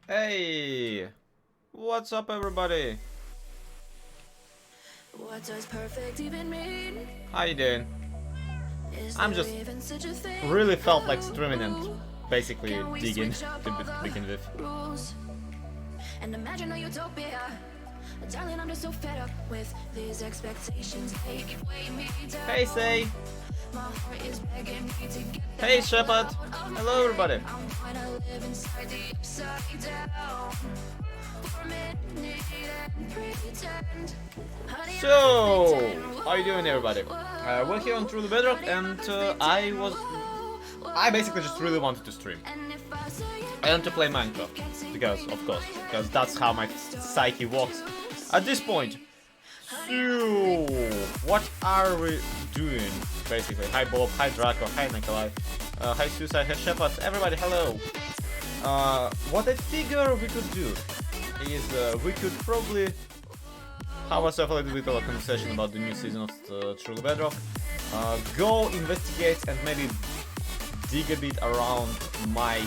Hey, what's up, everybody? What does perfect even mean? How you doing? Is I'm there just even such a thing? really felt like streaming and Oh, basically can we digging switch up to all begin with. the rules and imagine a utopia? Darling, I'm just so fed up with these expectations. They keep weighing me down. Hey, Say. My heart is begging me to get Hey, them Shepard. out of my Hello, everybody. head. I'm gonna live inside the upside down for a minute and pretend. Honey, So, I pretend. how you doing, everybody? We're here on Through the Bedrock, and I basically just really wanted to stream. I want to play Minecraft because, of course, because that's how my psyche works at this point. So, what are we doing? Basically, hi Bob, hi Draco, hi Nikolai, hi Suicide, hi Shepard, everybody, hello. What I figure we could do is we could probably have ourselves a little bit of a conversation about the new season of True Bedrock. Go investigate and maybe dig a bit around my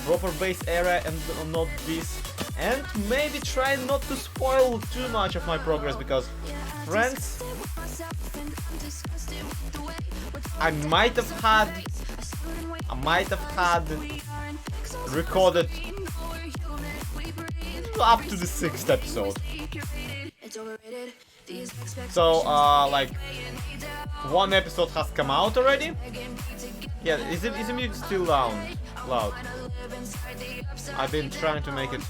proper base area and not this. And maybe try not to spoil too much of my progress because, friends, I might have had recorded up to the 6th episode. So, like, one episode has come out already. Yeah, is the music still loud? I've been trying to make it.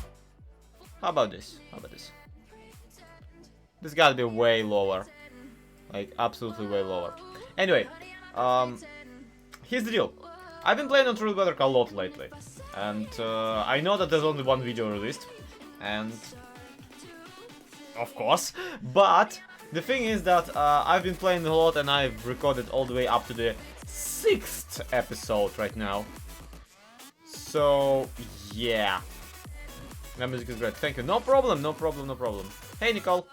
How about this? This gotta be way lower. Like, absolutely way lower. Anyway, here's the deal. I've been playing on True Bedrock a lot lately. And I know that there's only one video released. And of course. But the thing is that I've been playing a lot and I've recorded all the way up to the 6th episode right now. So, yeah. That music is great. Thank you. No problem. Hey, Nicole.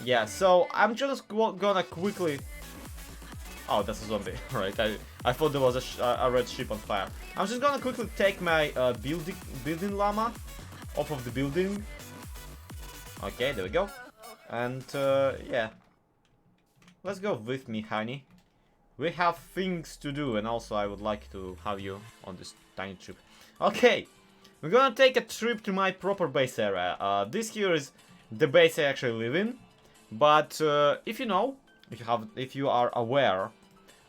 Yeah, so I'm just gonna quickly... Oh, that's a zombie. Right, I thought there was a red ship on fire. I'm just gonna quickly take my building llama off of the building. Okay, there we go. And, yeah. Let's go with me, honey. We have things to do, and also I would like to have you on this tiny trip. Okay, we're gonna take a trip to my proper base area. This here is the base I actually live in. But if you know, if you are aware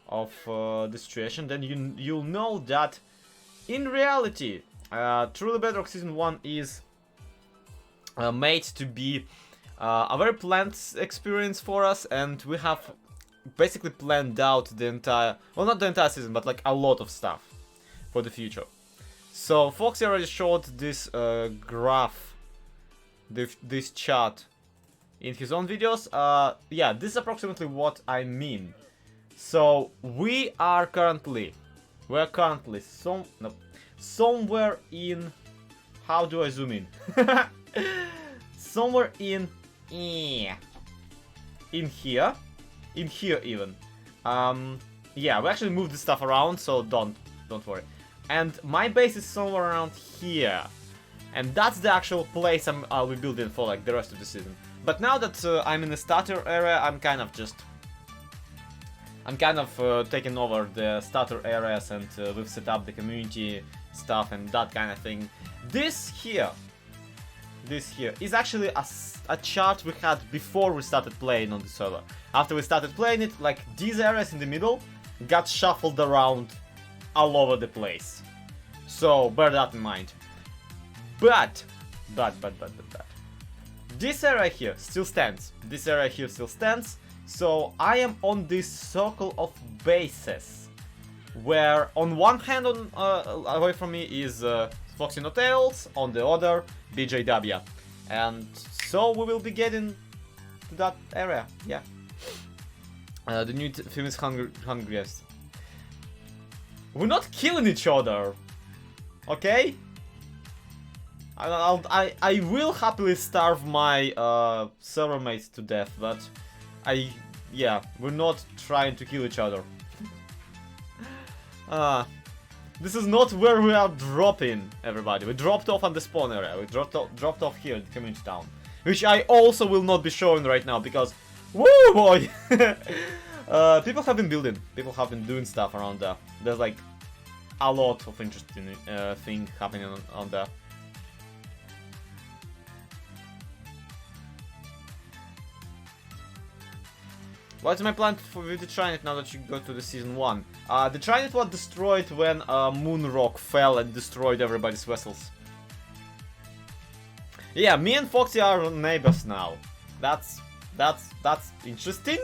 of the situation, then you'll know that in reality, Truly Bedrock Season 1 is made to be a very planned experience for us, and we have basically planned out the entire, well, not the entire season, but like a lot of stuff for the future. So Foxy already showed this graph, this chart in his own videos. Yeah, this is approximately what I mean. So we are currently somewhere in, how do I zoom in? Somewhere in here even. Yeah, we actually moved this stuff around, so don't worry. And my base is somewhere around here, and that's the actual place I'll be building for like the rest of the season. But now that I'm in the starter area, I'm kind of taking over the starter areas, and we've set up the community stuff and that kind of thing. This here is actually a chart we had before we started playing on the server. After we started playing it, like, these areas in the middle got shuffled around all over the place. So bear that in mind. But this area here still stands. So I am on this circle of bases, where on one hand away from me is Foxy No Tails, on the other BJW. And so we will be getting to that area, yeah. The new famous hungriest. We're not killing each other, okay? I will happily starve my server mates to death, but yeah, we're not trying to kill each other. This is not where we are dropping, everybody. We dropped off on the spawn area. We dropped off here in the community town. Which I also will not be showing right now because... Woo boy! People have been building. People have been doing stuff around there. There's like a lot of interesting things happening on there. What's my plan with the Trinet now that you go to the season 1? The Trinet was destroyed when Moon Rock fell and destroyed everybody's vessels. Yeah, me and Foxy are neighbors now. That's interesting.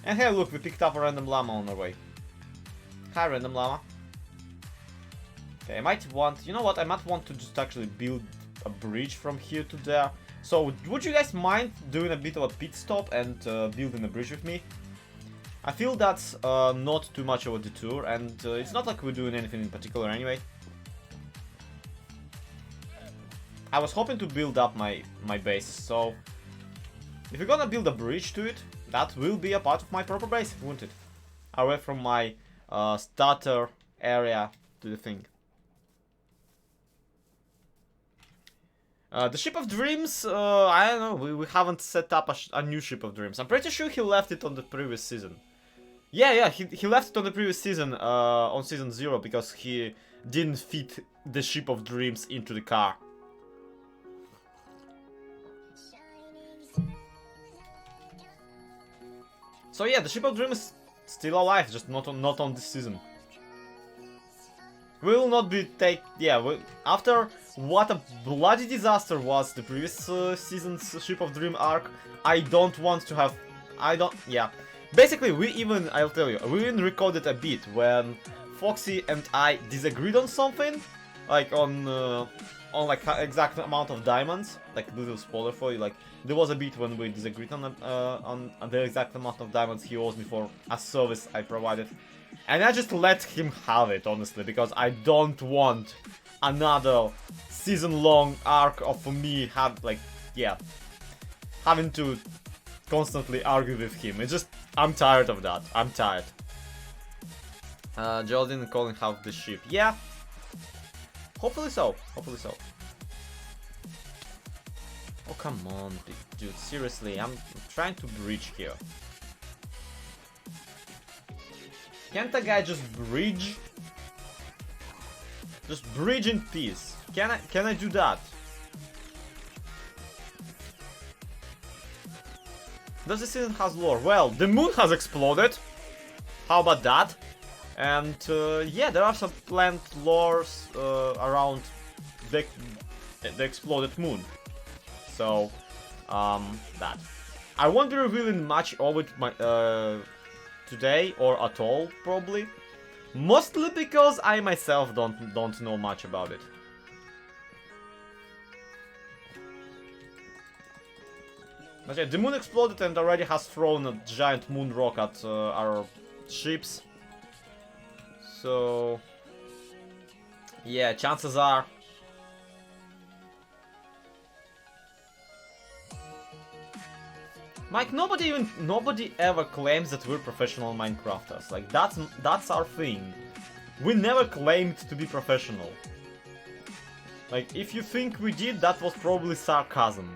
And hey, look, we picked up a random llama on our way. Hi, random llama. Okay, I might want, you know what? I might want to just actually build a bridge from here to there. So, would you guys mind doing a bit of a pit stop and building a bridge with me? I feel that's not too much of a detour, and it's not like we're doing anything in particular anyway. I was hoping to build up my base, so if you're gonna build a bridge to it, that will be a part of my proper base, won't it? Away from my starter area to the thing. The Ship of Dreams, I don't know, we haven't set up a new Ship of Dreams. I'm pretty sure he left it on the previous season. Yeah, he left it on the previous season, on season 0, because he didn't fit the Ship of Dreams into the car. So yeah, the Ship of Dreams is still alive, just not on this season. We will not be after what a bloody disaster was the previous season's Ship of Dream arc, I don't want to have... Basically, I'll tell you, we even recorded a bit when Foxy and I disagreed on something, like on like exact amount of diamonds, like a little spoiler for you, like there was a bit when we disagreed on the exact amount of diamonds he owes me for a service I provided. And I just let him have it, honestly, because I don't want another season-long arc of me having to constantly argue with him. It's just, I'm tired of that. I'm tired. Geraldine and Colin have the ship. Yeah. Hopefully so. Hopefully so. Oh, come on, dude. Seriously, I'm trying to bridge here. Can't a guy just bridge? Just bridge in peace. Can I do that? Does the season has lore? Well, the moon has exploded. How about that? And yeah, there are some planned lores around the exploded moon. So, that. I won't be revealing much of it today, or at all, probably. Mostly because I myself don't know much about it. But yeah, the moon exploded and already has thrown a giant moon rock at our ships. So, yeah, chances are... Mike, nobody ever claims that we're professional Minecrafters. Like, that's our thing. We never claimed to be professional. Like, if you think we did, that was probably sarcasm.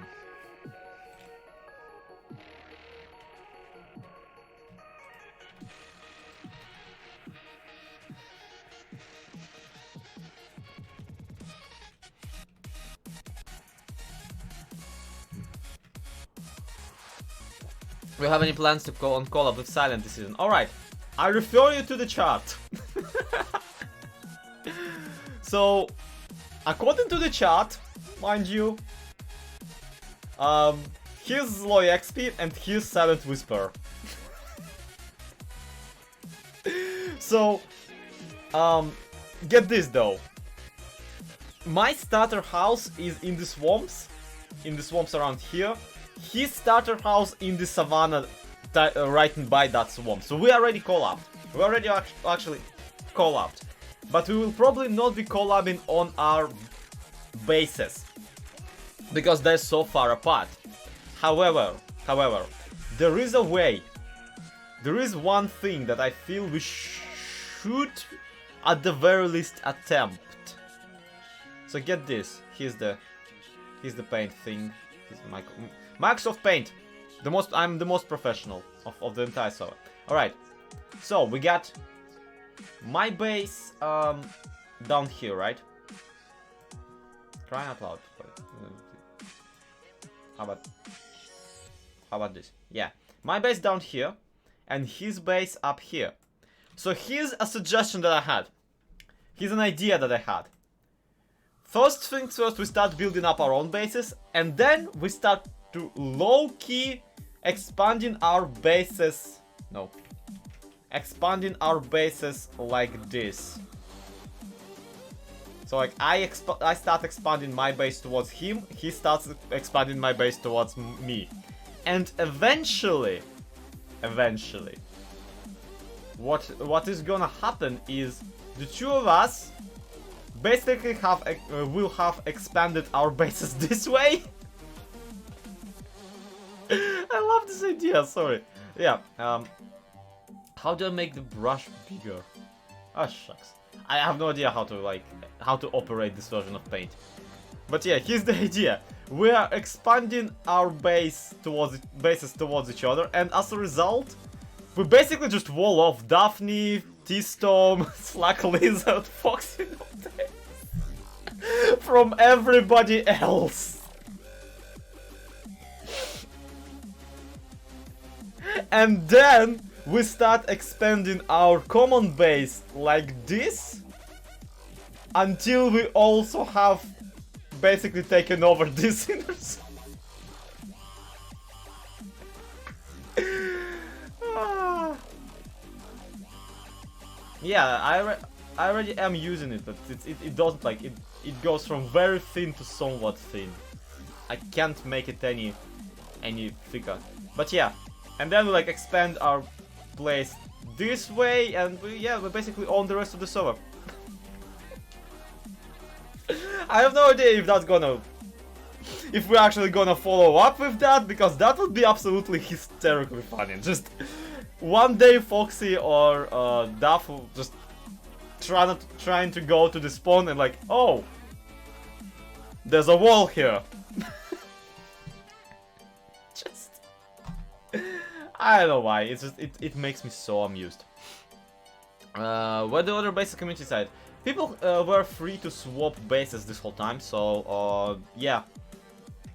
Do you have any plans to go on collab with Silent this season? Alright, I refer you to the chart. So, according to the chart, mind you, here's Loy XP and here's Silent Whisper. So, get this though. My starter house is in the swamps around here. His starter house in the savannah right by that swamp. So we already collabed. We already actually collabed. But we will probably not be collabing on our bases. Because they're so far apart. However, there is a way. There is one thing that I feel we should At the very least, attempt. So get this. Here's the paint thing. Here's Microsoft Paint. I'm the most professional of the entire server. All right. So we got my base down here, right? Crying out loud. How about this? Yeah, my base down here, and his base up here. So here's a suggestion that I had. Here's an idea that I had. First things first, we start building up our own bases, and then we start to low-key expanding our bases. No. Expanding our bases like this. So like I start expanding my base towards him, he starts expanding my base towards me. And eventually, what is gonna happen is the two of us basically will have expanded our bases this way. I love this idea, sorry. Yeah, how do I make the brush bigger? Oh shucks. I have no idea how to operate this version of Paint. But yeah, here's the idea. We are expanding our bases towards each other, and as a result, we basically just wall off Daphne, T-Storm, Slack Lizard, Foxy from everybody else. And then we start expanding our common base like this until we also have basically taken over this sinners. Yeah, I already am using it, but it doesn't like it goes from very thin to somewhat thin. I can't make it any thicker. But yeah, and then we like expand our place this way, and we basically own the rest of the server. I have no idea if we're actually gonna follow up with that, because that would be absolutely hysterically funny. Just one day Foxy or Duff will just trying to go to the spawn and like, oh, there's a wall here. Just I don't know why. It's just it makes me so amused. Where the other basic community side? People were free to swap bases this whole time, so yeah.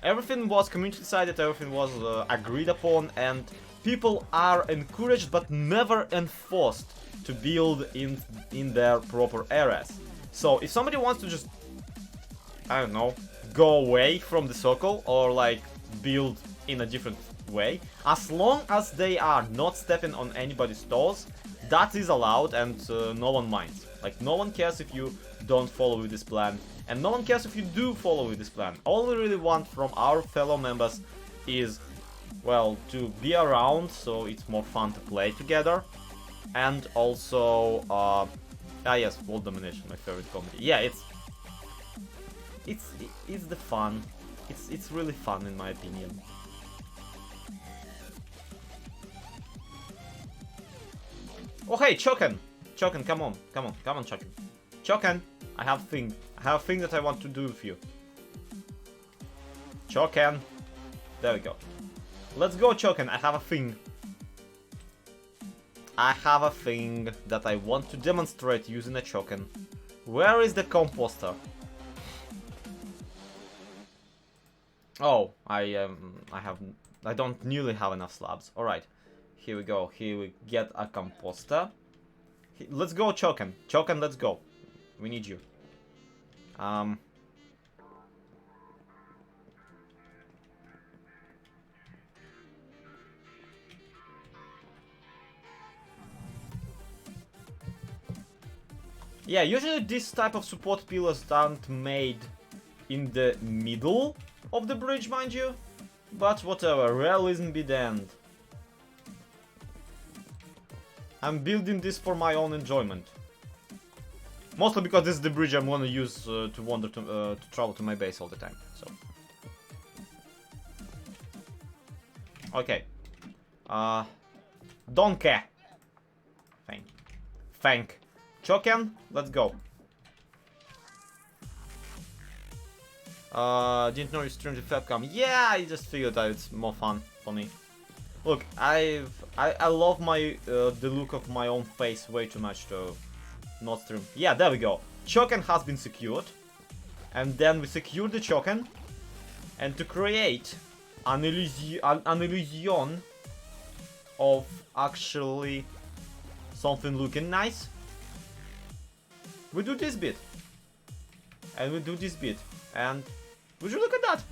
Everything was community decided, everything was agreed upon, and people are encouraged but never enforced to build in their proper areas. So if somebody wants to just, I don't know, go away from the circle or like build in a different way, as long as they are not stepping on anybody's toes, that is allowed, and no one minds. Like, no one cares if you don't follow with this plan, and no one cares if you do follow with this plan. All we really want from our fellow members is, well, to be around, so it's more fun to play together, and also, yes, World Domination, my favorite comedy. Yeah, it's the fun. It's really fun in my opinion. Oh hey, Choken! Choken, come on, Choken. Choken, I have a thing that I want to do with you. Choken. There we go. Let's go, Choken, I have a thing. I have a thing that I want to demonstrate using a Choken. Where is the composter? Oh, I don't nearly have enough slabs. Alright. Here we go. Here we get a composter. Let's go, Choken. Choken, let's go. We need you. Yeah, usually this type of support pillars aren't made in the middle of the bridge, mind you. But whatever, realism be damned. I'm building this for my own enjoyment. Mostly because this is the bridge I'm gonna use to travel to my base all the time. So. Okay. Donkey. Thank Choken, let's go. Didn't know you streamed the webcam. Yeah, I just figured that it's more fun for me. Look, I love my the look of my own face way too much to not stream. Yeah, there we go. Choken has been secured, and then we secure the Choken, and to create an illusion of actually something looking nice, we do this bit, and we do this bit, and would you look at that?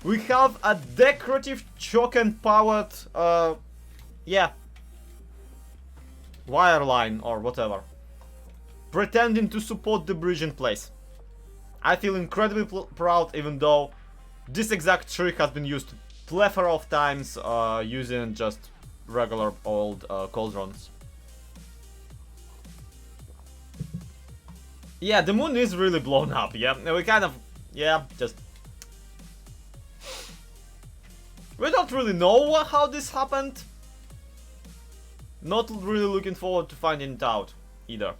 We have a decorative Choken powered, yeah, wire line or whatever, pretending to support the bridge in place. I feel incredibly proud, even though this exact trick has been used plethora of times using just regular old cauldrons. Yeah, the moon is really blown up, yeah, we kind of, yeah, just... We don't really know how this happened. Not really looking forward to finding it out either.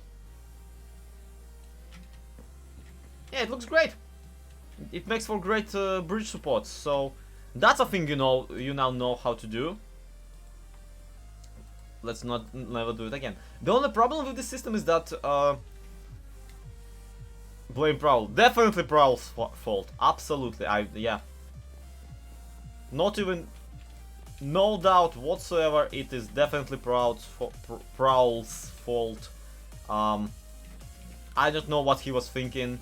Yeah, it looks great. It makes for great bridge support, so that's a thing you now know how to do. Let's never do it again. The only problem with this system is that blame Prowl. Definitely Prowl's fault. Absolutely. Yeah. Not even, no doubt whatsoever, it is definitely Prowl's fault. I don't know what he was thinking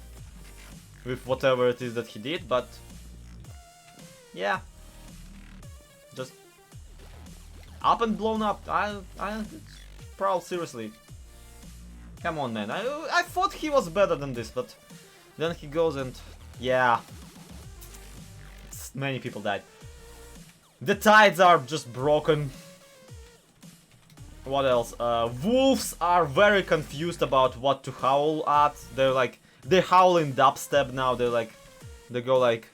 with whatever it is that he did, but yeah, just up and blown up. Prowl, seriously. Come on, man. I thought he was better than this, but then he goes and yeah, many people died. The tides are just broken. What else? Wolves are very confused about what to howl at. They howl in dubstep now. They go like...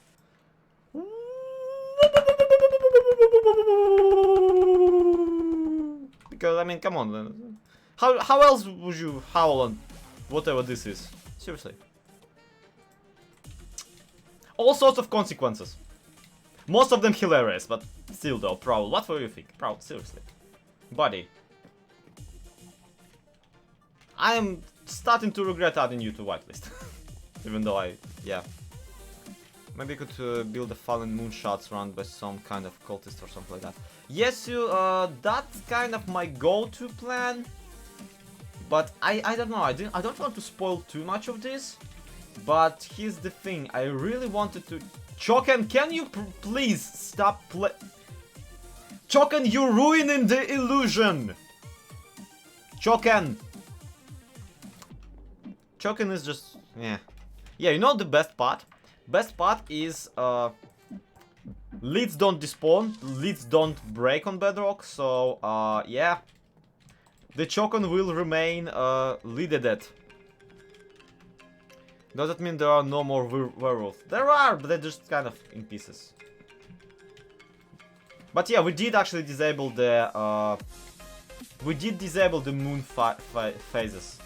Because, I mean, come on. How else would you howl on whatever this is? Seriously. All sorts of consequences. Most of them hilarious, but still though, Prowl, what do you think? Prowl, seriously. Buddy. I am starting to regret adding you to whitelist. Even though yeah. Maybe I could build a fallen moonshots run by some kind of cultist or something like that. Yes, that's kind of my go-to plan. But I don't know, I don't want to spoil too much of this. But here's the thing, I really wanted to... Choken, can you please stop Choken, you're ruining the illusion! Choken! Choken is just... yeah. Yeah, you know the best part? Best part is... leads don't despawn, leads don't break on Bedrock, so... yeah. The Choken will remain leaded. Does that mean there are no more werewolves? There are, but they're just kind of in pieces. But yeah, we did actually disable the... we did disable the moon phases.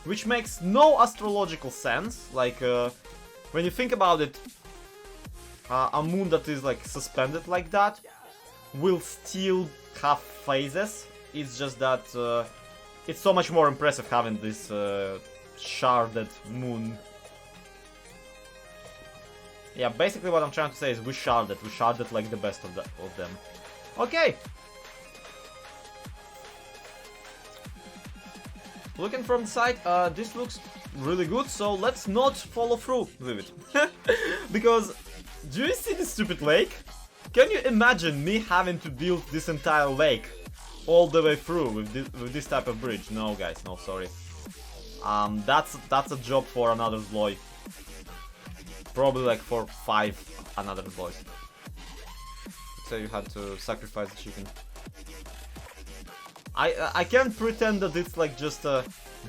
Which makes no astrological sense. Like, when you think about it, a moon that is like suspended like that will still have phases. It's just that it's so much more impressive having this sharded moon. Yeah, basically what I'm trying to say is we sharded like the best of them. Okay. Looking from the side, this looks really good, so let's not follow through with it. Because, do you see this stupid lake? Can you imagine me having to build this entire lake all the way through with this type of bridge? No, guys, no, sorry. That's a job for another Zloy. Probably like for 5 another Zloys. So you had to sacrifice the chicken. I can't pretend that it's like just a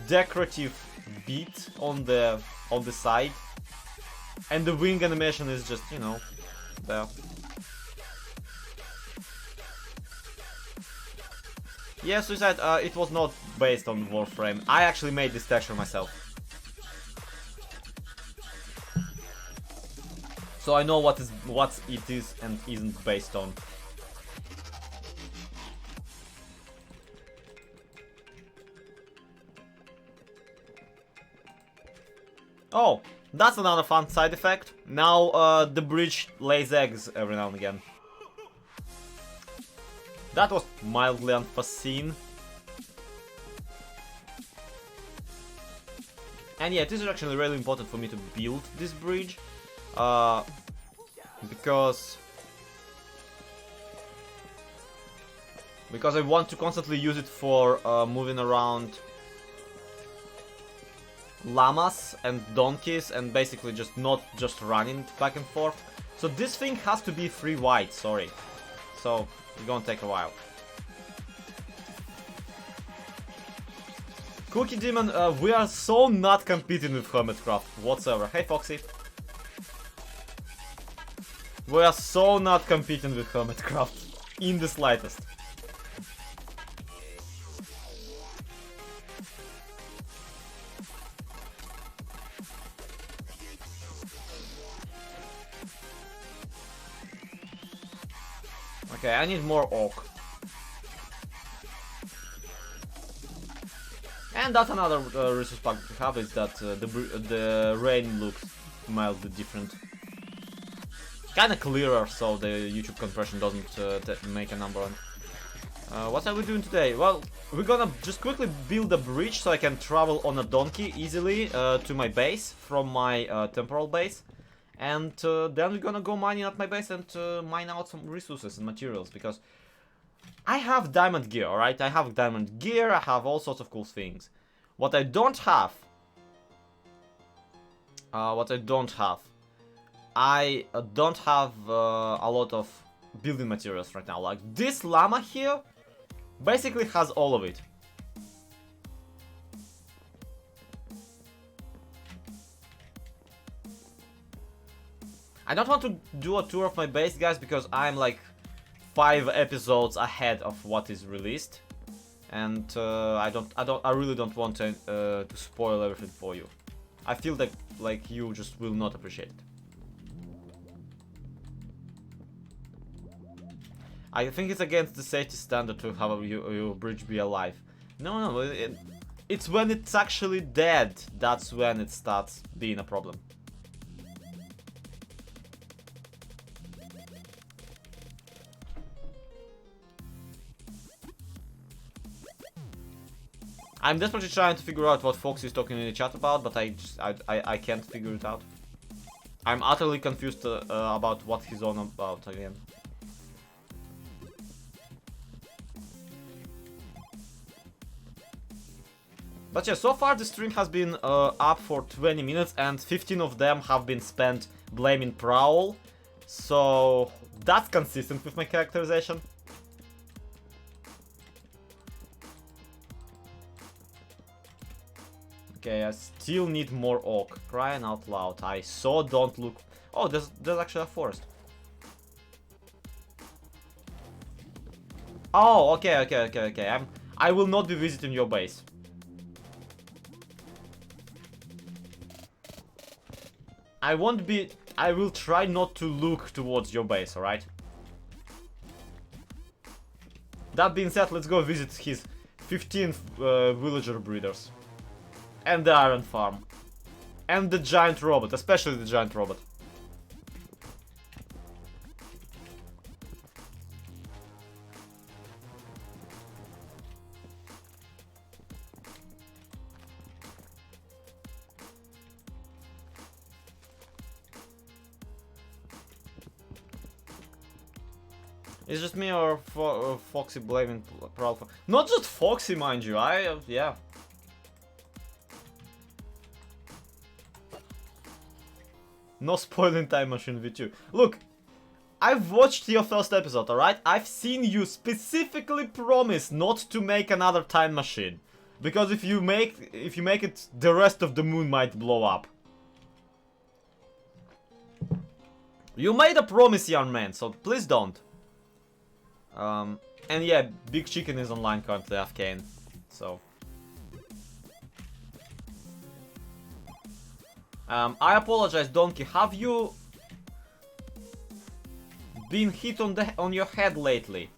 decorative beat on the side, and the wing animation is just, you know, there. Yeah, Suicide, it was not based on Warframe. I actually made this texture myself. So I know what it is and isn't based on. Oh, that's another fun side effect. Now the bridge lays eggs every now and again. That was mildly unforeseen. And yeah, this is actually really important for me to build this bridge. Because I want to constantly use it for moving around llamas and donkeys and basically not just running back and forth. So this thing has to be free wide, sorry. So it's gonna take a while. Cookie Demon, we are so not competing with Hermitcraft whatsoever. Hey Foxy. We are so not competing with Hermitcraft in the slightest. Okay, I need more oak. And that's another resource pack to have, is that the rain looks mildly different. Kinda clearer, so the YouTube compression doesn't make a number on. What are we doing today? Well, we're gonna just quickly build a bridge so I can travel on a donkey easily to my base from my temporal base. And then we're gonna go mining at my base and mine out some resources and materials, because I have diamond gear, alright? I have diamond gear, I have all sorts of cool things. What I don't have... I don't have a lot of building materials right now. Like, this llama here basically has all of it. I don't want to do a tour of my base, guys, because I'm like 5 episodes ahead of what is released, and I really don't want to spoil everything for you. I feel that like you just will not appreciate it. I think it's against the safety standard to have your bridge be alive. No, it's when it's actually dead, that's when it starts being a problem. I'm desperately trying to figure out what Fox is talking in the chat about, but I can't figure it out. I'm utterly confused about what he's on about again. But yeah, so far the stream has been up for 20 minutes and 15 of them have been spent blaming Prowl. So that's consistent with my characterization. Okay, I still need more oak. Crying out loud. I so don't look... Oh, there's actually a forest. Oh, okay. I will not be visiting your base. I will try not to look towards your base, alright? That being said, let's go visit his 15 villager breeders. And the iron farm. And the giant robot, especially the giant robot. Is just me or Foxy blaming Prowl for... Not just Foxy, mind you, yeah. No spoiling Time Machine V2. Look, I've watched your first episode, alright? I've seen you specifically promise not to make another time machine. Because if you make it, the rest of the moon might blow up. You made a promise, young man, so please don't. And yeah, Big Chicken is online currently, AFK, so I apologize, Donkey. Have you been hit on your head lately?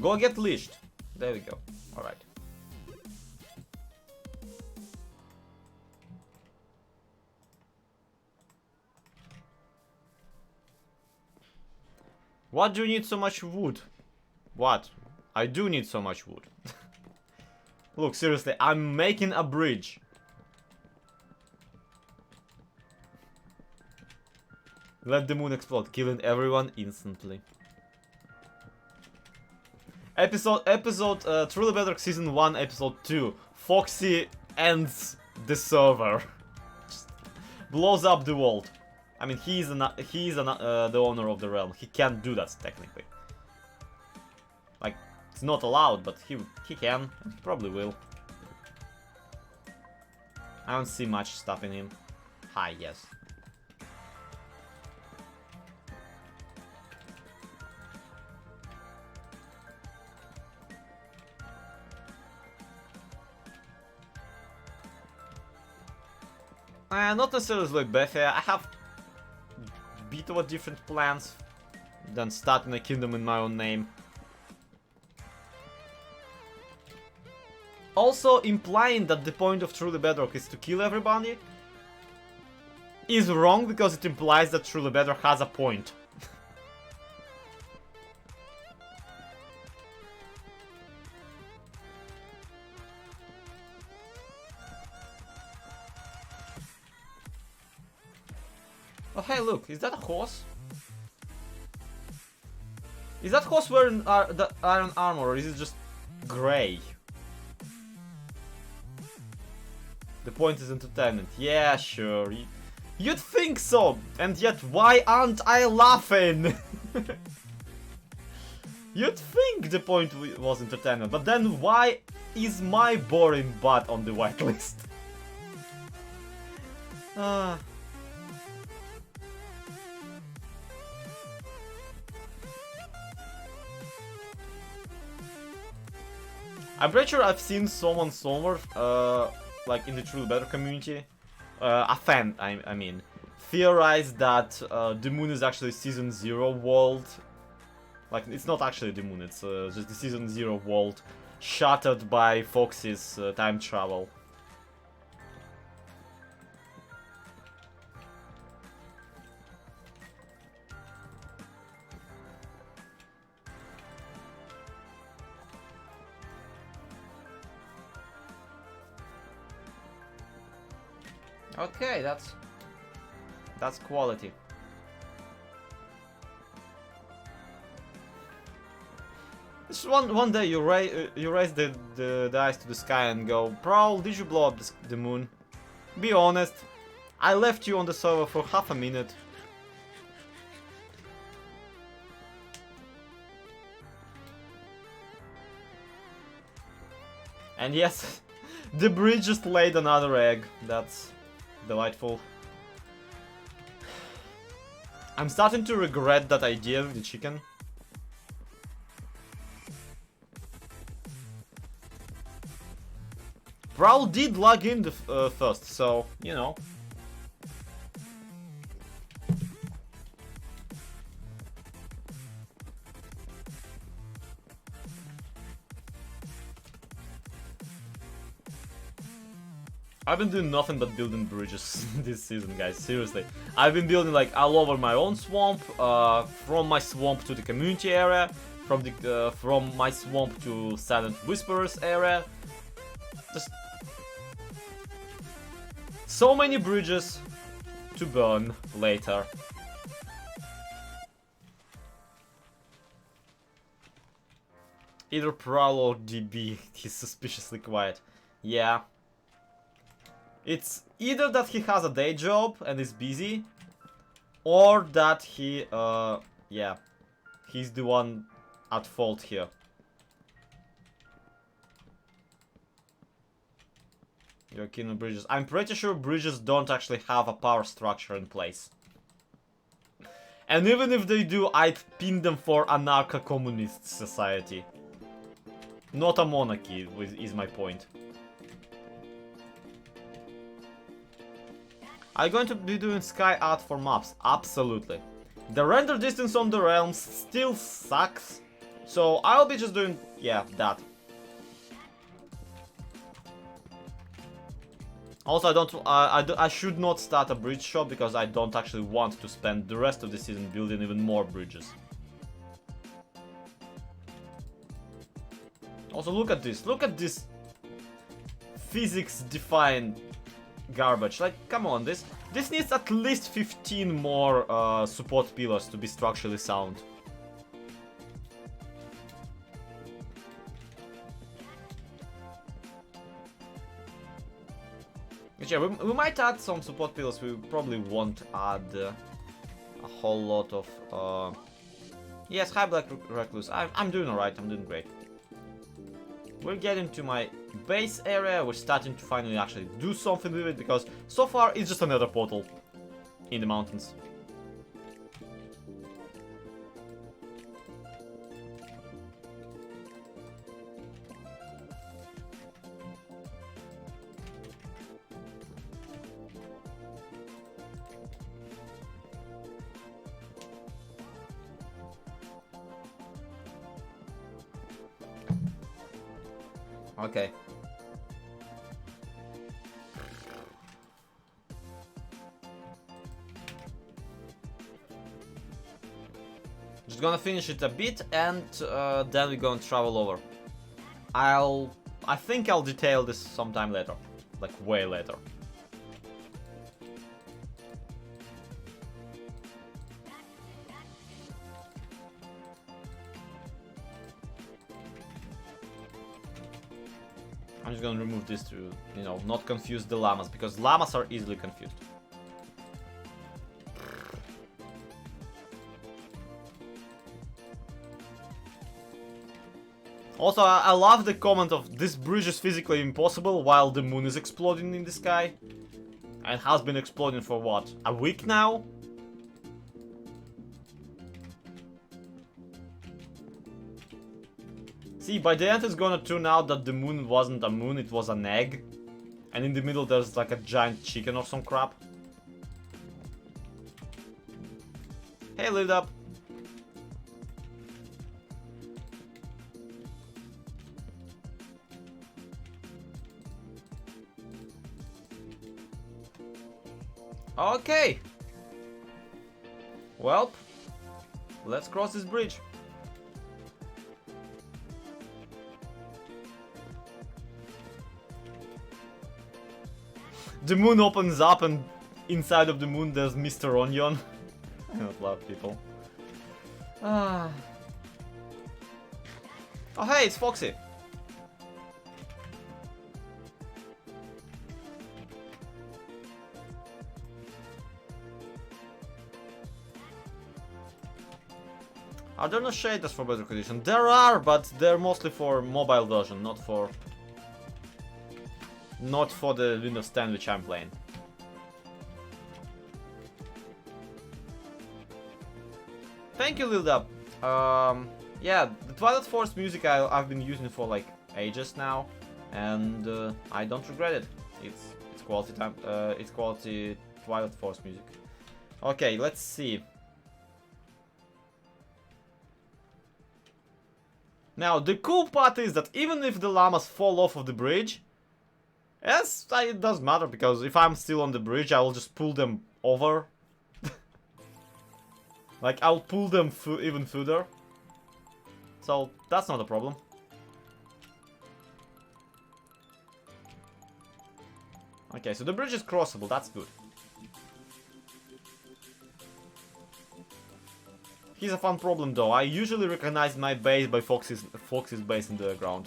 Go get leashed. There we go. Alright. What do you need so much wood? What? I do need so much wood. Look, seriously, I'm making a bridge. Let the moon explode, killing everyone instantly. Truly Bedrock Season 1, Episode 2. Foxy ends the server. Just blows up the world. I mean, he's the owner of the realm. He can't do that, technically. Like, it's not allowed, but he can. And he probably will. I don't see much stuff in him. Hi, yes. Not necessarily like Bethia. I have a bit of a different plans than starting a kingdom in my own name. Also, implying that the point of Truly Bedrock is to kill everybody is wrong, because it implies that Truly Bedrock has a point. Oh, hey, look, is that a horse? Is that horse wearing the iron armor, or is it just grey? The point is entertainment. Yeah, sure. You'd think so, and yet why aren't I laughing? You'd think the point was entertainment, but then why is my boring butt on the whitelist? I'm pretty sure I've seen someone somewhere, like in the True Better community, a fan, I mean, theorize that the moon is actually Season 0 world. Like, it's not actually the moon, it's just the Season 0 world shattered by Foxy's time travel. Okay, that's quality. Just one day you raise the eyes to the sky and go, Prowl, did you blow up the moon? Be honest, I left you on the server for half a minute. And yes, the bridge just laid another egg. That's delightful. I'm starting to regret that idea with the chicken. Prowl did log in first, so, you know. I've been doing nothing but building bridges this season, guys, seriously. I've been building like all over my own swamp, from my swamp to the community area, from my swamp to Silent Whisperers area. Just so many bridges to burn later. Either Prowl or DB, he's suspiciously quiet. Yeah. It's either that he has a day job and is busy, or that he, yeah, he's the one at fault here. You're keen on bridges. I'm pretty sure bridges don't actually have a power structure in place. And even if they do, I'd pin them for anarcho-communist society. Not a monarchy, is my point. Are you going to be doing sky art for maps? Absolutely. The render distance on the realms still sucks. So I'll be just doing, yeah, that. Also, I should not start a bridge shop because I don't actually want to spend the rest of the season building even more bridges. Also, look at this. Look at this physics-defying garbage. Like, come on, this needs at least 15 more support pillars to be structurally sound. But yeah, we might add some support pillars. We probably won't add a whole lot of... Yes, High Black Recluse. I'm doing alright, I'm doing great. We're getting to my base area. We're starting to finally actually do something with it, because so far it's just another portal in the mountains. Okay. Just gonna finish it a bit, and then we're gonna travel over. I think I'll detail this sometime later, like way later. I'm just gonna remove this to, you know, not confuse the llamas, because llamas are easily confused. Also, I love the comment of this bridge is physically impossible while the moon is exploding in the sky. And has been exploding for what, a week now? See, by the end it's gonna turn out that the moon wasn't a moon, it was an egg. And in the middle there's like a giant chicken or some crap. Hey, Lit Up. Okay. Well, let's cross this bridge. The moon opens up and inside of the moon there's Mr. Onion. I don't love people. Ah. Oh hey, it's Foxy. Are there no shaders for Bedrock Edition? There are, but they're mostly for mobile version, not for the Windows 10 which I'm playing. Thank you, Lildab. Yeah, the Twilight Force music I've been using for like ages now, and I don't regret it. It's quality time. It's quality Twilight Force music. Okay, let's see. Now, the cool part is that even if the llamas fall off of the bridge, yes, it doesn't matter, because if I'm still on the bridge, I will just pull them over. Like, I'll pull them even further. So, that's not a problem. Okay, so the bridge is crossable, that's good. Here's a fun problem though. I usually recognize my base by Foxy's base in the ground.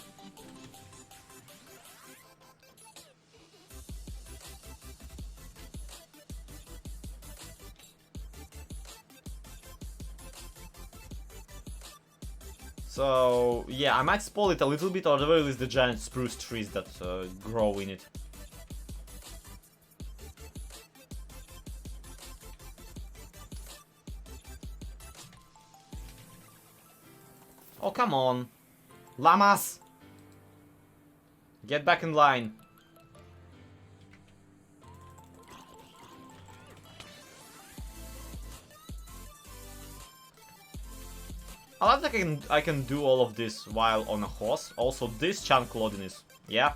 So yeah, I might spoil it a little bit, or at the very least the giant spruce trees that grow in it. Oh, come on. Llamas! Get back in line. I like that I can do all of this while on a horse. Also, this chunk loading is, yeah,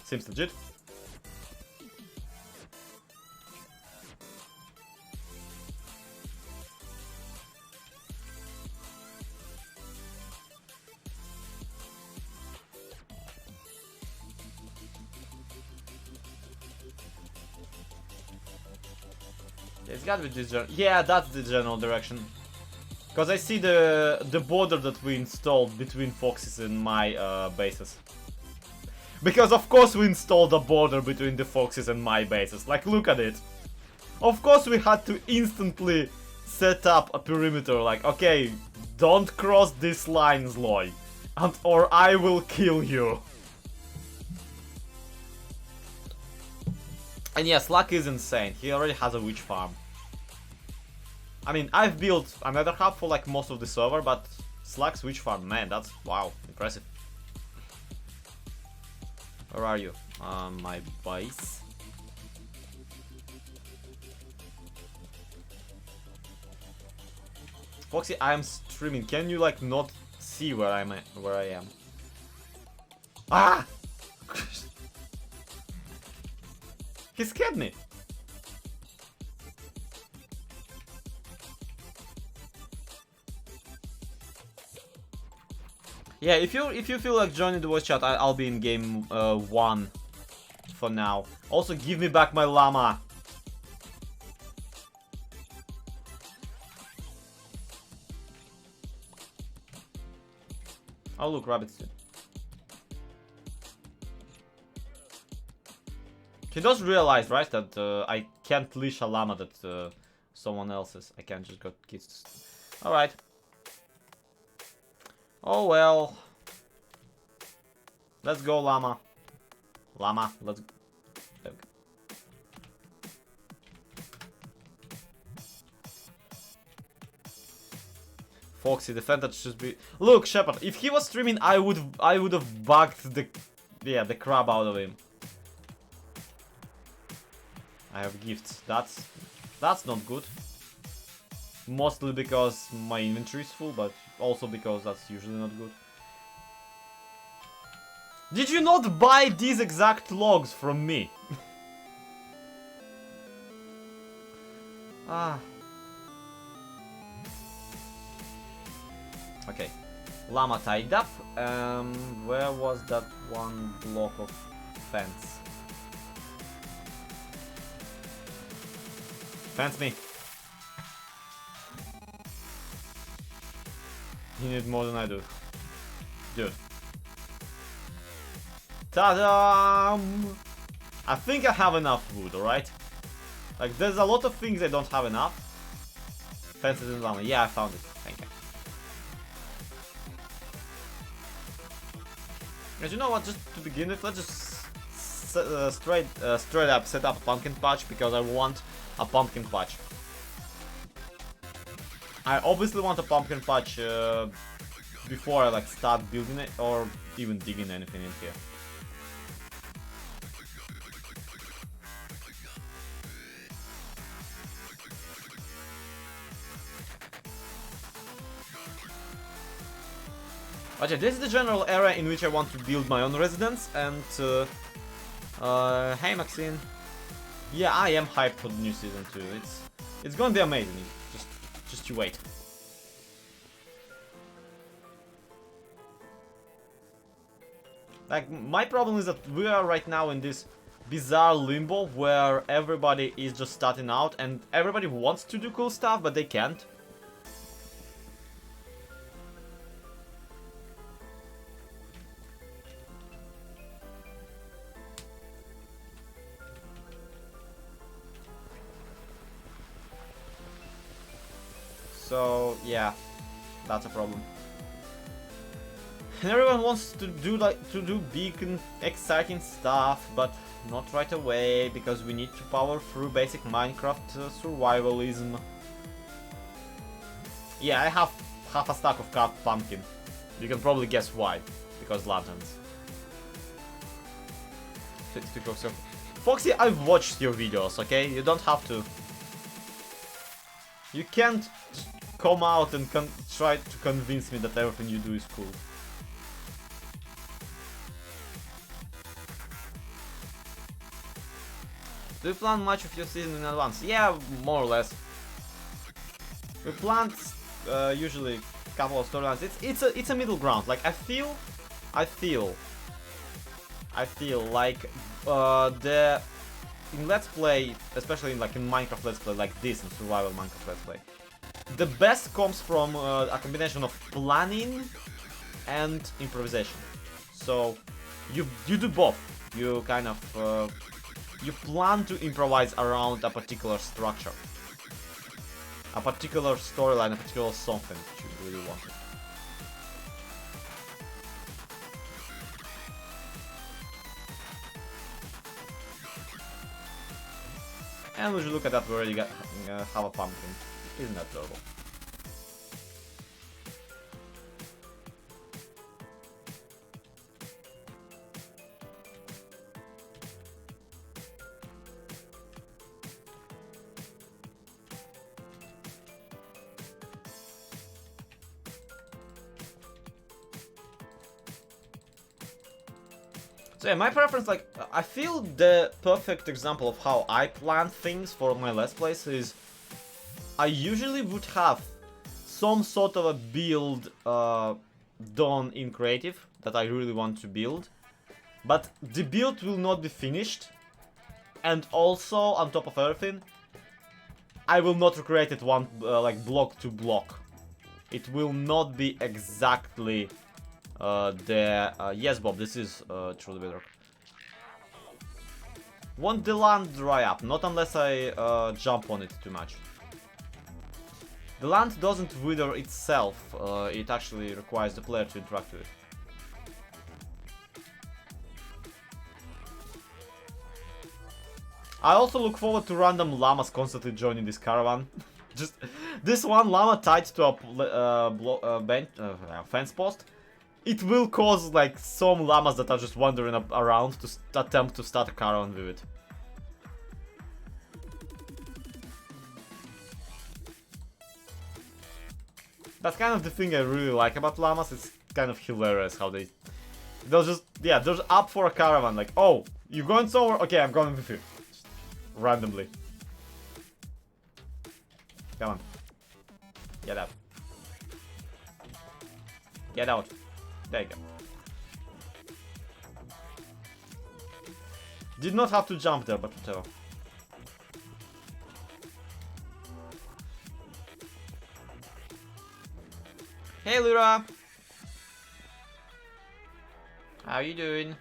seems legit. It's gotta be this general. Yeah, that's the general direction. Because I see the border that we installed between Foxes and my bases. Because of course we installed a border between the Foxes and my bases. Like, look at it. Of course we had to instantly set up a perimeter. Like, okay, don't cross this line, Zloy, or I will kill you. And yes, Luck is insane. He already has a witch farm. I mean, I've built another hub for like most of the server, but Sluck's witch farm, man, that's, wow, impressive. Where are you? My base. Foxy, I am streaming. Can you like not see where I'm at, where I am? Ah! He scared me. Yeah, if you feel like joining the voice chat, I'll be in game 1 for now. Also, give me back my llama. Oh look, rabbits too. He does realize, right, that I can't leash a llama that someone else's. I can't just go kids. Alright. Oh well. Let's go, llama. Llama, let's go. Okay. Foxy, defend that should be. Look, Shepard, if he was streaming, I would have bugged the crap out of him. I have gifts. That's not good. Mostly because my inventory is full, but also because that's usually not good. Did you not buy these exact logs from me? Ah. Okay. Llama tied up. Where was that one block of fence? Fence me. You need more than I do. Dude. Ta-da! I think I have enough wood, alright? Like, there's a lot of things I don't have enough. Fences and llama. Yeah, I found it. Thank you. As you know what, just to begin with, let's just straight up set up a pumpkin patch, because I want a pumpkin patch. I obviously want a pumpkin patch before I like start building it or even digging anything in here. Okay, this is the general area in which I want to build my own residence, and hey Maxine. Yeah, I am hyped for the new season too. It's gonna be amazing. Just you wait. Like, my problem is that we are right now in this bizarre limbo where everybody is just starting out and everybody wants to do cool stuff, but they can't. So yeah, that's a problem. And everyone wants to do big and exciting stuff, but not right away, because we need to power through basic Minecraft survivalism. Yeah, I have half a stack of carved pumpkin. You can probably guess why. Because lanterns. Foxy, I've watched your videos, okay? You don't have to. You can't come out and try to convince me that everything you do is cool. Do you plan much of your season in advance? Yeah, more or less. We plan usually a couple of storylines. It's a middle ground. Like I feel like in Let's Play, especially in Minecraft Let's Play like this, in survival Minecraft Let's Play, the best comes from a combination of planning and improvisation. So you do both. You kind of you plan to improvise around a particular structure, a particular storyline, a particular something that you really want. And would you look at that, we already got have a pumpkin. Isn't that adorable? So yeah, my preference, like, I feel the perfect example of how I plan things for my Let's Plays is I usually would have some sort of a build done in creative that I really want to build, but the build will not be finished, and also on top of everything, I will not recreate it one like block to block. It will not be exactly yes, Bob, this is truly Bedrock. Won't the land dry up? Not unless I jump on it too much. The land doesn't wither itself, it actually requires the player to interact with it. I also look forward to random llamas constantly joining this caravan. Just this one llama tied to a fence post. It will cause like some llamas that are just wandering around to attempt to start a caravan with it. That's kind of the thing I really like about llamas. It's kind of hilarious how they'll just, yeah, they're just up for a caravan. Like, oh, you going somewhere? Okay, I'm going with you. Just randomly. Come on. Get out. Get out. There you go. Did not have to jump there, but whatever. Hey, Lyra! How you doing?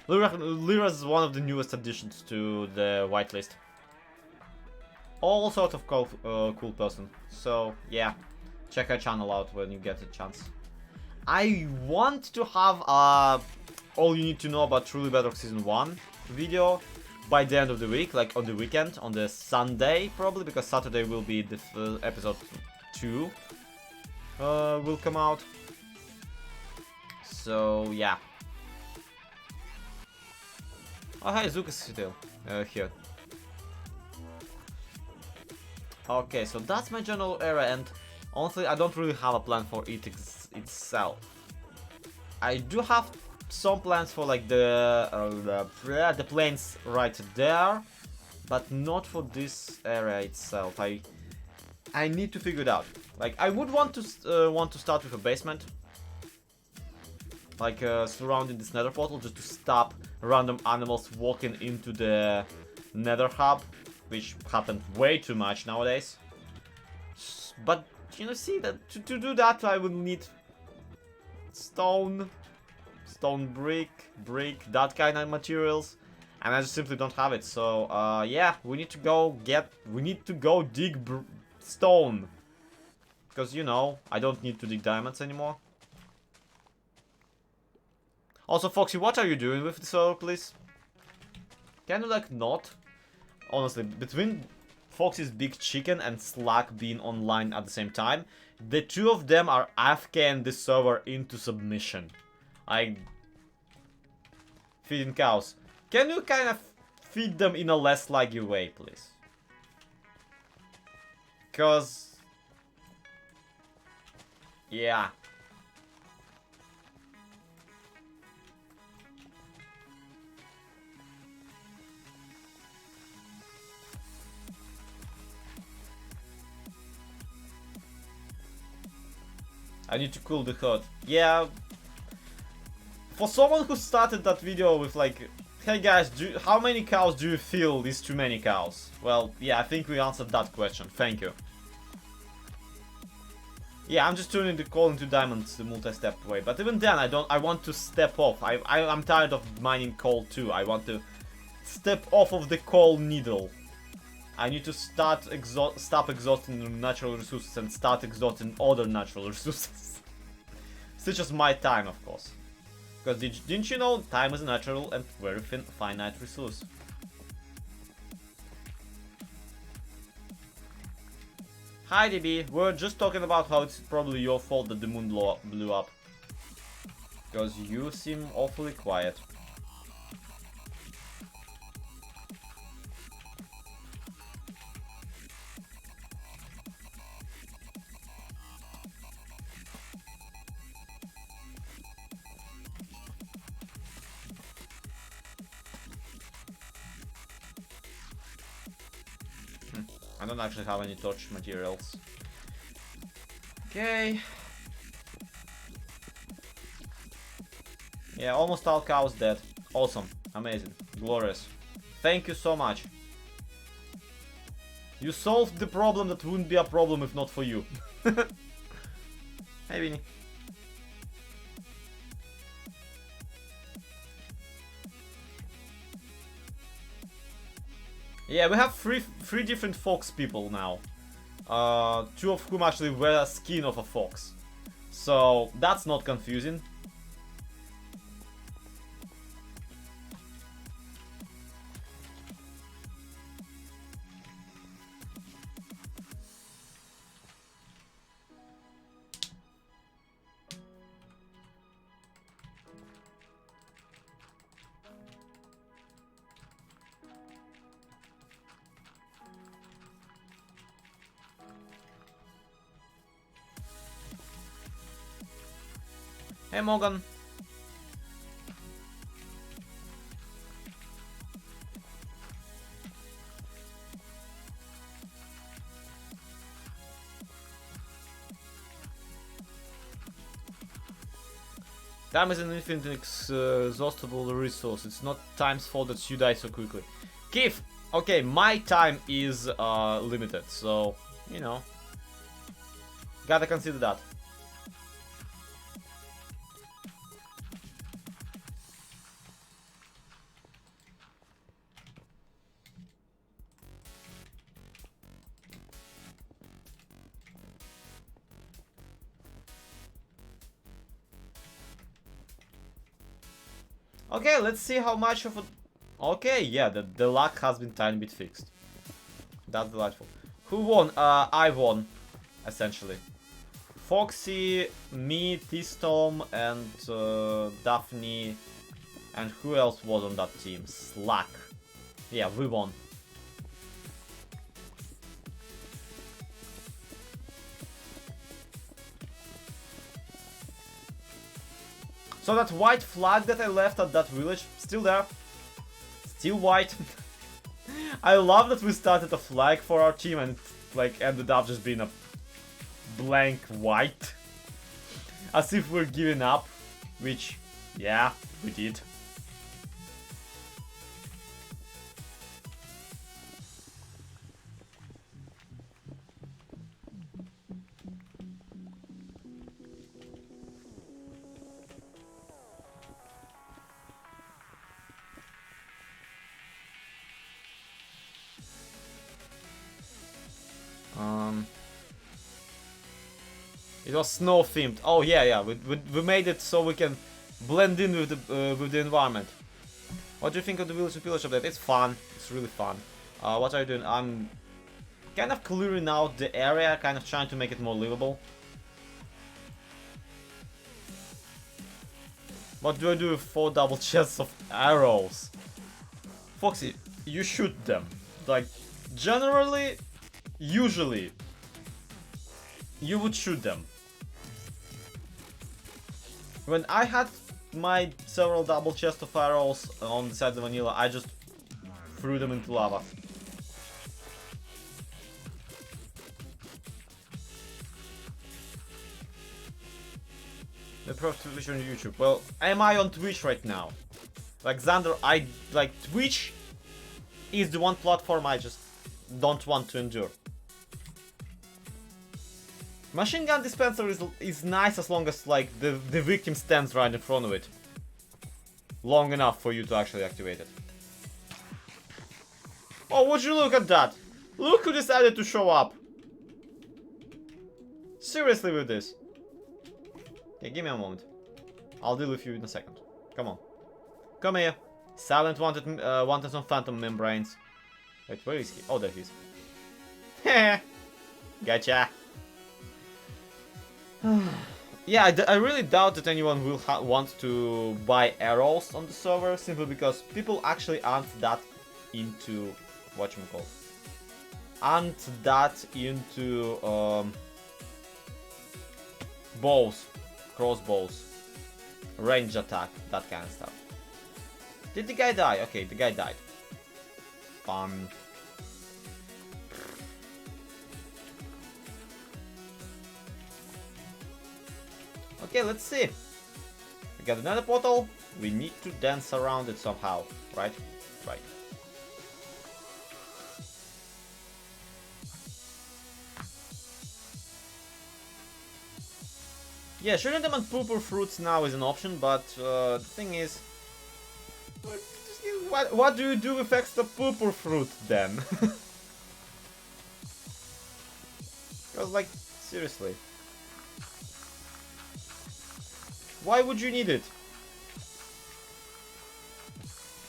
Lyra is one of the newest additions to the whitelist. All sort of cool person. So, yeah. Check her channel out when you get a chance. I want to have all you need to know about Truly Bedrock Season 1 video by the end of the week, like on the weekend, on the Sunday probably, because Saturday will be the episode 2 will come out. So yeah. Oh hey, Zook is still here. Okay, so that's my general area, and honestly I don't really have a plan for it itself. I do have some plans for like the plains right there, but not for this area itself. I need to figure it out. Like I would want to start with a basement, like surrounding this nether portal, just to stop random animals walking into the nether hub, which happens way too much nowadays. But you know, see that to do that I would need stone, brick, that kind of materials, and I just simply don't have it. So yeah, we need to go dig stone, because you know I don't need to dig diamonds anymore. Also, Foxy, what are you doing with the server, please? Can you like not? Honestly, between Foxy's big chicken and Slack being online at the same time, the two of them are AFKing this server into submission. Feeding cows. Can you kind of feed them in a less laggy way, please? Cause Yeah. I need to cool the HUD. Yeah. For someone who started that video with like, hey guys, how many cows do you feel is too many cows? Well, yeah, I think we answered that question. Thank you. Yeah, I'm just turning the coal into diamonds the multi-step way. But even then, I want to step off. I'm tired of mining coal too. I want to step off of the coal needle. I need to stop exhausting natural resources and start exhausting other natural resources. Such as my time, of course. Because didn't you know time is a natural and very finite resource? Hi DB, we're just talking about how it's probably your fault that the moon blew up. Because you seem awfully quiet. I don't actually have any torch materials. Okay. Yeah, almost all cows dead. Awesome. Amazing. Glorious. Thank you so much. You solved the problem that wouldn't be a problem if not for you. Hey, Vinny. Yeah, we have three different fox people now. Two of whom actually wear a skin of a fox. So that's not confusing. Hey Morgan. Time is an infinite exhaustible resource. It's not time's fault that you die so quickly. Keith, okay, my time is limited, so you know, gotta consider that. Okay, let's see how much of a... Okay, yeah, the luck has been tiny bit fixed. That's delightful. Who won? I won, essentially. Foxy, me, T-Storm, and Daphne. And who else was on that team? Slack. Yeah, we won. So that white flag that I left at that village, still there. Still white. I love that we started a flag for our team and like ended up just being a blank white. As if we're giving up. Which, yeah, we did. It was snow themed. Oh yeah, we made it so we can blend in with the environment. What do you think of the Village and Pillage update? It's fun. It's really fun. What are you doing? I'm kind of clearing out the area, kind of trying to make it more livable. What do I do with 4 double chests of arrows? Foxy, you shoot them. Like, generally, usually, you would shoot them. When I had my several double chests of arrows on the side of vanilla, I just threw them into lava. The pro Twitch on YouTube. Well, am I on Twitch right now? Like Xander, Twitch is the one platform I just don't want to endure. Machine gun dispenser is nice as long as like the victim stands right in front of it. Long enough for you to actually activate it. Oh, would you look at that? Look who decided to show up. Seriously with this. Okay, give me a moment. I'll deal with you in a second. Come on. Come here. Silent wanted some phantom membranes. Wait, where is he? Oh, there he is. Heh. Gotcha. Yeah, I really doubt that anyone will want to buy arrows on the server, simply because people actually aren't that into whatchamacallit. Aren't that into bows, crossbows, range attack, that kind of stuff. Did the guy die? Okay, the guy died. Fun. Okay, let's see. We got another portal. We need to dance around it somehow, right? Right. Yeah, shooting them on purple fruits now is an option, but the thing is, what do you do with extra purple fruit then? Because, like, seriously. Why would you need it?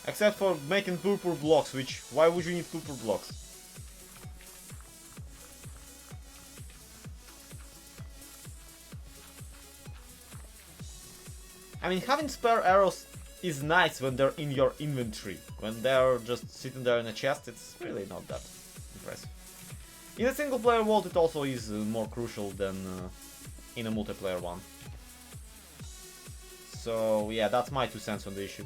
Except for making purple blocks, which, why would you need purple blocks? I mean, having spare arrows is nice when they're in your inventory. When they're just sitting there in a chest, it's really not that impressive. In a single player world, it also is more crucial than in a multiplayer one. So yeah, that's my 2 cents on the issue.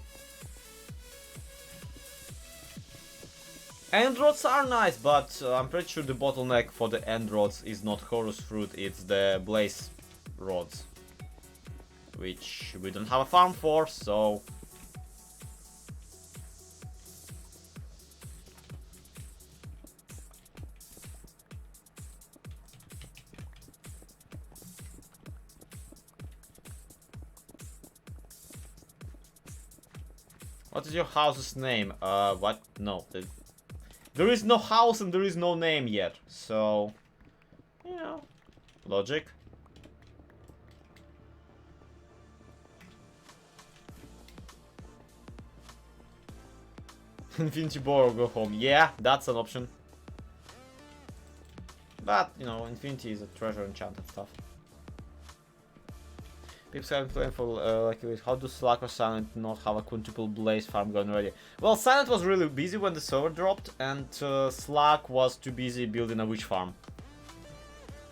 End rods are nice, but I'm pretty sure the bottleneck for the end rods is not Horus fruit, it's the blaze rods, which we don't have a farm for, so what is your house's name? What? No. There is no house and there is no name yet. So, you know, logic. Infinity Bore or go home. Yeah, that's an option. But, you know, Infinity is a treasure enchanted stuff. People Silent playing for how do Slack or Silent not have a quintuple blaze farm going already? Well, Silent was really busy when the server dropped, and Slack was too busy building a witch farm.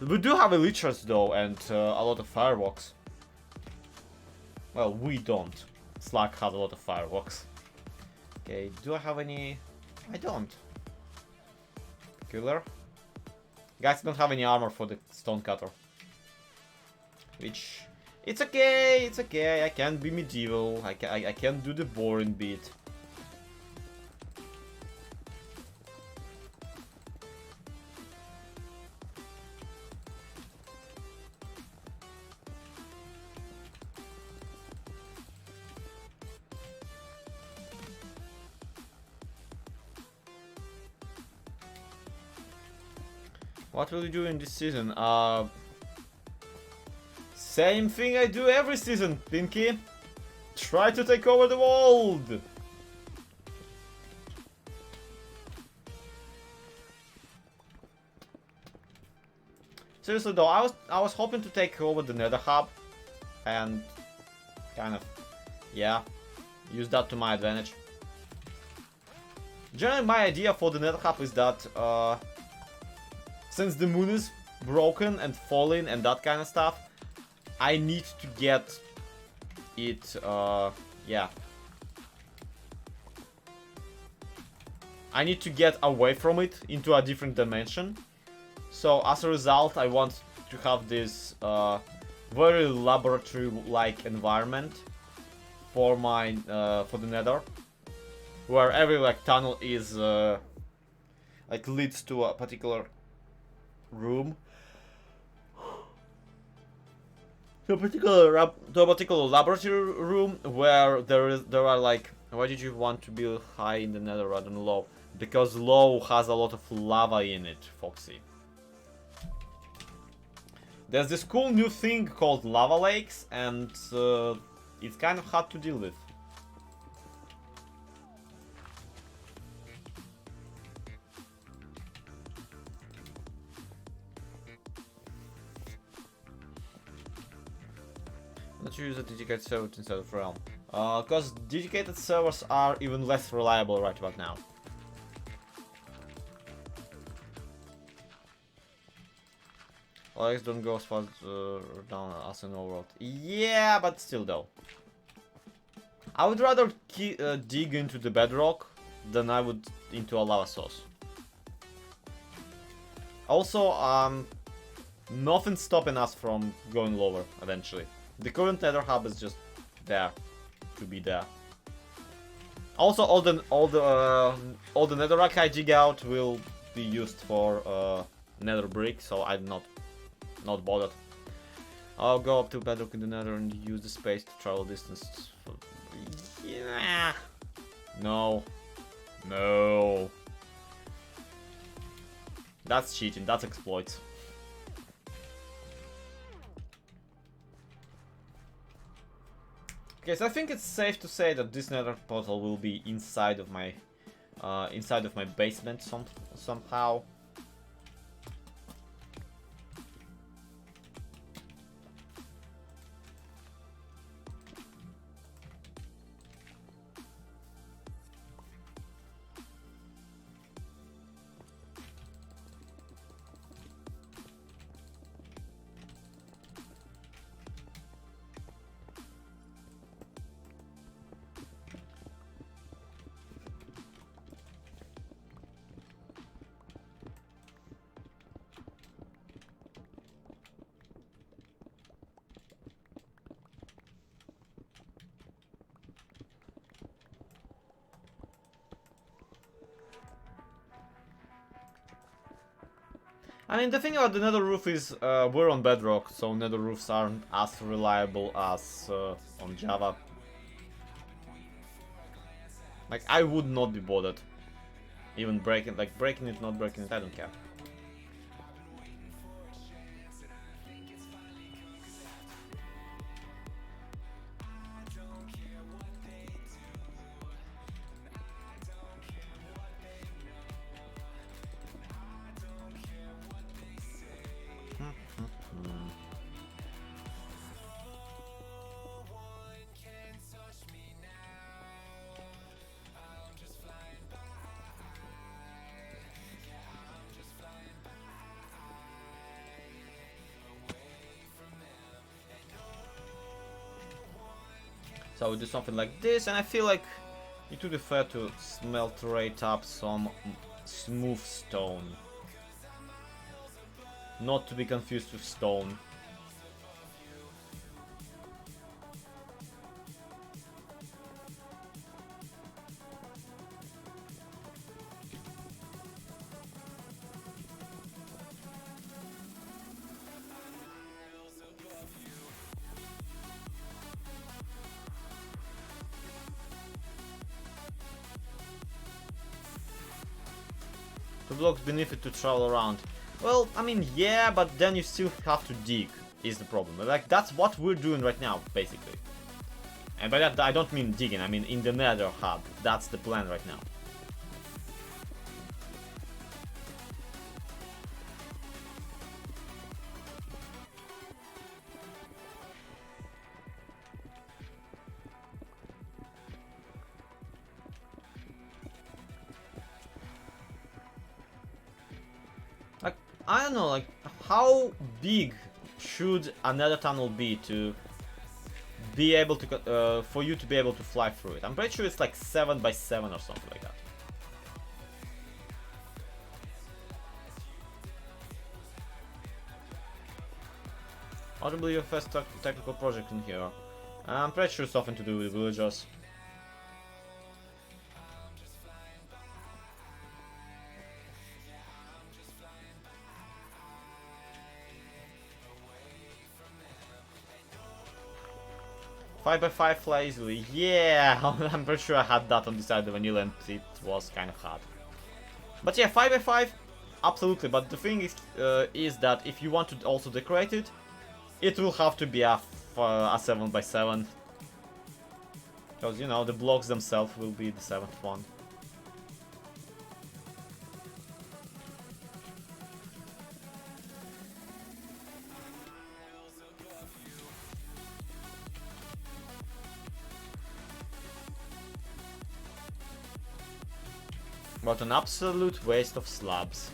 We do have elytras though, and a lot of fireworks. Well, we don't. Slack has a lot of fireworks. Okay, do I have any? I don't. Killer. Guys, I don't have any armor for the stonecutter. Which, it's okay, it's okay. I can be medieval. I can do the boring bit. What will you do in this season? Same thing I do every season, Pinky. Try to take over the world. Seriously though, I was hoping to take over the Nether Hub and kind of, yeah, use that to my advantage. Generally, my idea for the Nether Hub is that since the moon is broken and falling and that kind of stuff, I need to get it, yeah. I need to get away from it into a different dimension. So as a result, I want to have this very laboratory-like environment for my for the Nether, where every like tunnel is like leads to a particular room, to a particular laboratory room where there are like. Why did you want to be high in the Nether rather than low? Because low has a lot of lava in it, Foxy. There's this cool new thing called lava lakes, and it's kind of hard to deal with. Let's use a dedicated server instead of Realm. Because dedicated servers are even less reliable right about now. Legs don't go as far down as an overworld. Yeah, but still though. I would rather dig into the bedrock than I would into a lava source. Also, nothing's stopping us from going lower eventually. The current Nether hub is just there to be there. Also, all the netherrack I dig out will be used for nether brick, so I'm not bothered. I'll go up to bedrock in the Nether and use the space to travel distance. Yeah. No. No. That's cheating. That's exploits. Okay, so I think it's safe to say that this Nether portal will be inside of my basement somehow. I mean, the thing about the nether roof is we're on Bedrock, so nether roofs aren't as reliable as on Java. Like, I would not be bothered. Even breaking it, not breaking it, I don't care. So we do something like this, and I feel like it would be fair to smelt right up some smooth stone. Not to be confused with stone. Blocks beneath it to travel around. Well, I mean, yeah, but then you still have to dig, is the problem. Like, that's what we're doing right now, basically. And by that, I don't mean digging, I mean in the nether hub. That's the plan right now. I don't know, like, how big should another tunnel be to be able to for you to be able to fly through it. I'm pretty sure it's like 7 by 7 or something like that. Audibly your first technical project in here. I'm pretty sure it's something to do with villagers. Five by 5 fly easily. Yeah, I'm pretty sure I had that on the side of vanilla and it was kind of hard. But yeah, 5 by 5, absolutely. But the thing is that if you want to also decorate it, it will have to be a 7 by 7. Because, you know, the blocks themselves will be the 7th one. What an absolute waste of slabs.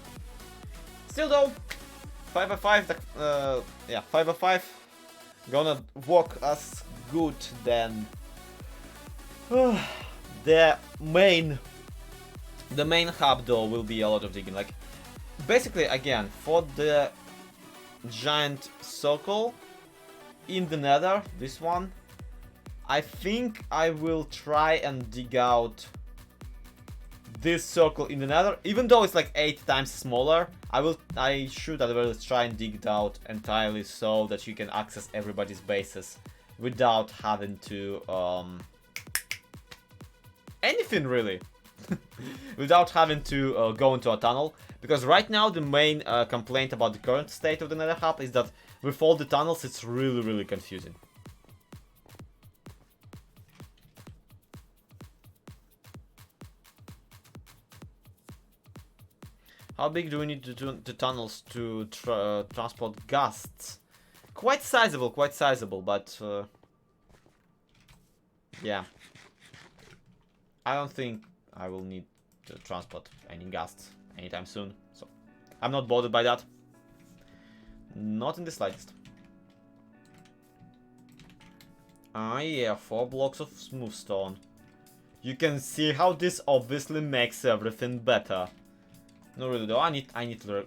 Still though, 5 by 5, yeah, 5 by 5 gonna work as good than the main hub though will be a lot of digging. Like, basically again, for the giant circle in the nether, this one, I think I will try and dig out this circle in the nether, even though it's like 8 times smaller. I should at least try and dig it out entirely so that you can access everybody's bases without having to anything really. Without having to go into a tunnel, because right now the main complaint about the current state of the nether hub is that with all the tunnels it's really confusing. How big do we need to do the tunnels to transport ghasts? Quite sizable, but yeah. I don't think I will need to transport any ghasts anytime soon, so I'm not bothered by that. Not in the slightest. Ah yeah, 4 blocks of smooth stone. You can see how this obviously makes everything better. No, really though, I need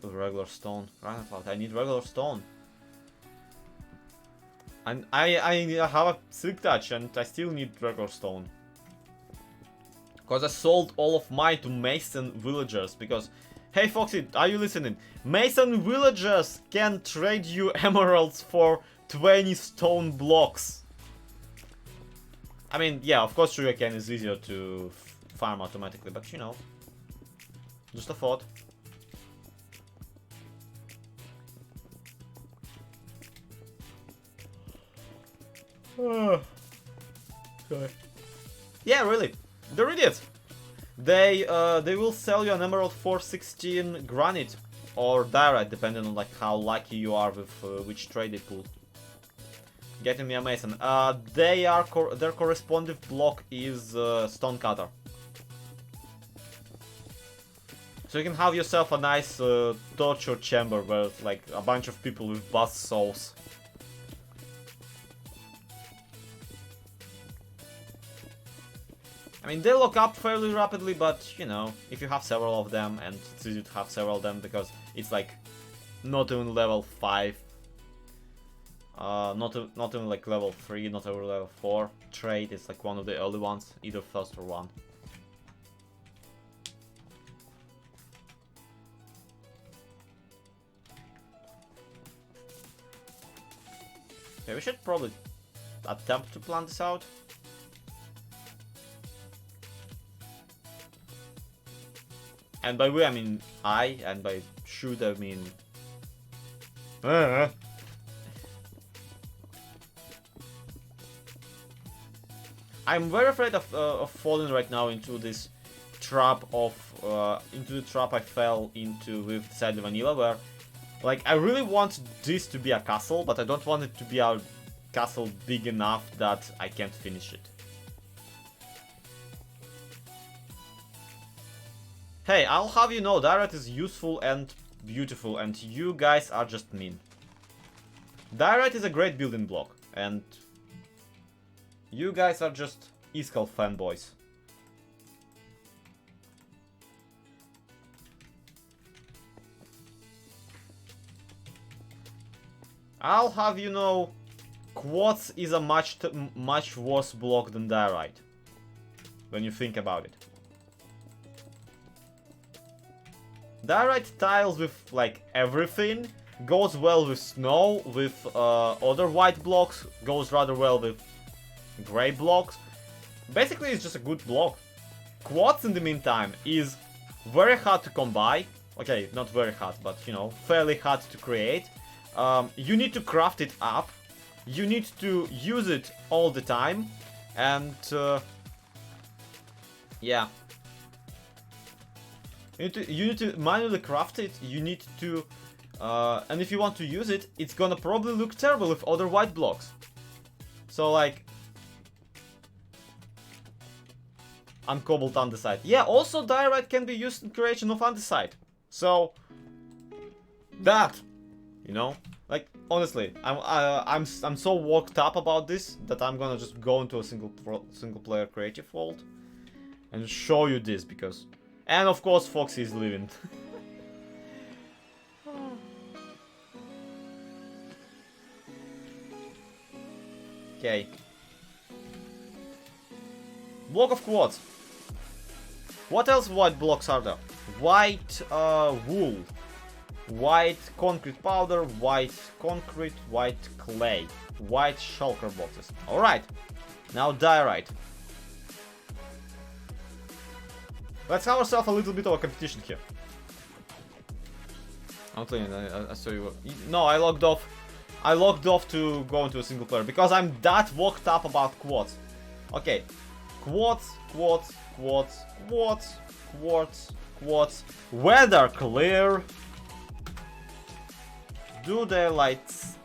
regular stone. I need regular stone. And I have a silk touch and I still need regular stone. Because I sold all of mine to Mason villagers. Because, hey Foxy, are you listening? Mason villagers can trade you emeralds for 20 stone blocks. I mean, yeah, of course sugarcane is easier to farm automatically, but you know. Just a thought. Sorry. Yeah, really. They're idiots. They will sell you an emerald for 16 granite or diorite, depending on like how lucky you are with which trade they pull. Getting me a mason. Their corresponding block is stonecutter. So you can have yourself a nice torture chamber where it's like a bunch of people with bust souls. I mean, they lock up fairly rapidly, but you know, if you have several of them, and it's easy to have several of them because it's like not even level 5, not even like level 3, not even level 4 trade. It's like one of the early ones, either first or one. Okay, we should probably attempt to plan this out. And by we I mean I, and by should I mean... I'm very afraid of falling right now into this trap of... into the trap I fell into with Sadly Vanilla, where... Like, I really want this to be a castle, but I don't want it to be a castle big enough that I can't finish it. Hey, I'll have you know, diorite is useful and beautiful, and you guys are just mean. Diorite is a great building block, and You guys are just Iskal fanboys. I'll have you know, Quartz is a much worse block than Diorite. When you think about it. Diorite tiles with like everything. Goes well with snow, with other white blocks. Goes rather well with grey blocks. Basically it's just a good block. Quartz in the meantime is very hard to come by. Okay, not very hard, but you know, fairly hard to create. You need to craft it up. You need to use it all the time. And yeah. You need to manually craft it. You need to and if you want to use it, it's gonna probably look terrible with other white blocks. So like uncobbled andesite. Yeah, also diorite can be used in creation of andesite. So that, you know, like honestly, I'm so worked up about this that I'm gonna just go into a single player creative world and show you this because, and of course Foxy is leaving. Okay. Block of quartz. What else white blocks are there? White wool. White concrete powder. White concrete. White clay. White shulker boxes. Alright. Now diorite. Let's have ourselves a little bit of a competition here. I'm telling you, I saw you. No, I logged off. I logged off to go into a single player because I'm that worked up about quartz. Okay. Quartz, quartz, quartz, quartz, quartz, quartz. Weather clear. Do the lights.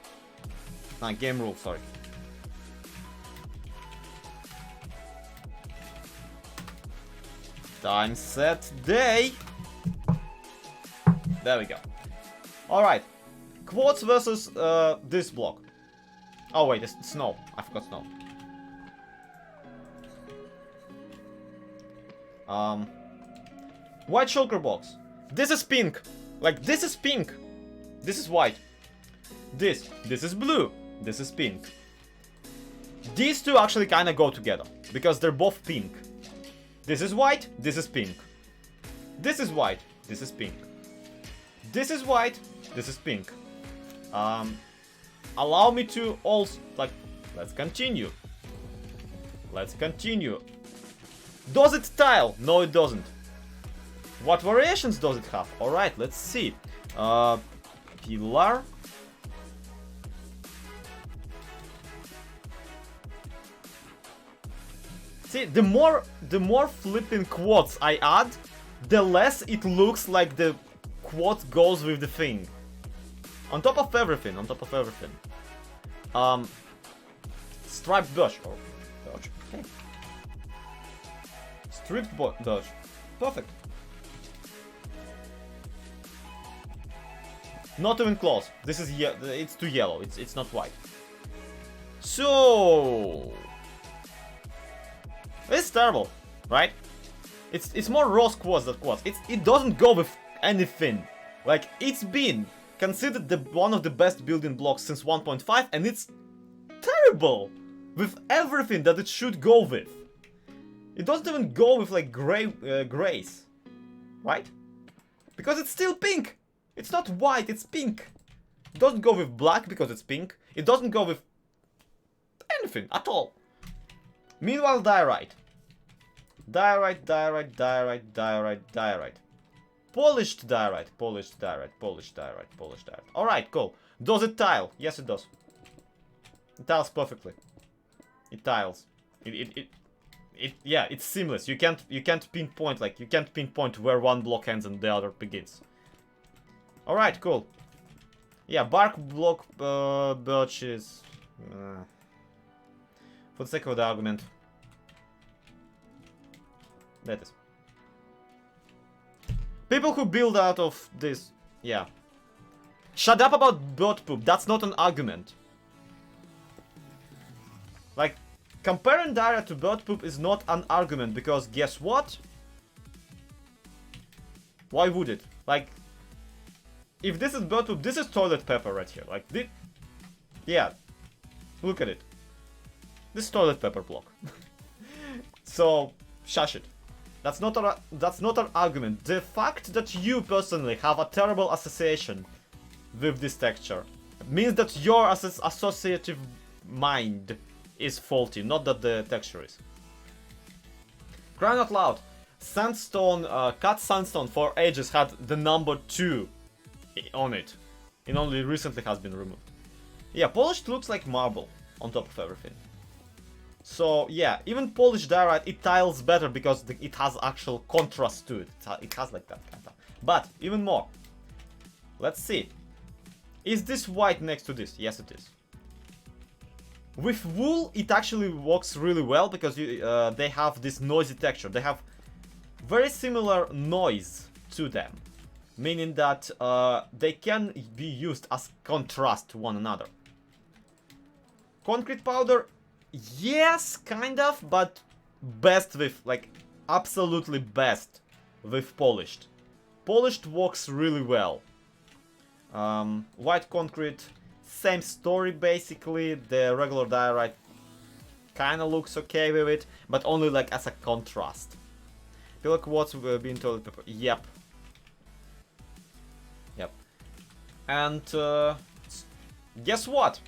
Nah, game rule, sorry. Time, set, day. There we go. Alright. Quartz versus this block. Oh wait, it's snow. I forgot snow. White shulker box. This is pink. Like this is pink. This is white. This is blue. This is pink. These two actually kind of go together because they're both pink. This is white. This is pink. This is white. This is pink. This is white. This is pink. Allow me to also, like, let's continue. Let's continue. Does it tile? No, it doesn't. What variations does it have? Alright, let's see. Pillar. See, the more flipping quads I add, the less it looks like the quad goes with the thing. On top of everything, on top of everything. Striped dodge. Oh, dodge. Okay. Stripped dodge. Perfect. Not even close. This is it's too yellow. It's not white. So it's terrible, right? It's more rose quartz than quartz. It doesn't go with anything. Like it's been considered one of the best building blocks since 1.5, and it's terrible with everything that it should go with. It doesn't even go with like grays, right? Because it's still pink. It's not white, it's pink. It doesn't go with black because it's pink. It doesn't go with anything at all. Meanwhile, diorite. Diorite, diorite, diorite, diorite, diorite. Polished diorite, polished diorite, polished diorite, polished diorite. Alright, cool. Does it tile? Yes, it does. It tiles perfectly. It tiles. Yeah, it's seamless. You can't pinpoint, like, you can't pinpoint where one block ends and the other begins. Alright, cool. Yeah, bark block birches. For the sake of the argument. That is. People who build out of this, yeah. Shut up about bird poop, that's not an argument. Like, comparing diorite to bird poop is not an argument, because guess what? Why would it? Like, if this is bird poop, this is toilet paper right here. Like, this... Yeah. Look at it. This is toilet paper block. So, shush it. That's not an argument. The fact that you personally have a terrible association with this texture means that your associative mind is faulty, not that the texture is. Crying out loud. Sandstone, cut sandstone for ages had the number 2 on it. It only recently has been removed. Yeah, polished looks like marble on top of everything. So yeah, even polished diorite, it tiles better because it has actual contrast to it. It has like that kind of. But even more. Let's see. Is this white next to this? Yes, it is. With wool, it actually works really well because they have this noisy texture. They have very similar noise to them, meaning that they can be used as contrast to one another. Concrete powder, yes, kind of, but best with, like, absolutely best with polished. Polished works really well. White concrete, same story basically. The regular diorite kind of looks okay with it, but only like as a contrast. Pillar quartz being toilet paper. Yep. Yep. And guess what?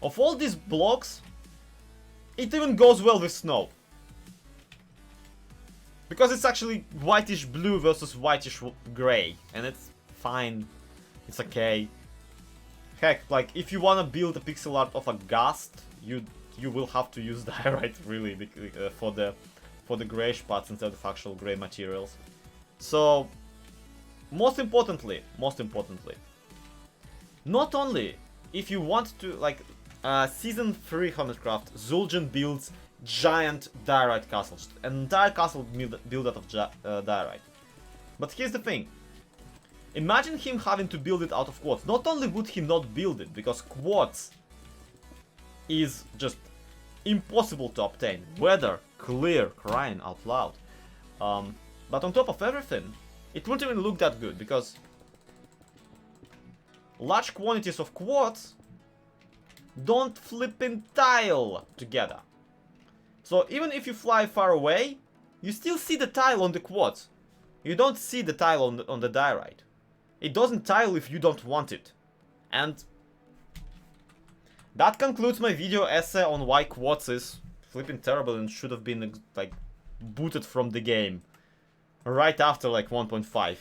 Of all these blocks, it even goes well with snow. Because it's actually whitish blue versus whitish gray, and it's fine. It's okay. Heck, like if you wanna build a pixel art of a ghast, you will have to use diorite really for the grayish parts instead of actual gray materials. So, most importantly, not only if you want to, like, season 3 Hermitcraft, Zul'jin builds giant diorite castles, an entire castle built out of diorite. But here's the thing. Imagine him having to build it out of quartz. Not only would he not build it, because quartz is just impossible to obtain. Weather, clear, crying out loud. But on top of everything, it wouldn't even look that good, because large quantities of quartz don't flippin' tile together. So even if you fly far away, you still see the tile on the quartz. You don't see the tile on the diorite. It doesn't tile if you don't want it. And that concludes my video essay on why quartz is flipping terrible and should have been, like, booted from the game right after, like, 1.5.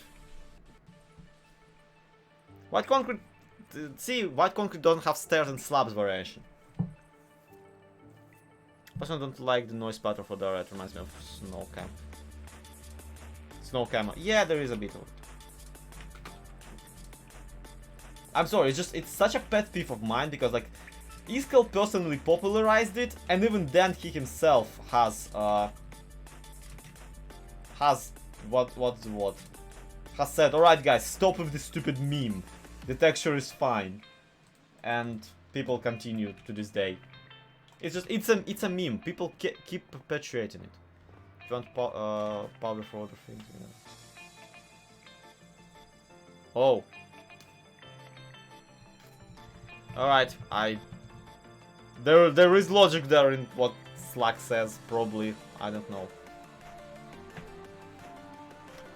White concrete... See, white concrete doesn't have stairs and slabs variation. Personally, don't like the noise pattern for diorite. Reminds me of snow camp. Snow camp. Yeah, there is a bit of it. I'm sorry, it's such a pet peeve of mine because, like, Iskel personally popularized it, and even then he himself has has said, alright guys, stop with this stupid meme. The texture is fine. And people continue to this day. It's just, it's a meme. People keep perpetuating it. If you want powder for other things, you know. Oh. Alright, there is logic there in what Slack says, probably. I don't know.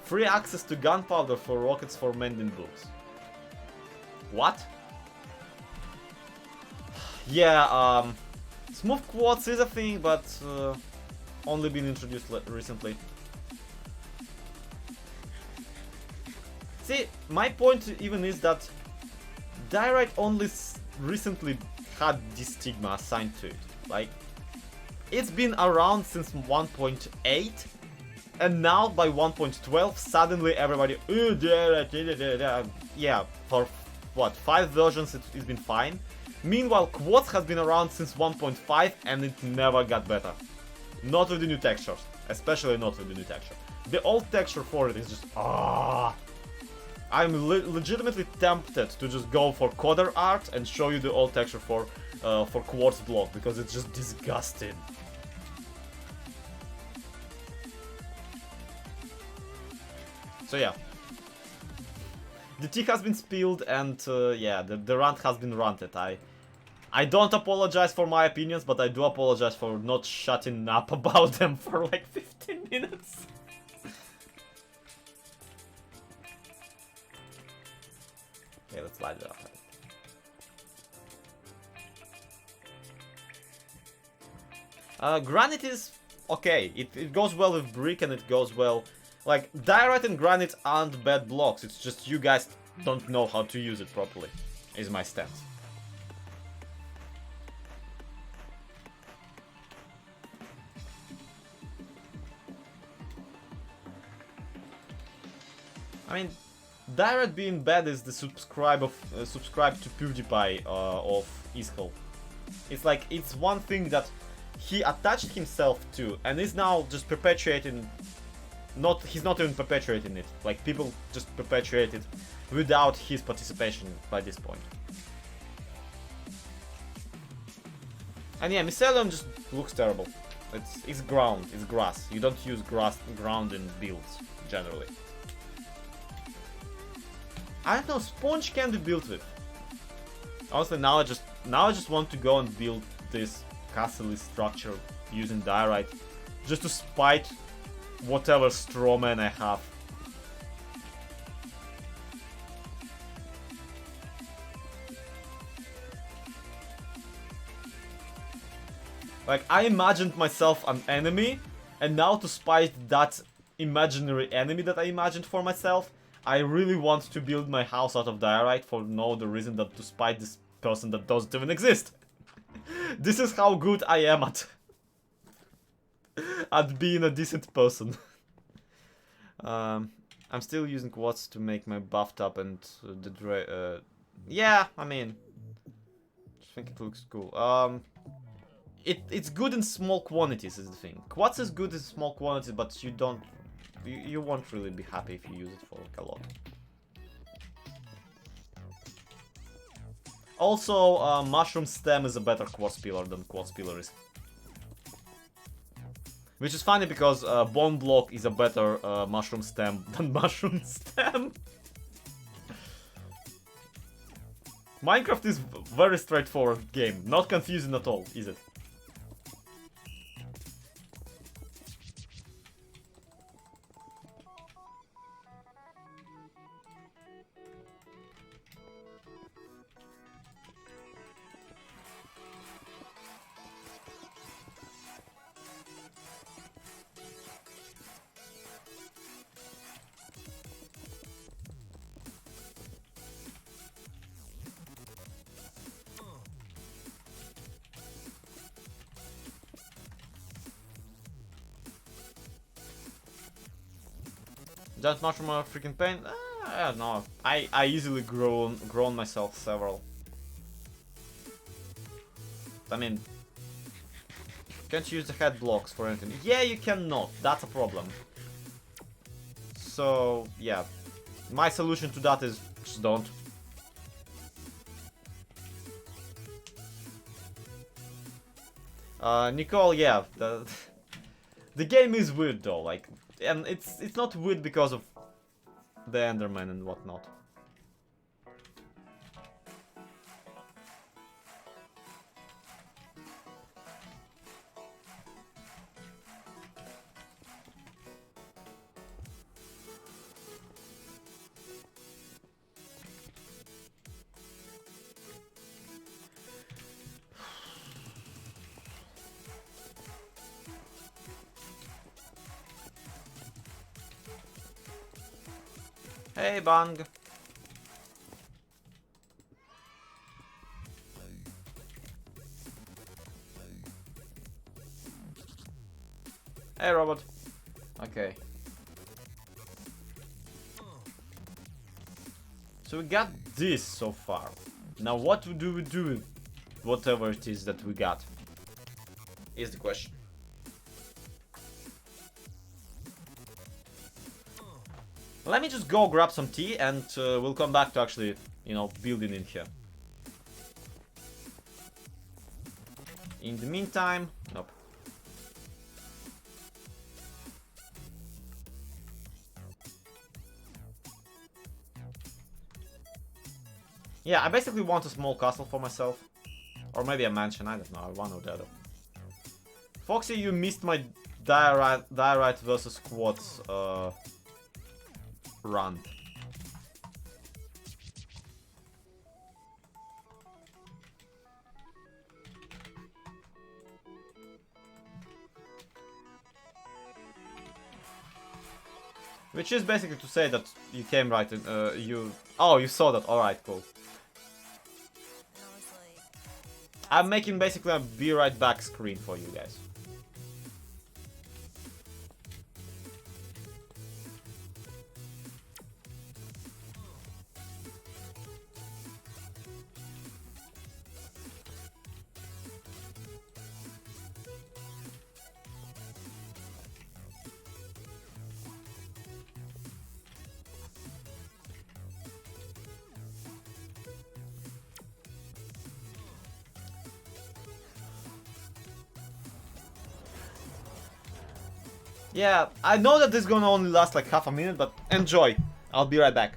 Free access to gunpowder for rockets for mending books. What? Yeah, smooth quartz is a thing, but only been introduced recently. See, my point even is that diorite only recently had this stigma assigned to it. Like, it's been around since 1.8, and now by 1.12, suddenly everybody, yeah, for what, 5 versions it's been fine. Meanwhile, quartz has been around since 1.5 and it never got better. Not with the new textures, especially not with the new texture. The old texture for it is just I'm legitimately tempted to just go for coder art and show you the old texture for quartz block, because it's just disgusting. So yeah, the tea has been spilled, and yeah, the rant has been ranted. I don't apologize for my opinions, but I do apologize for not shutting up about them for like 15 minutes. Okay, let's light it up. Granite is okay. It goes well with brick, and it goes well. Like, diorite and granite aren't bad blocks. It's just you guys don't know how to use it properly, is my stance. I mean, diorite being bad is the subscribe to PewDiePie of Iskall. It's like, it's one thing that he attached himself to, and is now just perpetuating. He's not even perpetuating it. Like, people just perpetuate it without his participation by this point. And yeah, Mycelium just looks terrible. It's ground, it's grass. You don't use ground in builds generally. I don't know, sponge can be built with. Honestly, now I just want to go and build this castle structure using diorite, just to spite whatever strawman I have. Like, I imagined myself an enemy, and now to spite that imaginary enemy that I imagined for myself, I really want to build my house out of diorite for no other reason than to spite this person that doesn't even exist. This is how good I am at being a decent person. I'm still using quartz to make my buffed up and yeah, I mean, I think it looks cool. It's good in small quantities is the thing. Quartz is good in small quantities, but you won't really be happy if you use it for like a lot. Also, mushroom stem is a better quartz pillar than quartz pillar is. Which is funny because bone block is a better mushroom stem than mushroom stem. Minecraft is a very straightforward game, not confusing at all, is it? Giant mushroom are freaking pain? I don't know. I easily grown myself several. I mean, can't use the head blocks for anything. Yeah, you cannot. That's a problem. So yeah, my solution to that is just don't. Nicole, yeah, the game is weird though, like. And it's not weird because of the Enderman and whatnot. Hey, Bang. Hey, robot. Okay. So we got this so far. Now what do we do with whatever it is that we got? Is the question. Let me just go grab some tea and we'll come back to actually, you know, building in here. In the meantime, nope. Yeah, I basically want a small castle for myself. Or maybe a mansion, I don't know, one or the other. Foxy, you missed my diorite versus squats run. Which is basically to say that you came right in, Oh, you saw that, alright, cool. I'm making basically a be right back screen for you guys. Yeah, I know that this is gonna only last like half a minute, but enjoy. I'll be right back.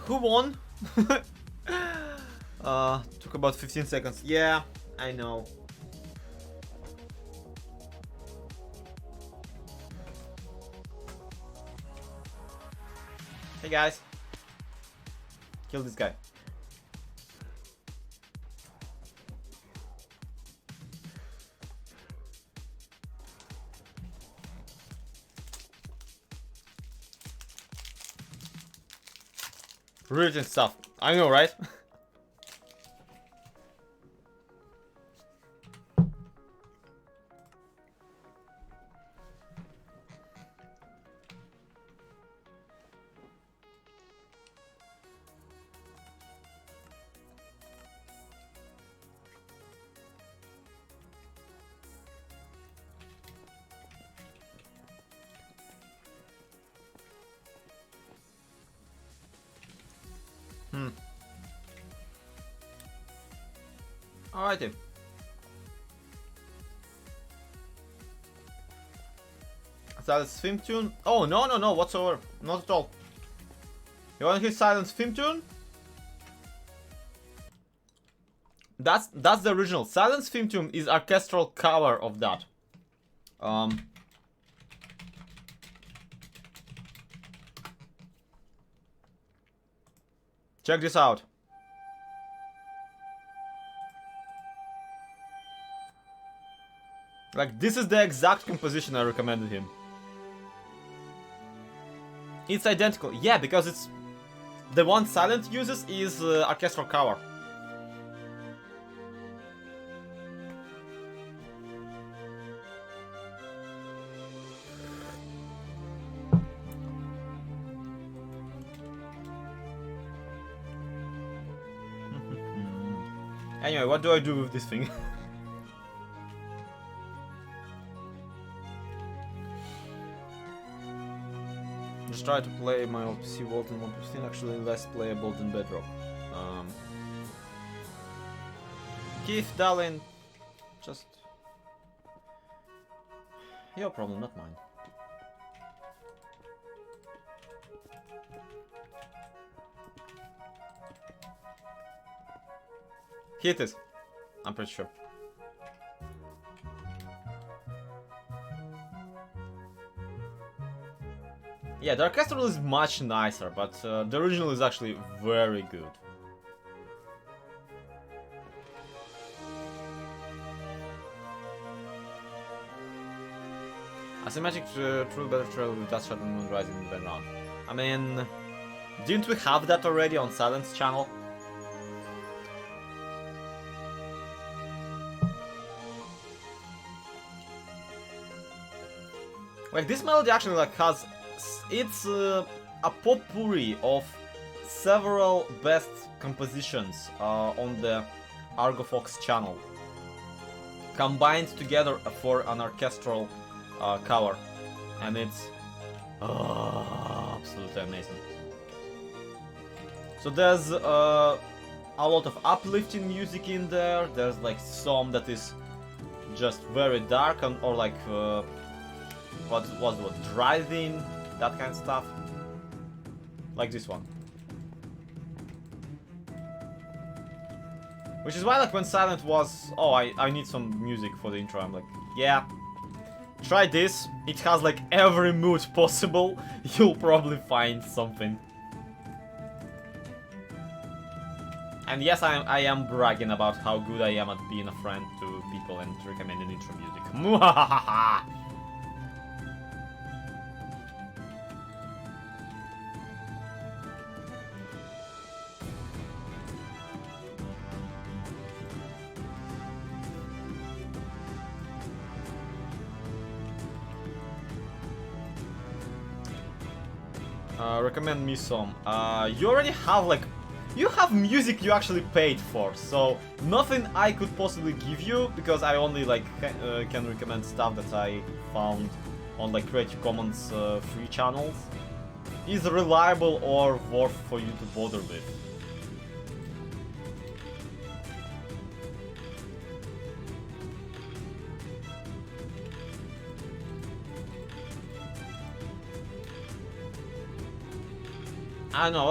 Who won? Took about 15 seconds. Yeah, I know. Hey guys. Kill this guy. Brilliant stuff. I know, right? Alrighty. Silent theme tune? Oh, no, whatsoever. Not at all. You wanna hear Silent theme tune? That's the original. Silent theme tune is orchestral cover of that. Check this out. Like, this is the exact composition I recommended him. It's identical. Yeah, because it's... The one Silent uses is orchestral cover. Anyway, what do I do with this thing? just tried to play my old PC Vault in 1.15, actually less playable than Bedrock. Keith, darling, just... your problem, not mine. Here it is, I'm pretty sure. Yeah, the orchestral is much nicer, but the original is actually very good. Asymmetric true better trail with Dust Shadow Moon Rising in the background. I mean, didn't we have that already on Silence channel? Like, this melody actually like has... it's a potpourri of several best compositions on the Argo Fox channel, combined together for an orchestral cover, and it's absolutely amazing. So there's a lot of uplifting music in there. There's like some that is just very dark and or like what driving, that kind of stuff, like this one. Which is why, like, when Silent was, oh, I need some music for the intro, I'm like, yeah, try this. It has like every mood possible. You'll probably find something. And yes, I am bragging about how good I am at being a friend to people and recommending intro music. Muhahaha. Recommend me some. You already have like... you have music you actually paid for, so nothing I could possibly give you, because I only like can recommend stuff that I found on like Creative Commons free channels, is reliable or worth for you to bother with. I don't know,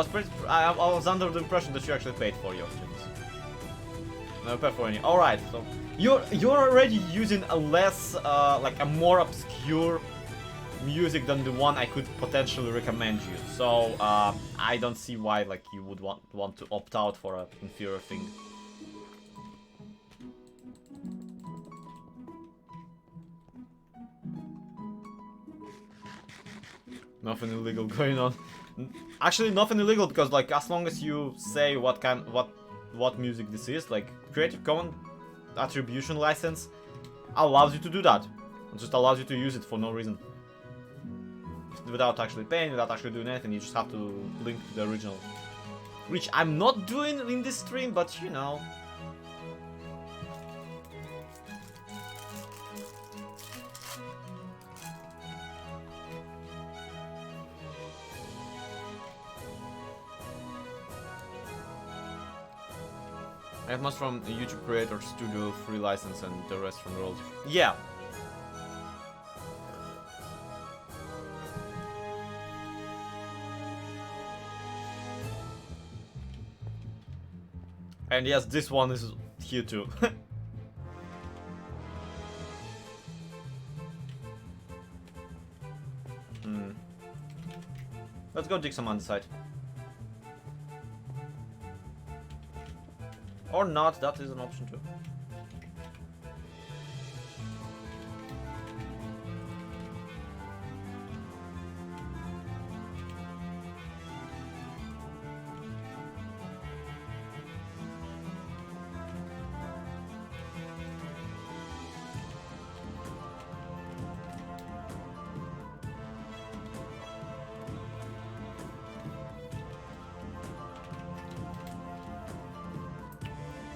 I was under the impression that you actually paid for your tunes. No, paid for any. Alright, so you're already using a less, like a more obscure music than the one I could potentially recommend you. So I don't see why like you would want to opt out for an inferior thing. Nothing illegal going on. Actually, nothing illegal, because like as long as you say what music this is, like Creative Commons attribution license allows you to do that. It just allows you to use it for no reason, without actually paying, without actually doing anything. You just have to link to the original, which I'm not doing in this stream, but you know. I have most from the YouTube Creator Studio free license and the rest from the royalty. Yeah. And yes, this one is here too. Let's go dig some andesite. Or not, that is an option too.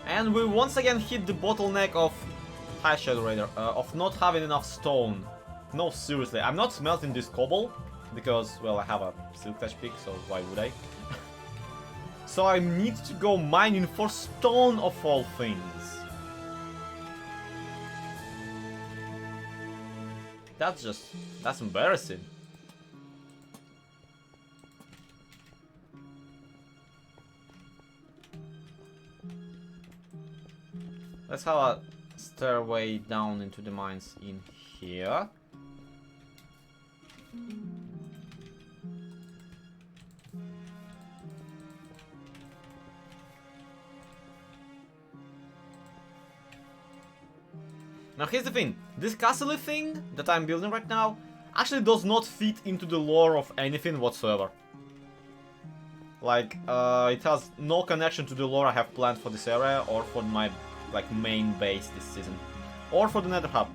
And we once again hit the bottleneck of High Shadow Raider, of not having enough stone. No, seriously, I'm not smelting this cobble Because, well, I have a Silk Touch pick, so why would I? So I need to go mining for stone of all things. That's embarrassing. Let's have a stairway down into the mines in here. Now here's the thing, this castle thing that I'm building right now actually does not fit into the lore of anything whatsoever. Like, it has no connection to the lore I have planned for this area or for my, like, main base this season. Or for the Nether Hub.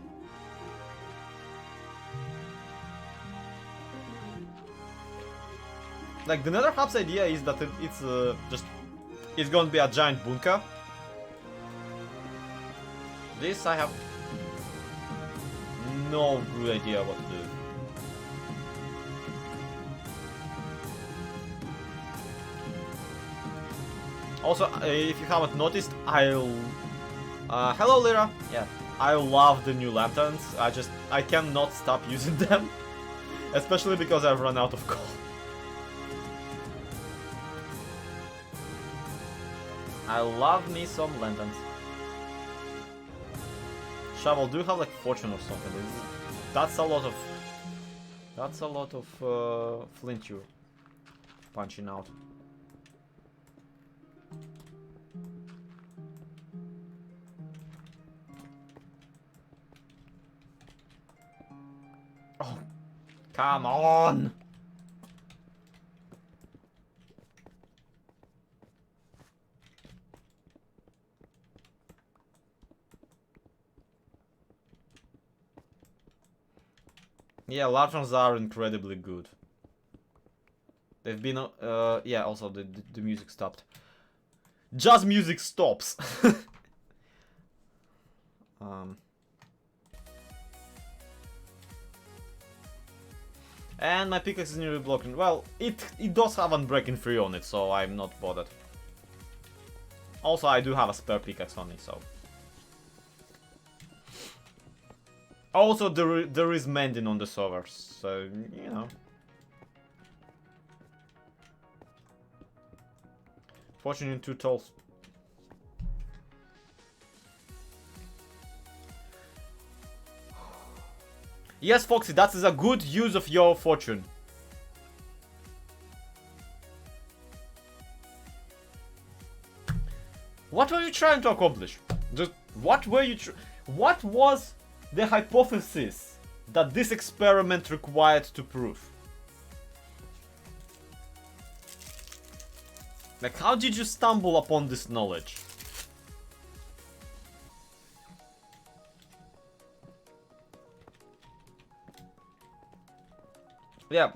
Like, the Nether Hub's idea is that it's gonna be a giant bunker. This I have no good idea what to do. Also, if you haven't noticed, hello Lyra! Yeah, I love the new lanterns. I cannot stop using them. Especially because I've run out of coal. I love me some lanterns. Shovel, do you have like fortune or something? That's a lot of flint you're punching out. Oh, come on! Yeah, lanterns are incredibly good. They've been, yeah, also the music stopped. Just music stops! And my pickaxe is nearly broken. Well, it does have Unbreaking 3 on it, so I'm not bothered. Also, I do have a spare pickaxe on me, so... Also, there is mending on the servers, so, you know. Fortune in 2 tolls. Yes, Foxy, that is a good use of your fortune. What were you trying to accomplish? Just what were you what was the hypothesis that this experiment required to prove? Like, how did you stumble upon this knowledge? Yeah.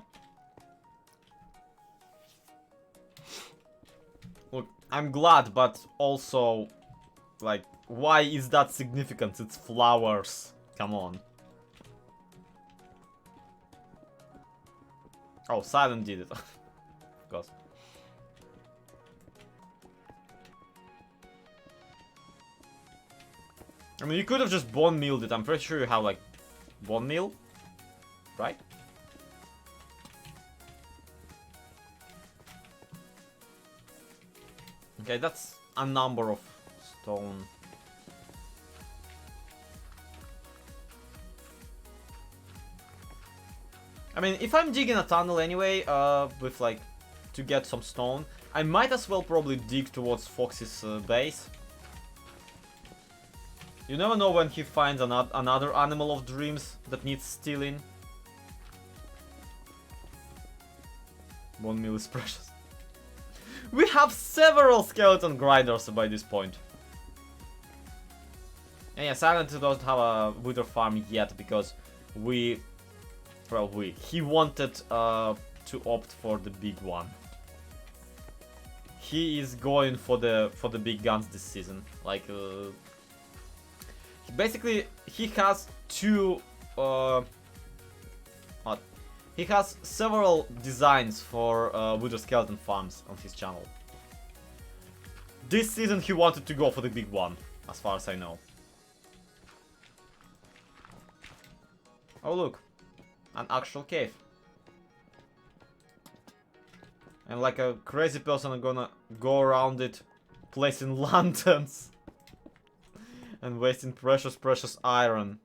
Look, I'm glad, but also, like, why is that significant? It's flowers. Come on. Oh, Silent did it. Of course. I mean, you could have just bone mealed it. I'm pretty sure you have, like, bone meal, right? Okay, that's a number of stone. I mean, if I'm digging a tunnel anyway, with like, to get some stone, I might as well probably dig towards Fox's base. You never know when he finds another animal of dreams that needs stealing. Bone meal is precious. We have several skeleton grinders by this point. And yeah, Silent doesn't have a wither farm yet because he wanted to opt for the big one. He is going for the big guns this season. Like, basically, he has two He has several designs for Wither Skeleton farms on his channel. This season he wanted to go for the big one, as far as I know. Oh look, an actual cave. And like a crazy person I'm gonna go around it, placing lanterns. And wasting precious iron.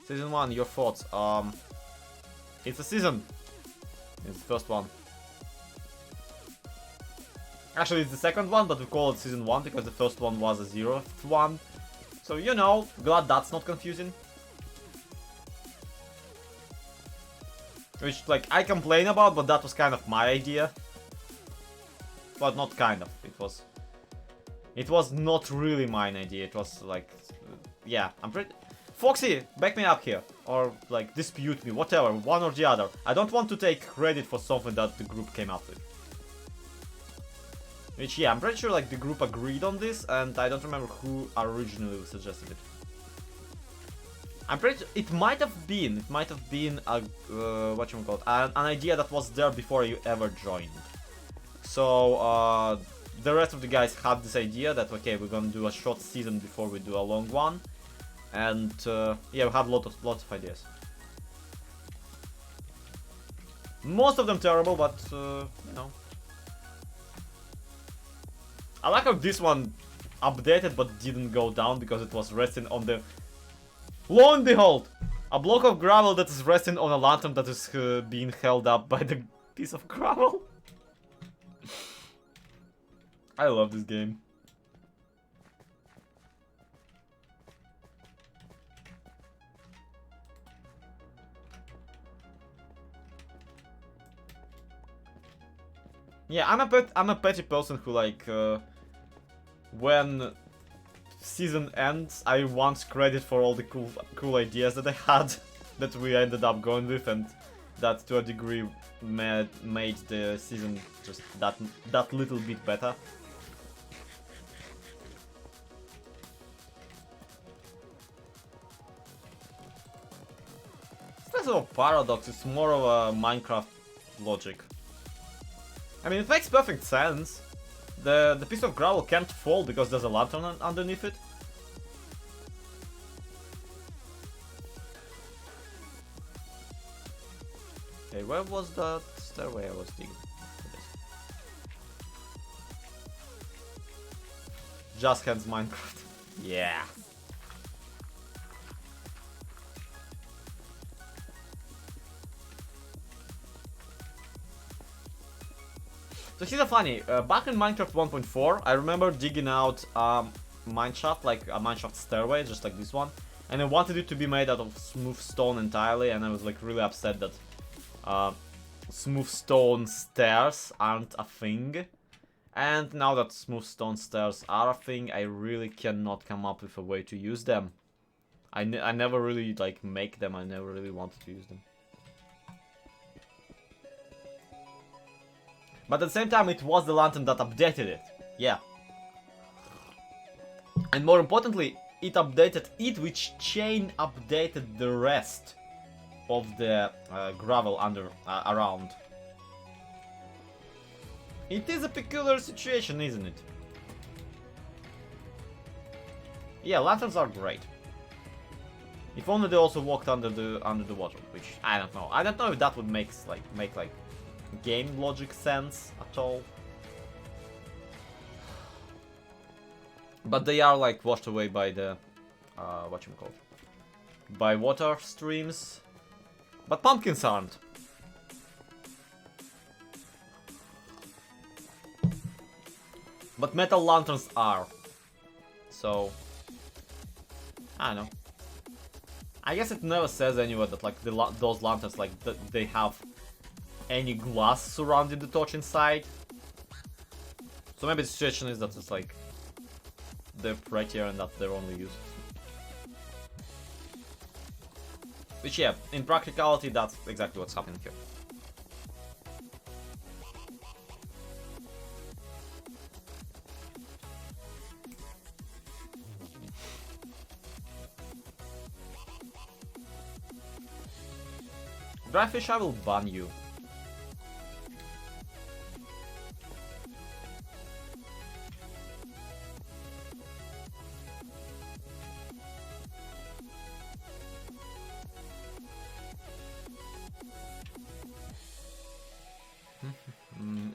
Season 1, your thoughts. It's a season. It's the first one. Actually, it's the second one, but we call it season 1 because the first one was a 0th one. So, you know, glad that's not confusing. Which, like, I complain about, but that was kind of my idea. But not kind of, it was not really mine idea, it was like, yeah, I'm pretty... Foxy, back me up here, or like dispute me, whatever, one or the other. I don't want to take credit for something that the group came up with. Which, yeah, I'm pretty sure like the group agreed on this, and I don't remember who originally suggested it. I'm pretty sure it might have been a, whatchamacallit, an idea that was there before you ever joined. So, the rest of the guys had this idea that, okay, we're gonna do a short season before we do a long one. And, yeah, we had lots of ideas. Most of them terrible, but, you know. I like how this one updated but didn't go down because it was resting on the... Lo and behold! A block of gravel that is resting on a lantern that is being held up by the piece of gravel. I love this game. Yeah, I'm a petty person who like when season ends, I want credit for all the cool ideas that I had that we ended up going with, and that to a degree made the season just that little bit better. It's less of a paradox, it's more of a Minecraft logic. I mean, it makes perfect sense. The piece of gravel can't fall because there's a lantern underneath it. Okay, where was that stairway I was digging? Just Hands Minecraft. Yeah. So here's a funny, back in Minecraft 1.4, I remember digging out mineshaft, like a mineshaft stairway, just like this one, and I wanted it to be made out of smooth stone entirely, and I was like really upset that smooth stone stairs aren't a thing. And now that smooth stone stairs are a thing, I really cannot come up with a way to use them. I never really like make them, I never really wanted to use them. But at the same time, it was the lantern that updated it. Yeah. And more importantly, it updated it, which chain updated the rest of the gravel around. It is a peculiar situation, isn't it? Yeah, lanterns are great. If only they also walked under the water, which I don't know. I don't know if that would make like game logic sense at all. But they are like washed away by the by water streams. But pumpkins aren't. But metal lanterns are. So I don't know. I guess it never says anywhere that like those lanterns like they have any glass surrounding the torch inside. So maybe the situation is that it's like they're prettier and that they're only used. Which yeah, in practicality that's exactly what's happening here. Dryfish, I will ban you.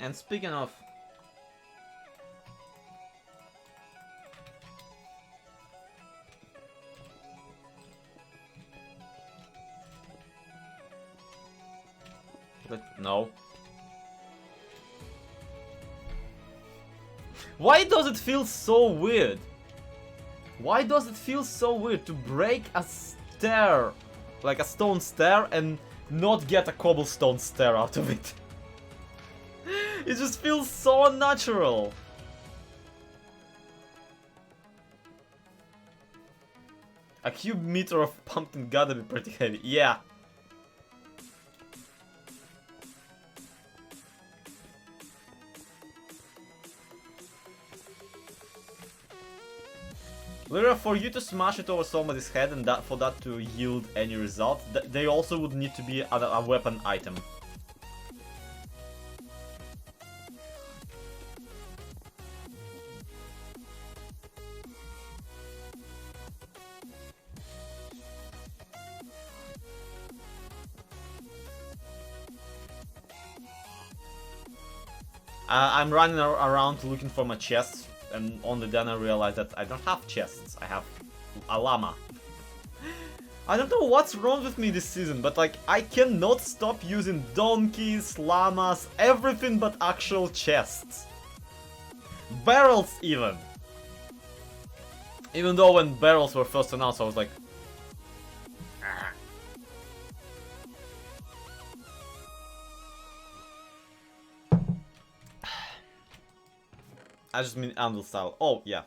And speaking of... No. Why does it feel so weird? Why does it feel so weird to break a stair, like a stone stair, and not get a cobblestone stair out of it? It just feels so unnatural. A cube meter of pumpkin gotta be pretty heavy. Yeah. Literally, for you to smash it over somebody's head and for that to yield any result, they also would need to be a weapon item. I'm running around looking for my chests, and only then I realized that I don't have chests, I have a llama. I don't know what's wrong with me this season, but like, I cannot stop using donkeys, llamas, everything but actual chests. Barrels even. Even though when barrels were first announced, I was like... "Ah." I just mean anvil style. Oh, yeah.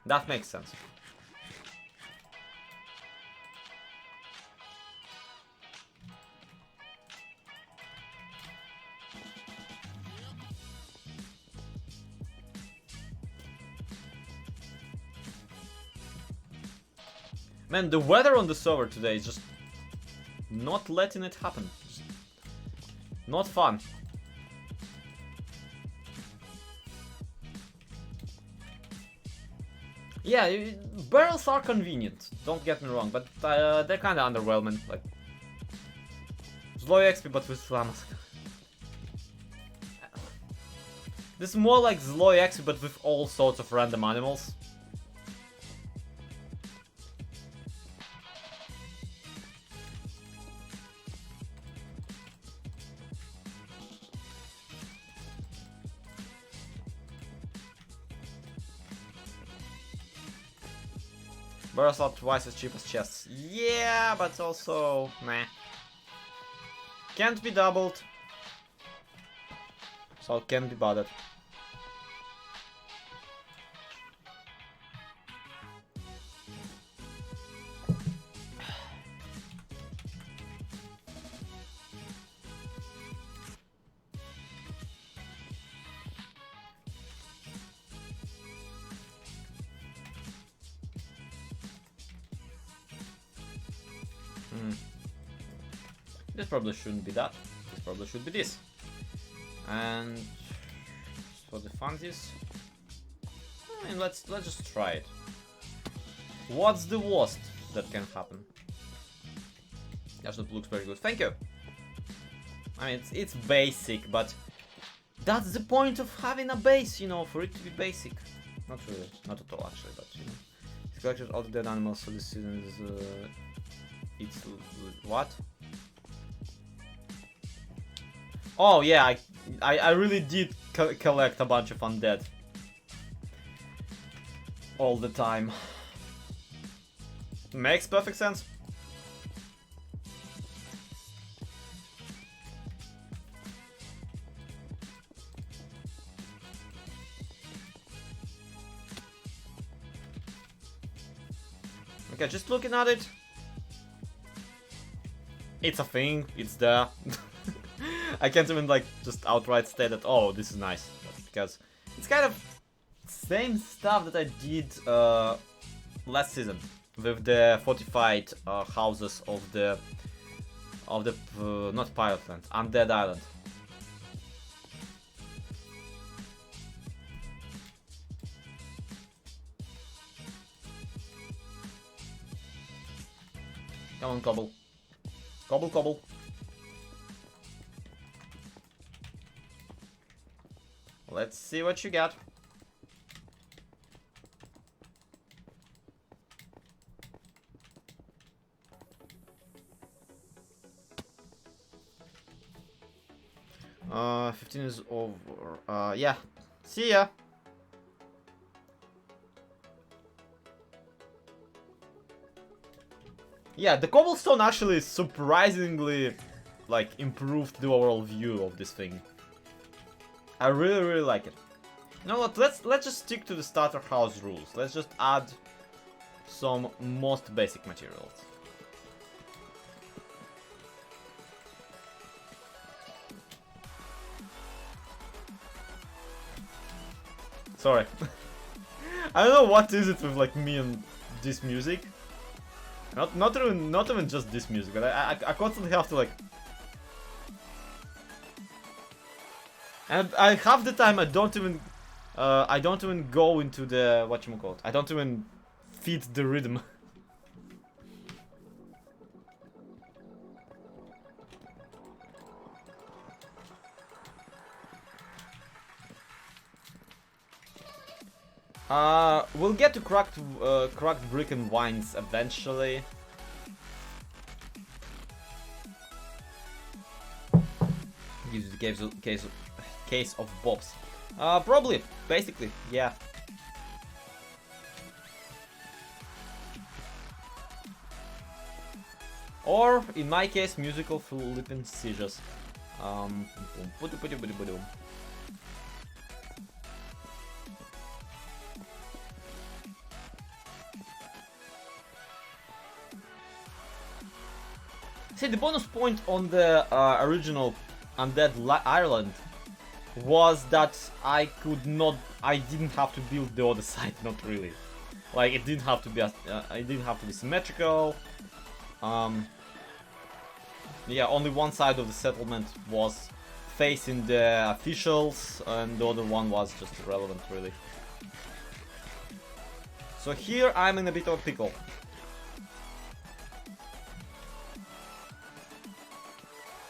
That makes sense. Man, the weather on the server today is just not letting it happen. Just not fun. Yeah, barrels are convenient, don't get me wrong, but they're kinda underwhelming. Like, slow XP but with llamas. This is more like slow XP but with all sorts of random animals. Barrels are twice as cheap as chests. Yeah, but also... meh. Can't be doubled. So can't be bothered. This probably shouldn't be that. This probably should be this. And for the funsies, I mean, let's just try it. What's the worst that can happen? That looks very good. Thank you. I mean, it's basic, but that's the point of having a base, you know, for it to be basic. Not really, not at all actually, but you know. It's collected all the dead animals, so this season is it's what? Oh yeah, I really did collect a bunch of undead all the time. Makes perfect sense. Okay, just looking at it. It's a thing, it's there. I can't even like just outright state that, oh, this is nice, because it's kind of same stuff that I did last season with the fortified houses of the not Pirate Land, Undead Island. Come on, Cobble. Cobble, Cobble. Let's see what you got. Uh, 15 is over. Yeah. See ya. Yeah, the cobblestone actually surprisingly, like, improved the overall view of this thing. I really, really like it. You know what? Let's just stick to the starter house rules. Let's just add some most basic materials. Sorry. I don't know what is it with like me and this music. Not even just this music, but I constantly have to like. And I half the time I don't even go into the whatchamacallit. I don't even feed the rhythm. We'll get to cracked brick and wines eventually. Gives you the case of bobs. Probably, basically, yeah. Or, in my case, musical flipping seizures. See, the bonus point on the original Undead Ireland was that I didn't have to build the other side, not really. Like, it didn't have to be, it didn't have to be symmetrical. Yeah, only one side of the settlement was facing the officials, and the other one was just irrelevant, really. So here I'm in a bit of a pickle.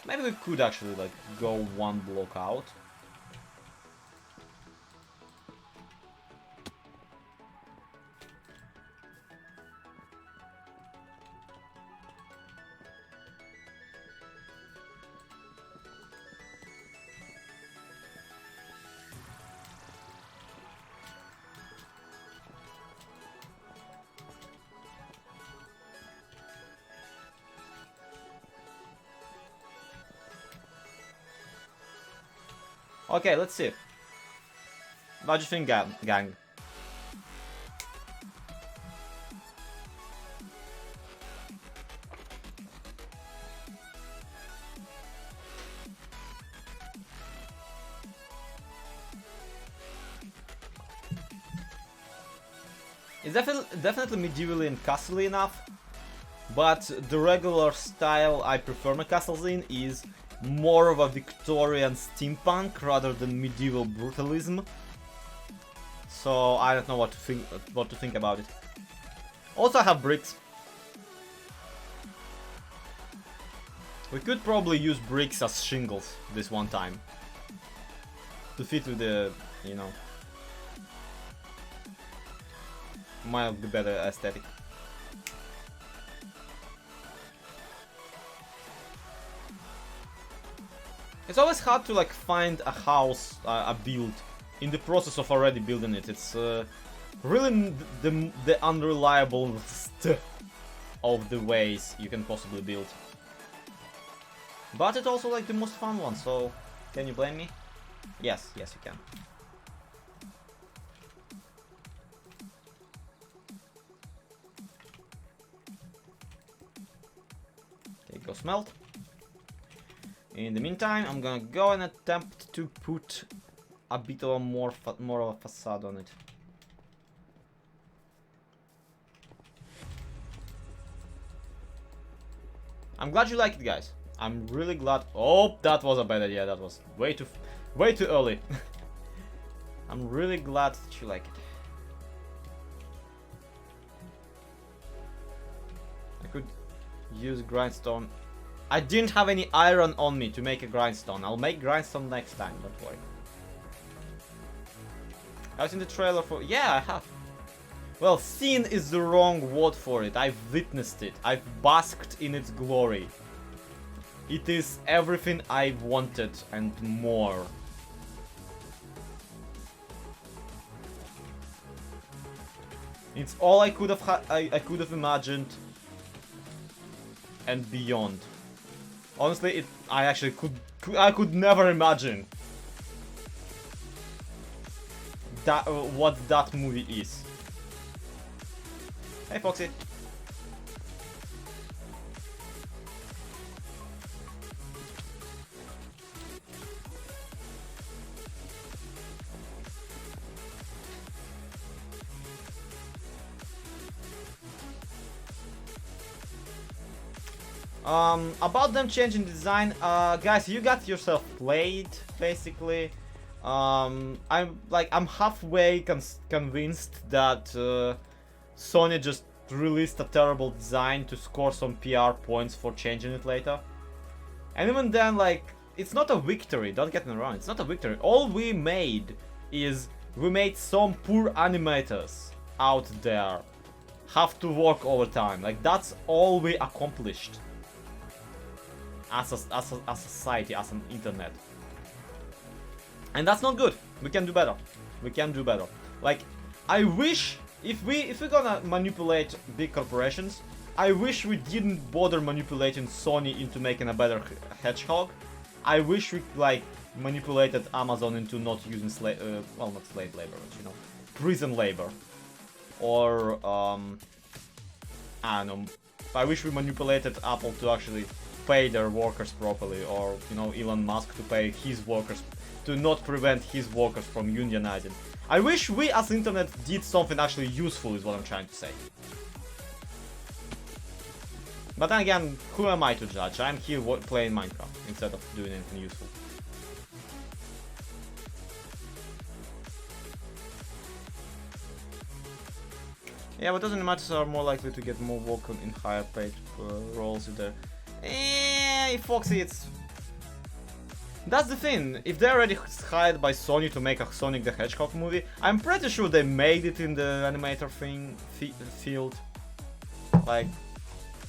Maybe we could actually like go one block out. Okay, let's see. What do you think, gang? It's definitely medievally and castle-y enough, but the regular style I prefer my castles in is more of a Victorian steampunk rather than medieval brutalism. So I don't know what to think about it. Also, I have bricks. We could probably use bricks as shingles this one time to fit with the, you know, mildly better aesthetic. It's always hard to like find a house, a build, in the process of already building it. It's really the unreliablest of the ways you can possibly build. But it's also like the most fun one, so can you blame me? Yes, yes you can. Okay, go smelt. In the meantime, I'm gonna go and attempt to put a bit of a more of a facade on it. I'm glad you like it, guys. I'm really glad. Oh, that was a bad idea. That was way too early. I'm really glad that you like it. I could use grindstone. I didn't have any iron on me to make a grindstone. I'll make grindstone next time, don't worry. I was in the trailer for... Yeah, I have. Well, seen is the wrong word for it. I've witnessed it. I've basked in its glory. It is everything I wanted and more. It's all I could have I could have imagined and beyond. Honestly, I actually could never imagine that what that movie is. Hey, Foxy. About them changing design, guys, you got yourself played, basically. I'm halfway convinced that Sony just released a terrible design to score some PR points for changing it later. And even then, like, it's not a victory, don't get me wrong, it's not a victory. All we made is, we made some poor animators out there have to work overtime. Like, that's all we accomplished. As a society, as an internet. And that's not good. We can do better. We can do better. Like, I wish, if we're gonna manipulate big corporations, I wish we didn't bother manipulating Sony into making a better hedgehog. I wish we, like, manipulated Amazon into not using well, not slave labor, but, you know, prison labor. Or, I don't know. I wish we manipulated Apple to actually pay their workers properly, or, you know, Elon Musk to pay his workers, to not prevent his workers from unionizing. I wish we as internet did something actually useful, is what I'm trying to say. But then again, who am I to judge? I'm here playing Minecraft instead of doing anything useful. Yeah, but doesn't matter, are more likely to get more vocal in higher paid roles if they're... Foxy, it's... That's the thing, if they're already hired by Sony to make a Sonic the Hedgehog movie, I'm pretty sure they made it in the animator field. Like,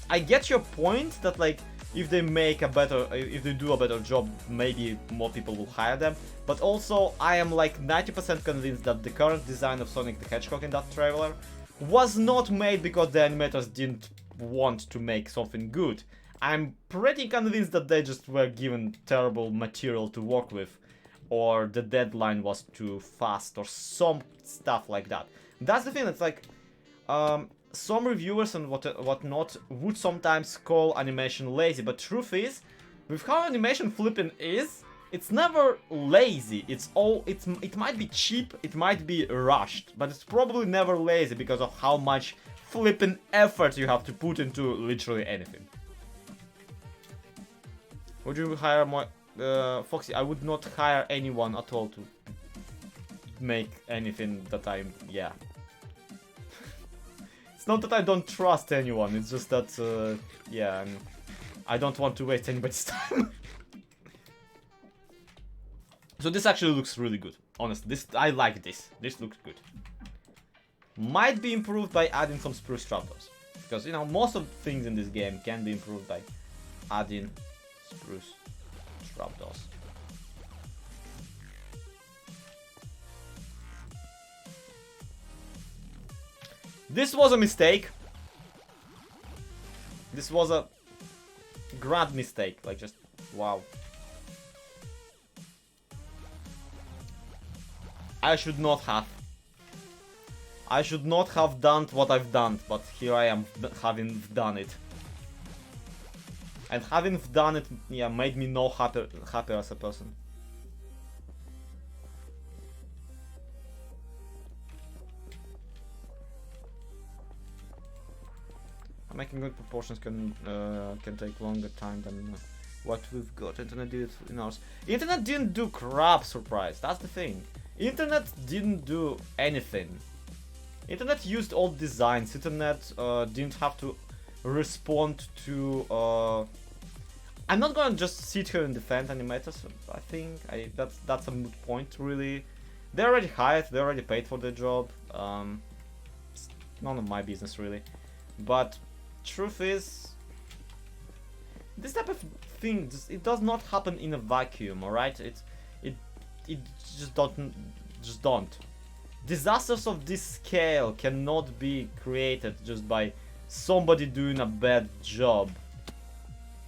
I get your point that, like, if they do a better job, maybe more people will hire them. But also, I am like 90% convinced that the current design of Sonic the Hedgehog in that trailer was not made because the animators didn't want to make something good. I'm pretty convinced that they just were given terrible material to work with, or the deadline was too fast, or some stuff like that. That's the thing, it's like, some reviewers and whatnot would sometimes call animation lazy, but truth is, with how animation flipping is, it's never lazy. It might be cheap, it might be rushed, but it's probably never lazy because of how much flipping effort you have to put into literally anything. Would you hire more... Foxy, I would not hire anyone at all to make anything that I'm... Yeah. It's not that I don't trust anyone, it's just that... yeah, I don't want to waste anybody's time. So this actually looks really good. Honestly, I like this. This looks good. Might be improved by adding some spruce trapdoors. Because, you know, most of the things in this game can be improved by adding spruce trapdoors. This was a mistake. This was a grand mistake. Like, just wow. I should not have done what I've done, but here I am having done it. And having done it, yeah, made me no happier as a person. Making good proportions can take longer time than what we've got. Internet did it in hours. Internet didn't do crap, surprise. That's the thing. Internet didn't do anything. Internet used old designs. Internet didn't have to respond to. I'm not gonna just sit here and defend animators. I think that's a moot point, really. They already hired. They already paid for their job. It's none of my business, really. But truth is, this type of thing it does not happen in a vacuum. All right, it just don't. Disasters of this scale cannot be created just by somebody doing a bad job.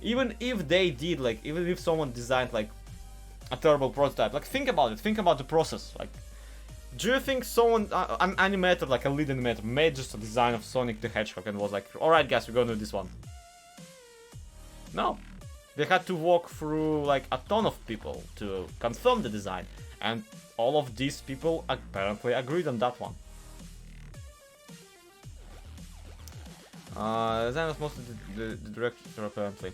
Even if they did, like, even if someone designed like a terrible prototype, like, think about it. Think about the process. Like, do you think someone, an animator, like a lead animator, made just a design of Sonic the Hedgehog and was like, alright guys, we're gonna do this one? No. They had to walk through like a ton of people to confirm the design. And all of these people apparently agreed on that one. Design was mostly the director, apparently.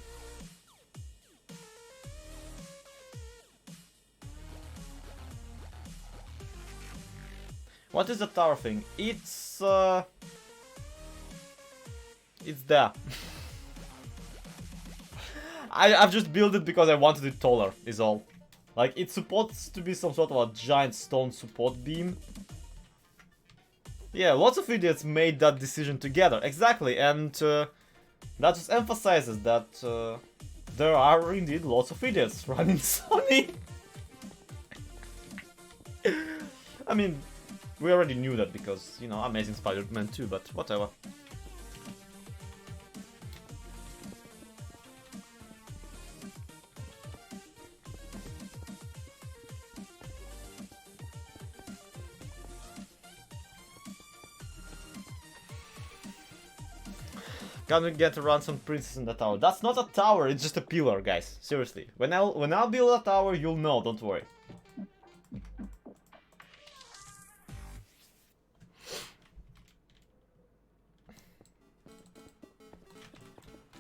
What is the tower thing? It's there. I've just built it because I wanted it taller, is all. Like, it's supposed to be some sort of a giant stone support beam. Yeah, lots of idiots made that decision together, exactly, and that just emphasizes that there are indeed lots of idiots running Sonic. I mean, we already knew that because, you know, Amazing Spider-Man 2, but whatever. Can we get around some princess in the tower? That's not a tower, it's just a pillar, guys. Seriously. When I'll build a tower, you'll know, don't worry.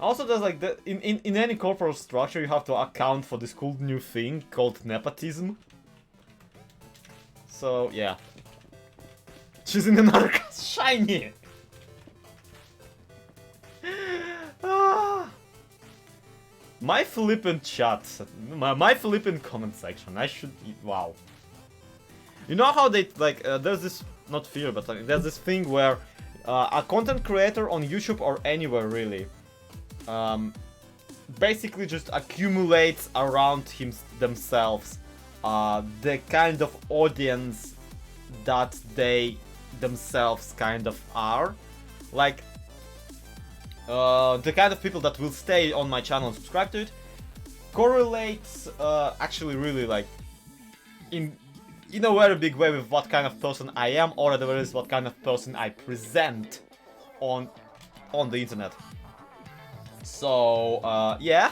Also, there's like in any corporate structure you have to account for this cool new thing called nepotism. So yeah. She's in another shiny. My flippin' chat, my flippin' comment section. I should wow. You know how they like? There's this not fear, but like, there's this thing where a content creator on YouTube or anywhere really, basically just accumulates around themselves the kind of audience that they themselves kind of are, like. The kind of people that will stay on my channel and subscribe to it correlates actually really like in a very big way with what kind of person I am, or at the very least what kind of person I present on the internet. So yeah.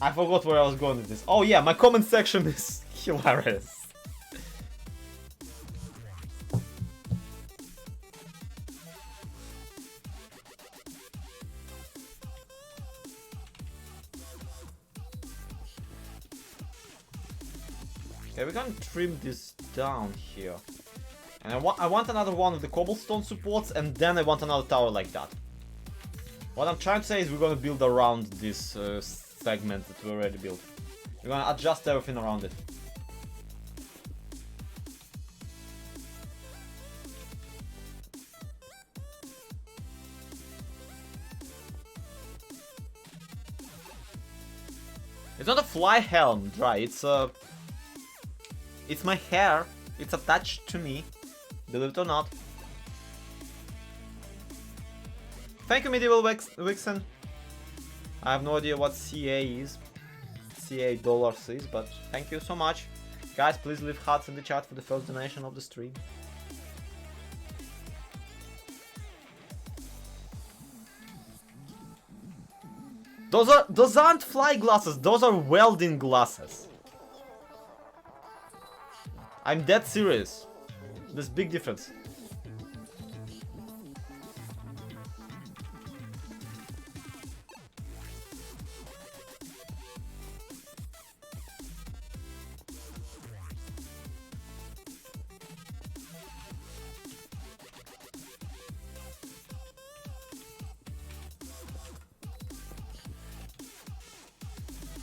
I forgot where I was going with this. Oh yeah, my comment section is hilarious. Okay, we're gonna trim this down here. And I want another one of the cobblestone supports, and then I want another tower like that. What I'm trying to say is we're gonna build around this segment that we already built. We're gonna adjust everything around it. It's not a fly helm, Dry, it's my hair. It's attached to me. Believe it or not. Thank you, Medieval Vixen. I have no idea what CA is. CA dollars is, but thank you so much. Guys, please leave hearts in the chat for the first donation of the stream. Those aren't fly glasses, those are welding glasses. I'm dead serious. There's big difference.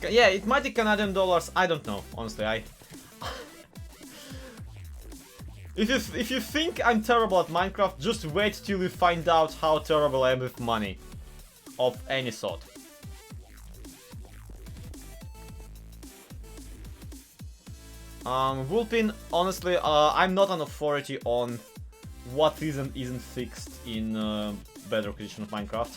Yeah, it might be Canadian dollars. I don't know, honestly. If you think I'm terrible at Minecraft, just wait till you find out how terrible I am with money of any sort. Wulpin, honestly, I'm not an authority on what is and isn't fixed in Bedrock edition of Minecraft.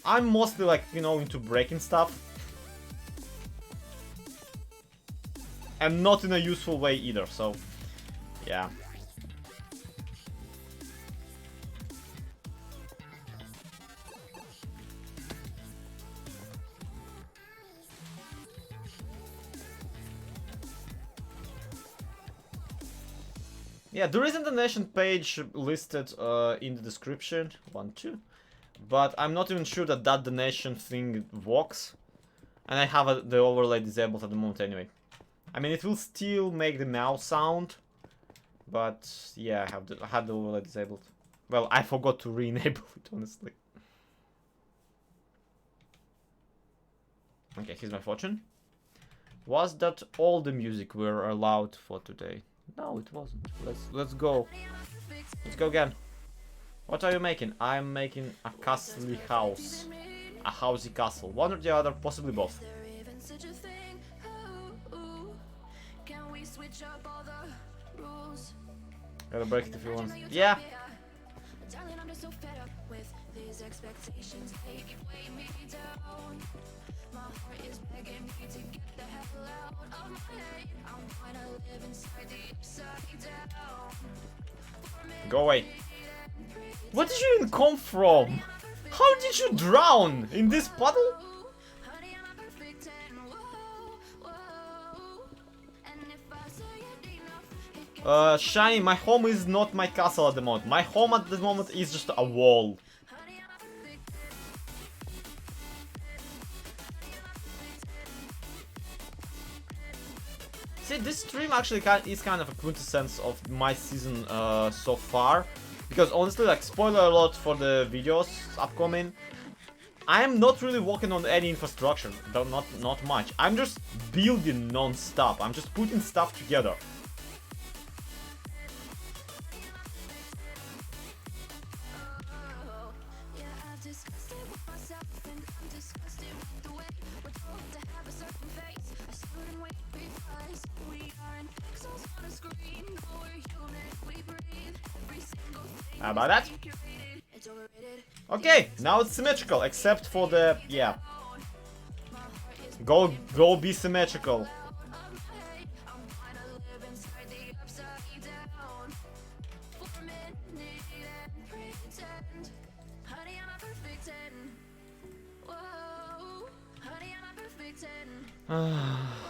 I'm mostly like, you know, into breaking stuff. And not in a useful way either, so yeah. Yeah, there isn't a donation page listed in the description. 1, 2. But I'm not even sure that that donation thing works. And I have the overlay disabled at the moment anyway. I mean, it will still make the mouse sound. But yeah, I had the overlay disabled. Well, I forgot to re-enable it, honestly. Okay, here's my fortune. Was that all the music we're allowed for today? No, it wasn't. Let's go. Let's go again. What are you making? I'm making a castle house. A housey castle. One or the other, possibly both. Gotta break it if you want. Yeah. Go away. Where did you even come from? How did you drown? In this puddle? Shiny, my home is not my castle at the moment. My home at the moment is just a wall. See, this stream actually is kind of a quintessence of my season so far. Because honestly, like, spoiler alert for the videos upcoming, I am not really working on any infrastructure, though not much. I'm just building non-stop. I'm just putting stuff together. How about that? Okay, now it's symmetrical, except for the, yeah. Go be symmetrical.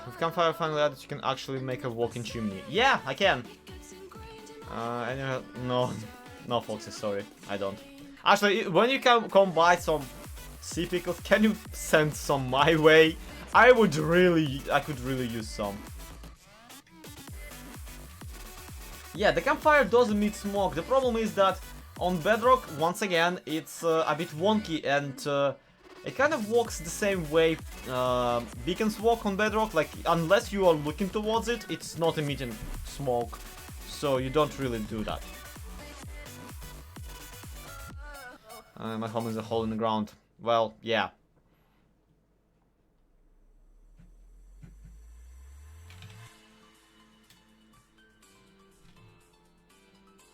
With Campfire finally added, you can actually make a walking chimney. Yeah, I can. No, Foxy, sorry, I don't. Actually, when you come buy some sea pickles, can you send some my way? I could really use some. Yeah, the campfire does emit smoke. The problem is that on Bedrock, once again, it's a bit wonky and it kind of works the same way beacons work on Bedrock. Like, unless you are looking towards it, it's not emitting smoke. So you don't really do that. My home is a hole in the ground. Well, yeah.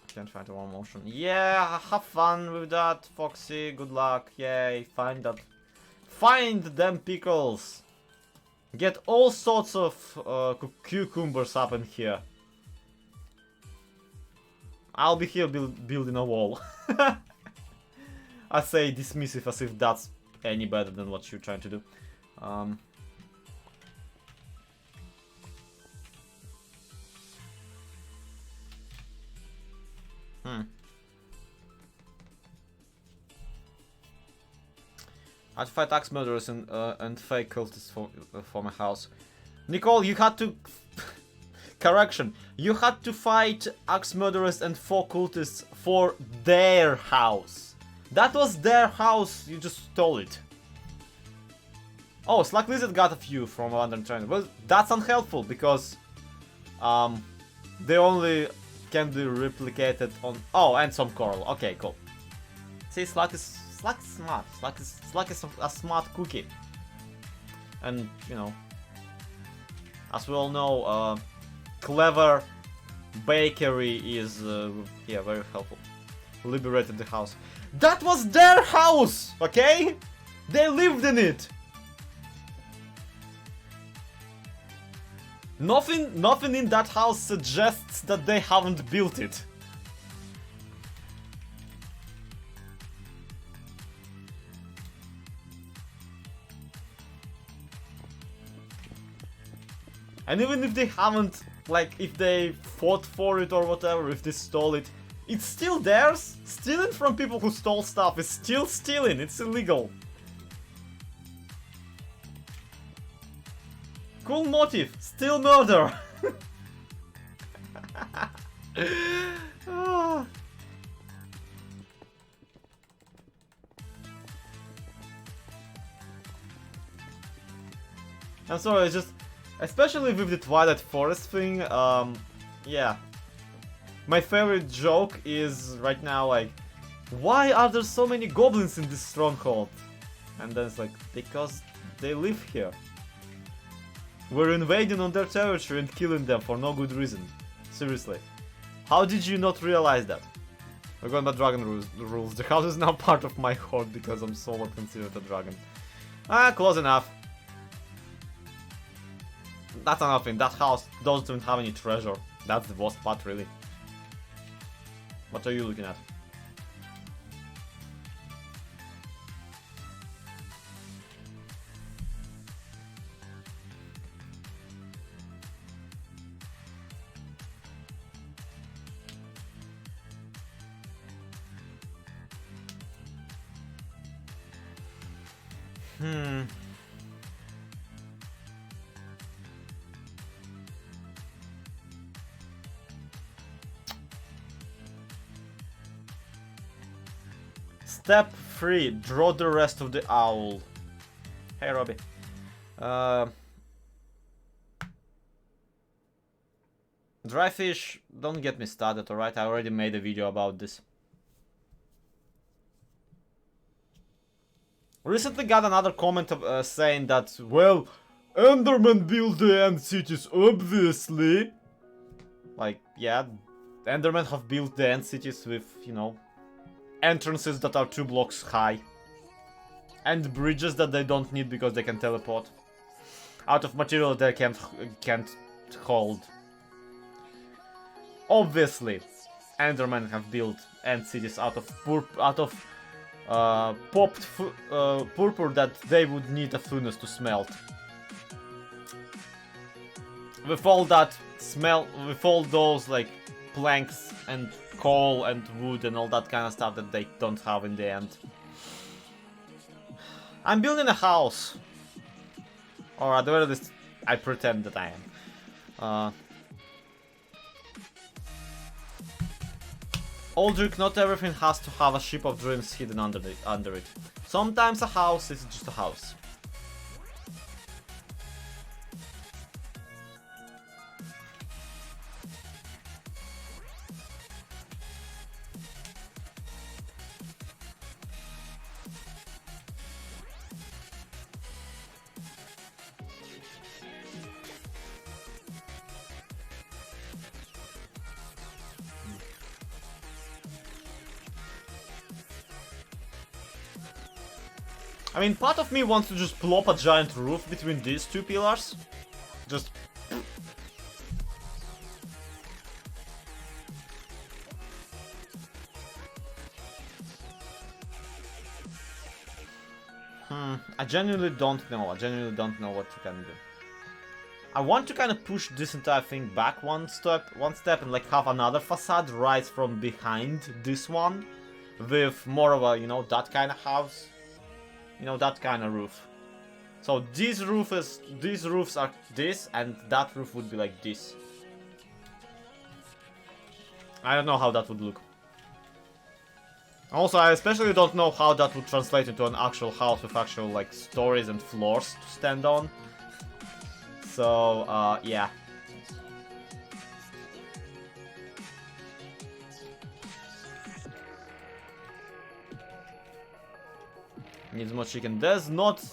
Can't find one motion. Yeah, have fun with that, Foxy. Good luck. Yay, find them pickles. Get all sorts of cucumbers up in here. I'll be here building a wall. I say dismissive as if that's any better than what you're trying to do. I'd fight axe murderers and fake cultists for my house. Nicole, you had to... Correction. You had to fight axe murderers and 4 cultists for their house. That was their house, you just stole it. Oh, Slack Lizard got a few from London Train. Well, that's unhelpful because... they only can be replicated on... Oh, and some coral. Okay, cool. See, Slack is smart. Slack is a smart cookie. And, you know... As we all know, clever bakery is, yeah, very helpful. Liberated the house. That was their house, okay? They lived in it. Nothing in that house suggests that they haven't built it. And even if they haven't, like, if they fought for it or whatever, if they stole it, it's still theirs. Stealing from people who stole stuff is still stealing, it's illegal. Cool motive, still murder. I'm sorry, it's just... Especially with the Twilight Forest thing, yeah. My favorite joke is right now like, why are there so many goblins in this stronghold? And then it's like, because they live here. We're invading on their territory and killing them for no good reason. Seriously. How did you not realize that? We're going by dragon rules. The house is now part of my horde because I'm solo considered a dragon. Ah, close enough. That's another thing, that house doesn't have any treasure. That's the worst part, really. What are you looking at? Step 3. Draw the rest of the owl. Hey, Robbie. Dry fish, don't get me started, alright? I already made a video about this. Recently got another comment saying that, well, Enderman built the end cities, obviously. Like, yeah, Endermen have built the end cities with, you know, entrances that are 2 blocks high. And bridges that they don't need because they can teleport. Out of material they can't hold. Obviously, Endermen have built end cities out of popped purple that they would need a furnace to smelt. With all that with all those like planks and coal and wood and all that kind of stuff that they don't have in the end. I'm building a house. Or at the very least, I pretend that I am. Aldrich, not everything has to have a ship of dreams hidden under it. Sometimes a house is just a house. I mean, part of me wants to just plop a giant roof between these 2 pillars. Just... I genuinely don't know. I genuinely don't know what to kind of do. I want to kind of push this entire thing back one step, and like have another facade right from behind this one, with more of a, you know, that kind of house, you know, that kind of roof. So these roofs are this, and that roof would be like this. I don't know how that would look. Also, I especially don't know how that would translate into an actual house with actual like stories and floors to stand on. So, yeah. Needs more chicken. There's not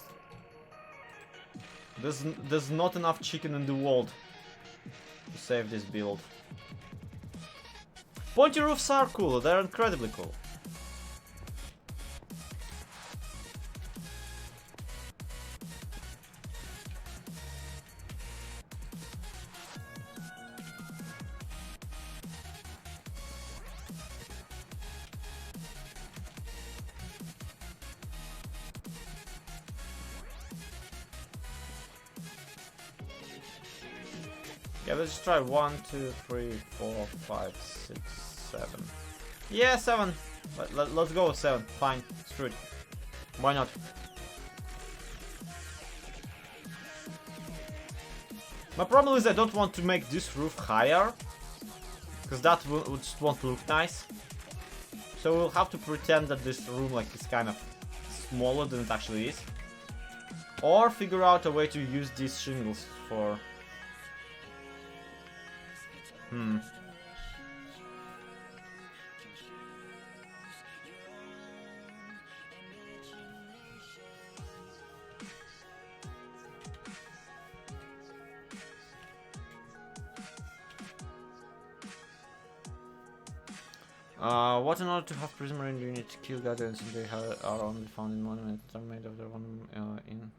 enough chicken in the world to save this build. Pointy roofs are cool. They're incredibly cool. Yeah, let's just try 1, 2, 3, 4, 5, 6, 7. Yeah, 7. Let's go with 7. Fine. Screw it. Why not? My problem is I don't want to make this roof higher, because that just won't look nice. So we'll have to pretend that this room like is kind of smaller than it actually is, or figure out a way to use these shingles for. What in order to have prism range you need to kill guardians and they are only found in monuments that are made of the one in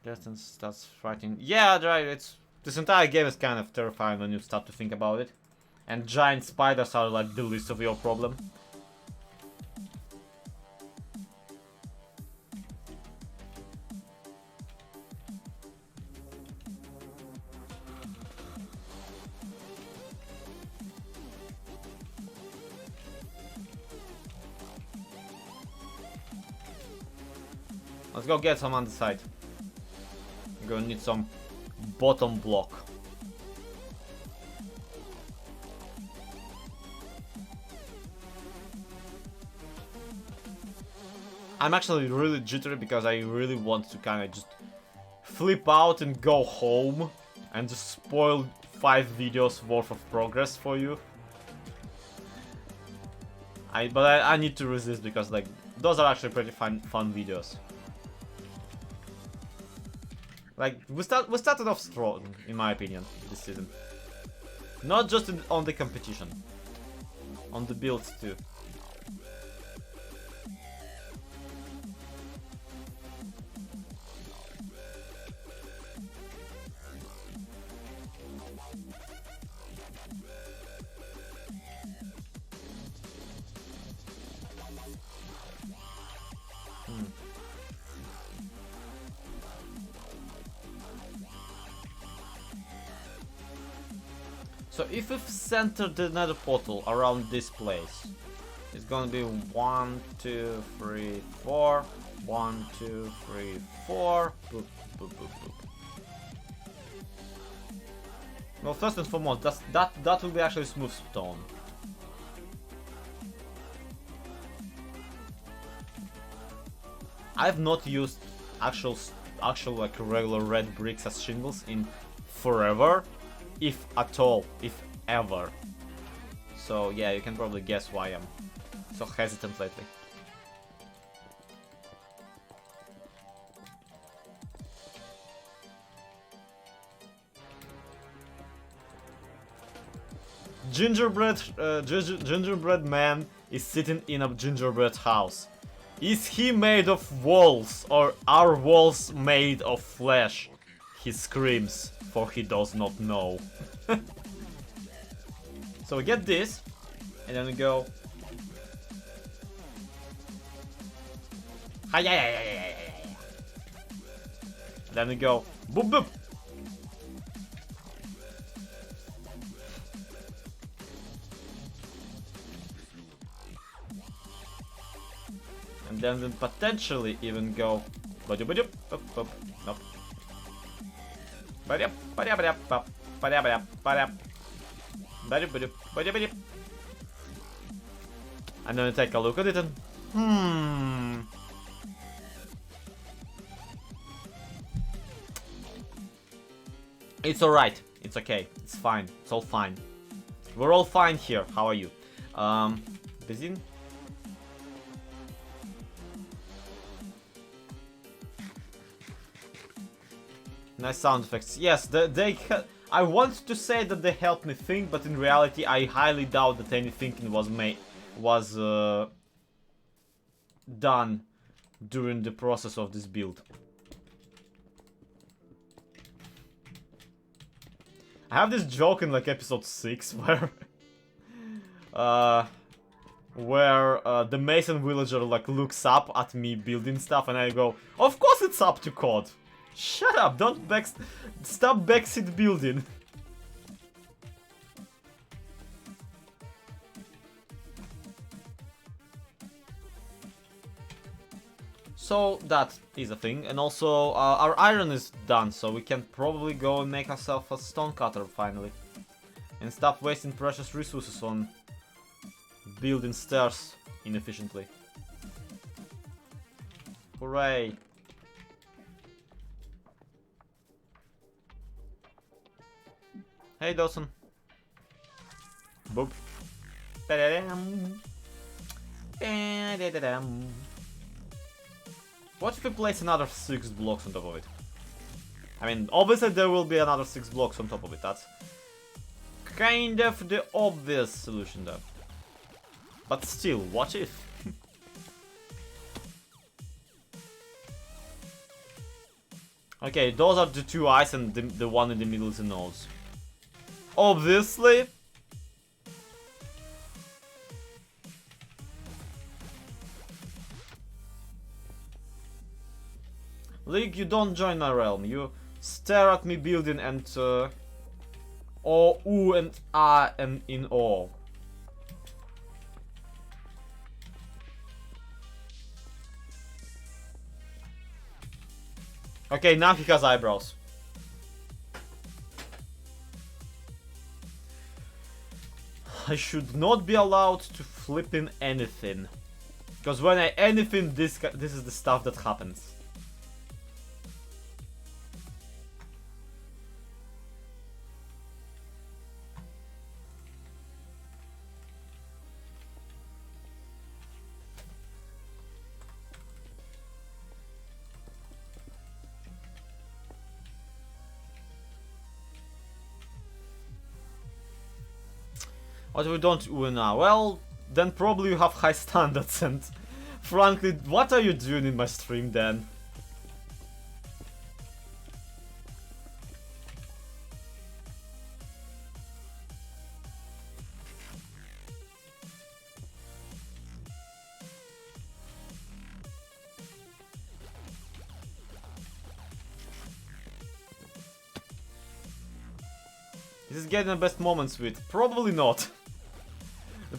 distance. That's frightening. Yeah, right, this entire game is kind of terrifying when you start to think about it. And giant spiders are like the least of your problem. Let's go get some on the side. We're gonna need some bottom block. I'm actually really jittery because I really want to kind of just flip out and go home and just spoil 5 videos worth of progress for you. But I need to resist because like those are actually pretty fun videos. Like we started off strong, in my opinion, this season. Not just on the competition, on the builds too. So if we've centered the nether portal around this place, it's gonna be 1, 2, 3, 4. 1, 2, 3, 4. Boop, boop, boop, boop. Well, first and foremost, that will be actually smooth stone. I've not used actual like regular red bricks as shingles in forever. If at all, if ever. So yeah, you can probably guess why I'm so hesitant lately. Gingerbread man is sitting in a gingerbread house. Is he made of walls or are walls made of flesh? He screams, for he does not know. So we get this, and then we go. Then we go boop boop. And then we'll potentially even go nope. And then take a look at it and It's alright. It's okay. It's fine. It's all fine. We're all fine here. How are you? Busy? Nice sound effects. Yes, I want to say that they helped me think, but in reality, I highly doubt that any thinking was done during the process of this build. I have this joke in like episode 6 where the Mason villager like looks up at me building stuff, and I go, "Of course it's up to code. Shut up! Stop backseat building." So that is a thing, and also our iron is done, so we can probably go and make ourselves a stonecutter finally, and stop wasting precious resources on building stairs inefficiently. Hooray! Hey Dawson. Boop. Da-da-dam. Da-da-dam. What if we place another 6 blocks on top of it? I mean, obviously there will be another 6 blocks on top of it. That's kind of the obvious solution though. But still, what if? Okay, those are the 2 eyes, and the one in the middle is a nose. Obviously. League, you don't join my realm. You stare at me building and ooh and ah and in awe. Okay, now he has eyebrows. I should not be allowed to flip in anything, because when I anything, this is the stuff that happens. What we don't do now? Well, then probably you have high standards, and frankly, what are you doing in my stream then? This is getting the best moments with? Probably not.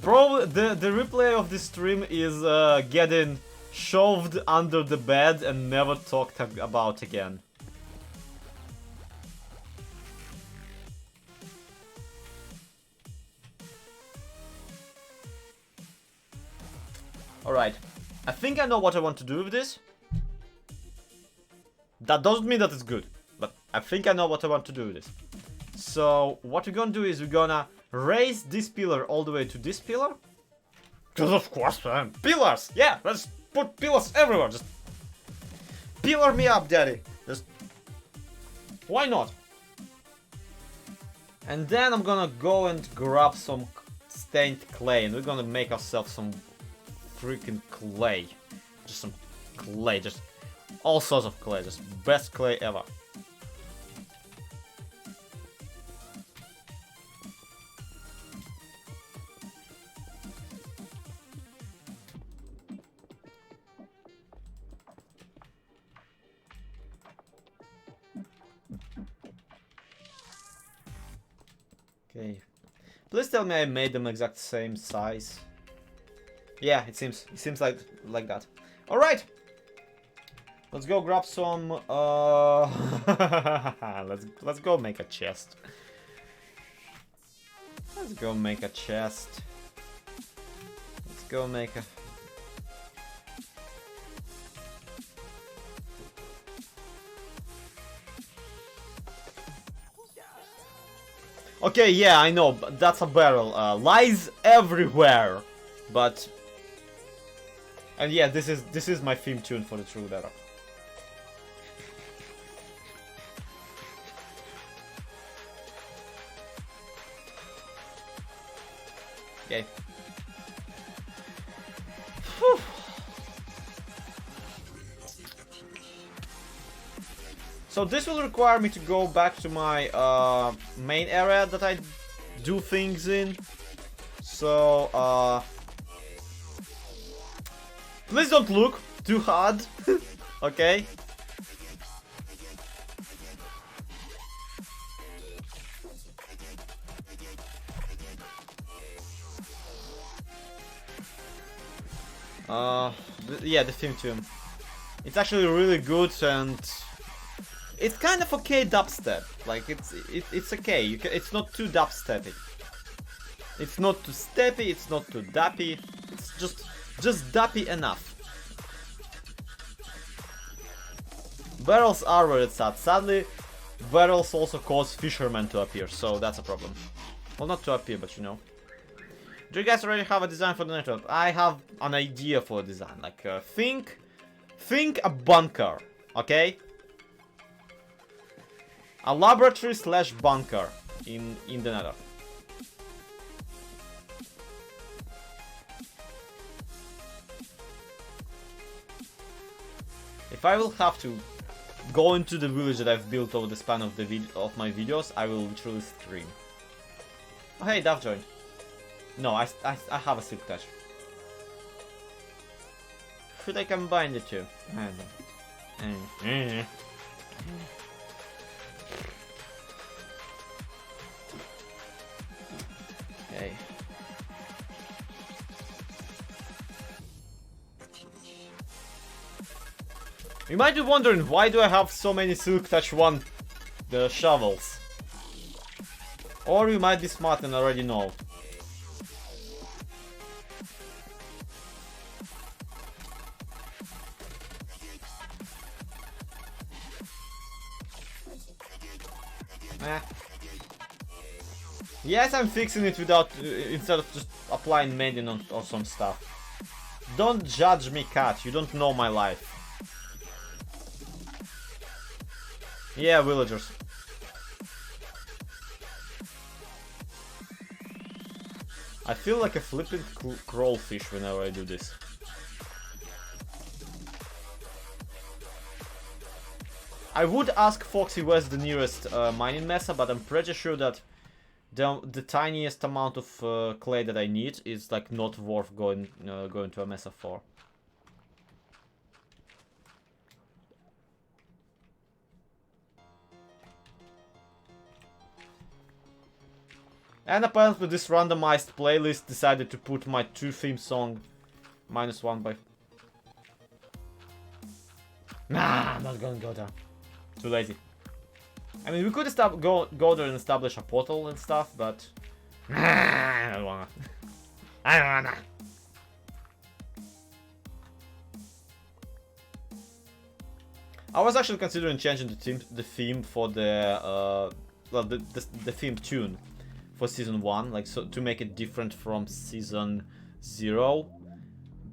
Probably the replay of this stream is getting shoved under the bed and never talked about again. Alright, I think I know what I want to do with this. That doesn't mean that it's good, but I think I know what I want to do with this. So what we're gonna do is we're gonna raise this pillar all the way to this pillar. Because of course, man, pillars! Yeah, let's put pillars everywhere. Just pillar me up, daddy. Just why not? And then I'm gonna go and grab some stained clay, and we're gonna make ourselves some freaking clay. Just some clay, just all sorts of clay, just best clay ever. Okay. Please tell me I made them exact same size. Yeah, it seems like that. All right. Let's go grab some. Let's go make a chest. Let's go make a chest. Let's go make a. Okay, yeah, I know, but that's a barrel. Lies everywhere, but. And yeah, this is my theme tune for the True Bedrock. Okay. Whew. So this will require me to go back to my main area that I do things in. So please don't look too hard. Okay. Yeah, the theme tune. It's actually really good and it's kind of okay dubstep. Like it's okay. It's not too dubsteppy. It's not too steppy. It's not too dappy. It's just dappy enough. Barrels are where it's at. Sadly, barrels also cause fishermen to appear, so that's a problem. Well, not to appear, but you know. Do you guys already have a design for the network? I have an idea for a design. Like, think a bunker, okay? A laboratory slash bunker in the nether. If I will have to go into the village that I've built over the span of my videos, I will literally scream. Oh hey, Dav joined. No, I have a silk touch. Should I combine the two? I don't know. Okay. You might be wondering, why do I have so many Silk Touch 1 shovels? Or you might be smart and already know. Yes, I'm fixing it without instead of just applying maintenance or some stuff. Don't judge me, cat. You don't know my life. Yeah, villagers. I feel like a flippin' crawfish whenever I do this. I would ask Foxy where's the nearest mining mesa, but I'm pretty sure that the tiniest amount of clay that I need is like not worth going to a mesa for. And apparently this randomized playlist decided to put my 2 theme song -1 by... Nah, I'm not gonna go there. Too lazy. I mean, we could go there and establish a portal and stuff, but... I don't wanna. I don't wanna. I was actually considering changing the theme for the the theme tune for season 1, like so to make it different from season 0,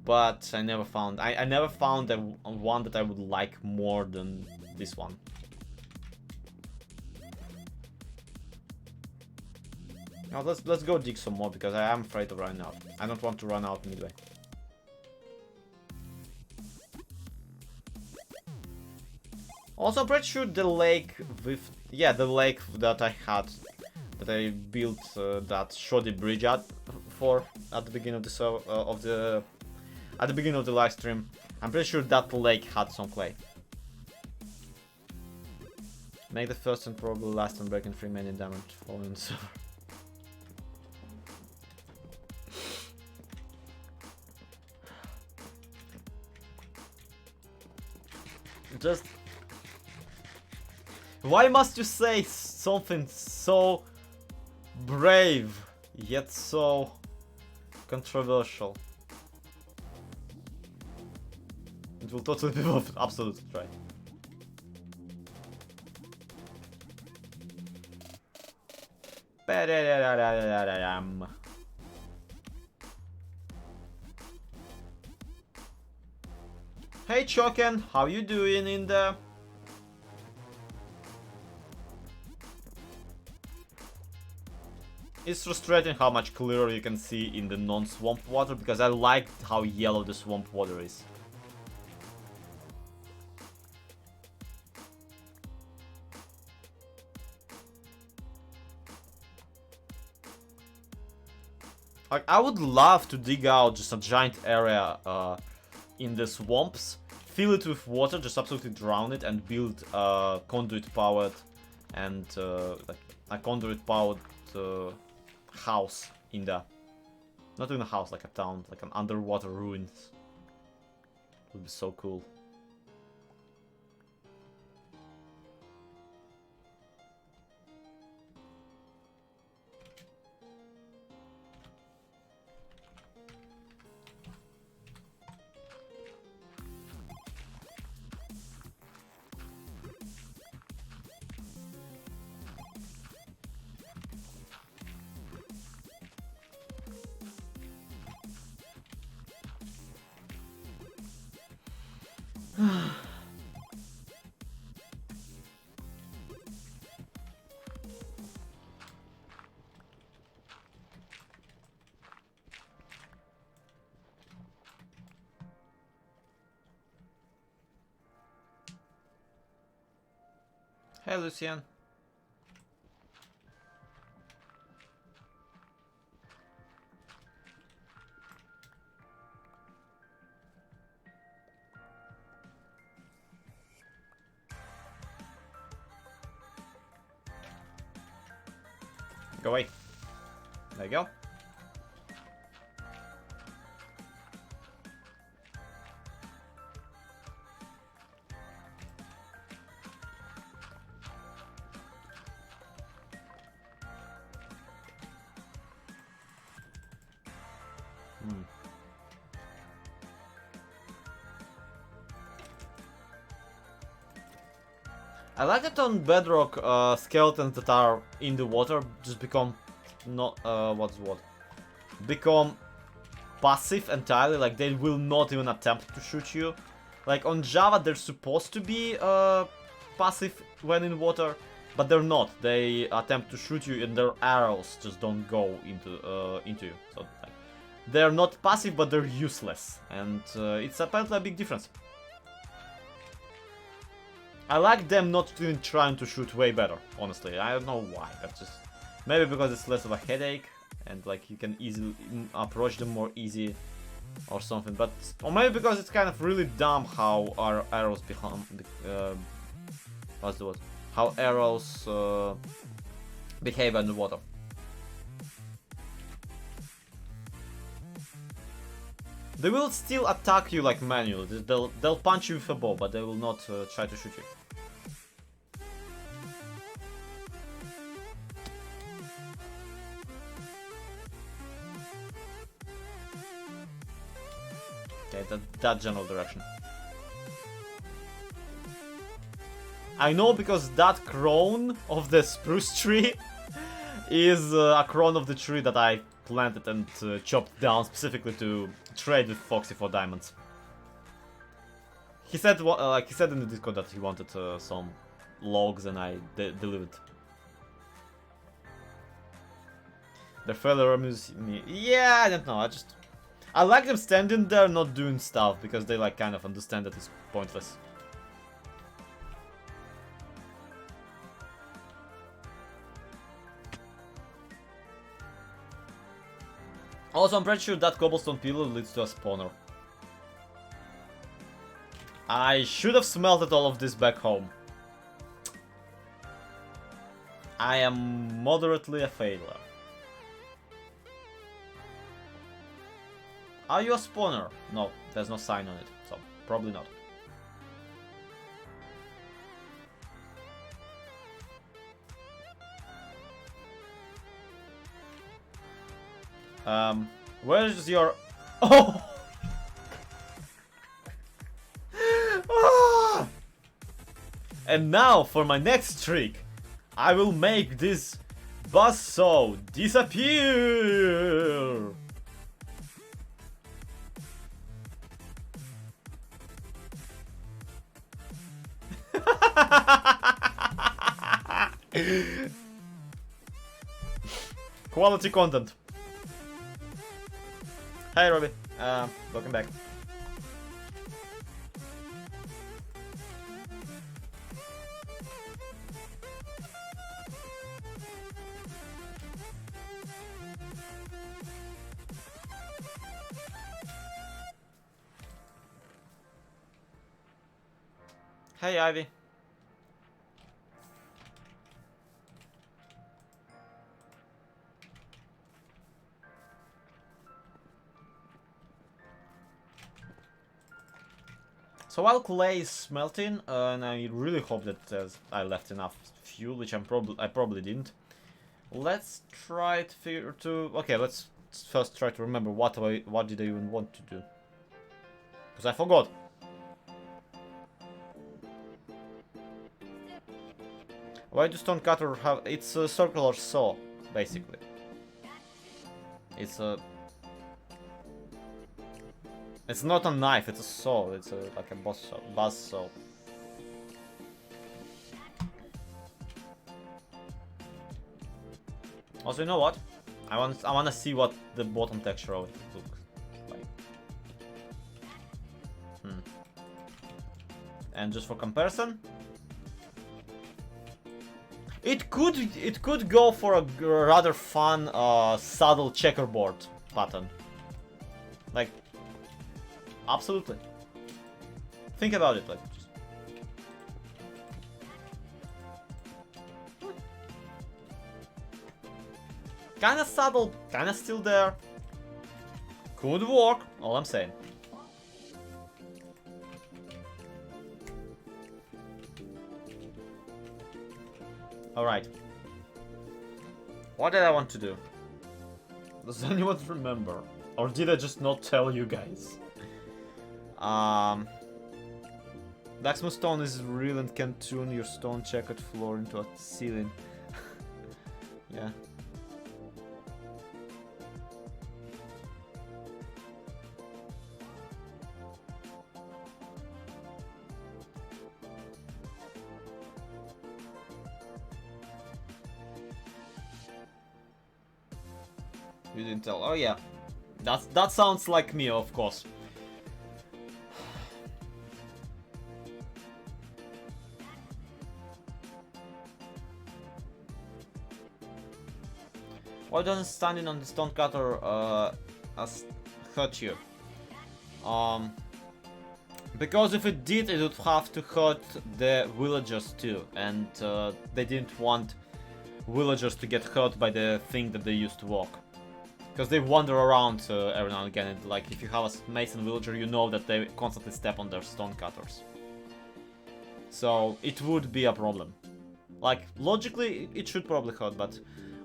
but I never found I never found one that I would like more than this one. Now let's go dig some more because I am afraid of running out. I don't want to run out midway. Also, I'm pretty sure the lake the lake that I built that shoddy bridge at the beginning of the live stream. I'm pretty sure that lake had some clay. Make the first and probably last unbreaking 3 million damage falling server. Just... Why must you say something so brave, yet so controversial? It will totally be worth it. Absolutely try. Hey Choken, how you doing in there? It's frustrating how much clearer you can see in the non-swamp water, because I like how yellow the swamp water is. Like, I would love to dig out just a giant area in the swamps, fill it with water, just absolutely drown it, and build a conduit-powered and like a conduit-powered house in the... Not even a house, like a town, like an underwater ruins. Would be so cool. Hey, Lucian. Go away. There you go. I like that on Bedrock, skeletons that are in the water just become not become passive entirely. Like, they will not even attempt to shoot you. Like on Java, they're supposed to be passive when in water, but they're not. They attempt to shoot you, and their arrows just don't go into you. So like, they're not passive, but they're useless, and it's apparently a big difference. I like them not even trying to shoot way better, honestly. I don't know why, that's just... Maybe because it's less of a headache, and like you can easily approach them more easy or something, but... Or maybe because it's kind of really dumb how our arrows become... what's the word? How arrows behave underwater. They will still attack you like manually. They'll punch you with a bow, but they will not try to shoot you. Okay, that general direction. I know because that crone of the spruce tree is a crone of the tree that I planted and chopped down specifically to trade with Foxy for diamonds. He said, like he said in the Discord that he wanted some logs, and I delivered. The further amuse me. Yeah, I don't know. I like them standing there, not doing stuff, because they like kind of understand that it's pointless. Also, I'm pretty sure that cobblestone pillar leads to a spawner. I should have smelted all of this back home. I am moderately a failure. Are you a spawner? No, there's no sign on it, so probably not. Where's your... Oh! Ah! And now for my next trick. I will make this buzzsaw disappear. Quality content. Hey Robbie, welcome back. Hey Ivy. So while clay is smelting, and I really hope that I left enough fuel, which I probably didn't. Let's try to figure to. Okay, let's first try to remember what did I even want to do, because I forgot. Why does stonecutter have? It's a circular saw, basically. It's a. It's not a knife, it's a saw. It's like a buzz saw. Also, you know what? I wanna see what the bottom texture of it looks like. And just for comparison, it could go for a rather fun saddle checkerboard pattern. Like, absolutely. Think about it, like. Kinda subtle, kinda still there. Could work, all I'm saying. Alright. What did I want to do? Does anyone remember? Or did I just not tell you guys? Blacksmith stone is real and can tune your stone checkered floor into a ceiling. Yeah. You didn't tell. Oh yeah. That sounds like me, of course. Why doesn't standing on the stonecutter hurt you? Because if it did, it would have to hurt the villagers too, and they didn't want villagers to get hurt by the thing that they used to walk. Because they wander around every now and again, and like if you have a mason villager, you know that they constantly step on their stonecutters. So it would be a problem. Like, logically, it should probably hurt, but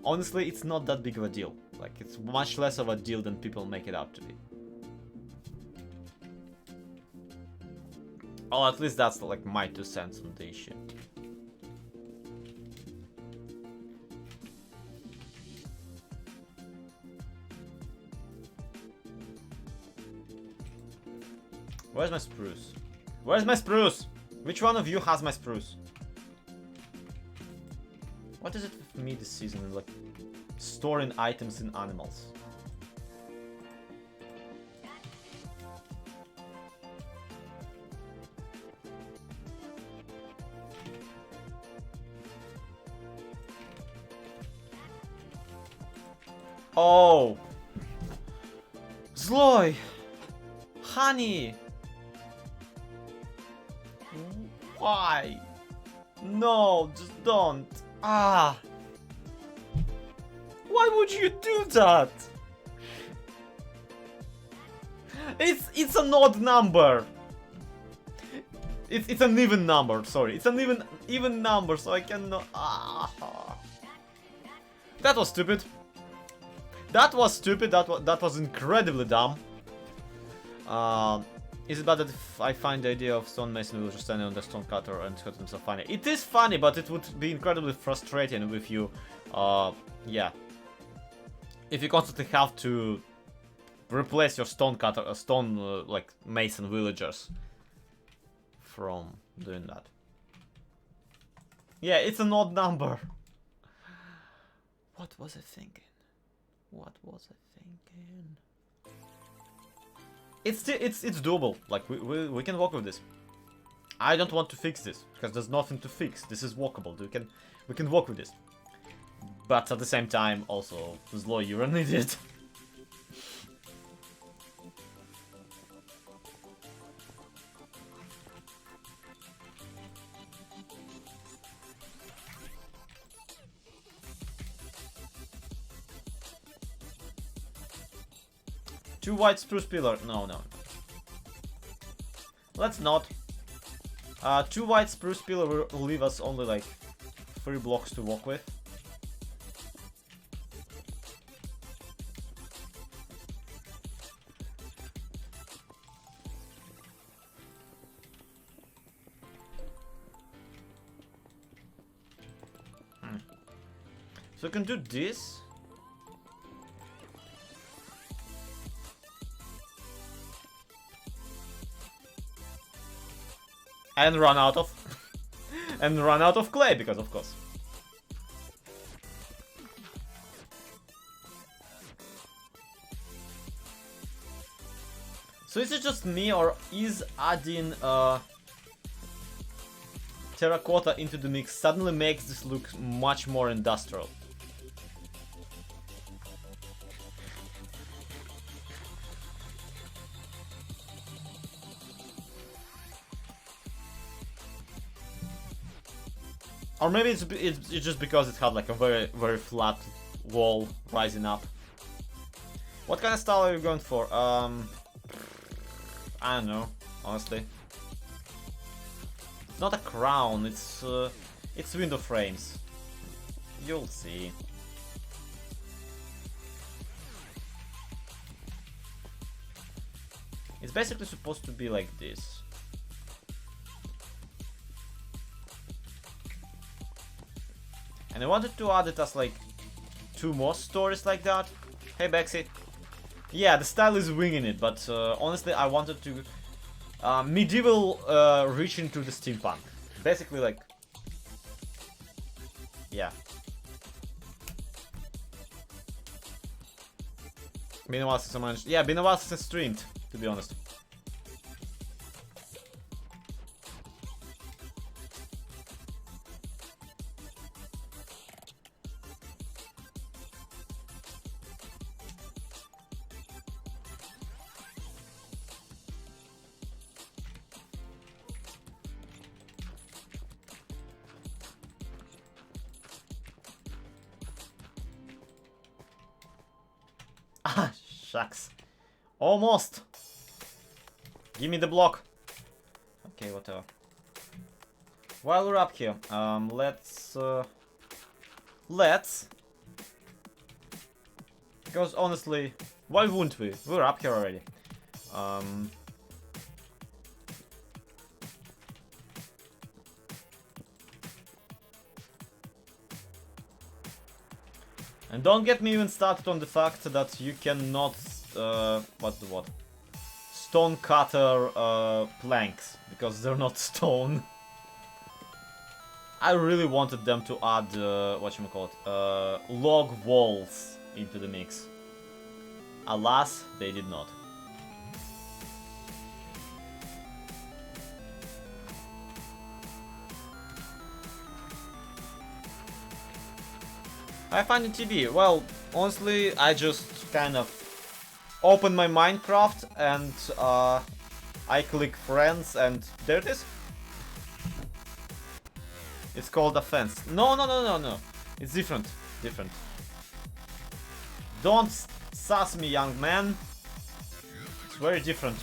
honestly, it's not that big of a deal. Like, it's much less of a deal than people make it out to be. Well, at least that's like my 2 cents on the issue. Where's my spruce? Where's my spruce? Which one of you has my spruce? What is it with me this season? Like, storing items in animals. Oh! Zloy! Honey! Why? No, just don't. Ah! Why would you do that? It's an odd number. It's an even number. Sorry, it's an even number, so I cannot. Ah! That was stupid. That was stupid. That was incredibly dumb. Is it bad that if I find the idea of stonemason villager standing on the stone cutter and hurt himself funny? It is funny, but it would be incredibly frustrating if you, yeah, if you constantly have to replace your stone cutter, like mason villagers from doing that. Yeah, it's an odd number. What was I thinking? What was I thinking? It's doable. Like we can work with this. I don't want to fix this because there's nothing to fix. This is walkable. We can work with this. But at the same time, also, Zlo, you're an idiot. Two white spruce pillar. No. Let's not. Two white spruce pillar will leave us only like 3 blocks to walk with. So we can do this. And run out of clay, because of course. So is it just me, or is adding terracotta into the mix suddenly makes this look much more industrial? Or maybe it's just because it had like a very flat wall rising up. What kind of style are you going for? I don't know, honestly. It's not a crown, it's window frames. You'll see. It's basically supposed to be like this. And I wanted to add it as like 2 more stories like that. Hey Bexy. Yeah, the style is winging it, but honestly I wanted to medieval reach into the steampunk. Basically like, yeah. Been a while since I managed. Yeah, been a while since I streamed, to be honest. Ah, shucks. Almost. Give me the block. Okay, whatever. While we're up here, let's. Because honestly, why wouldn't we? We're up here already. And don't get me even started on the fact that you cannot, what? Stone cutter planks, because they're not stone. I really wanted them to add, log walls into the mix. Alas, they did not. I find in TV. Well, honestly, I just kind of open my Minecraft and I click friends and there it is. It's called a fence. No. It's different. Don't sass me, young man. It's very different.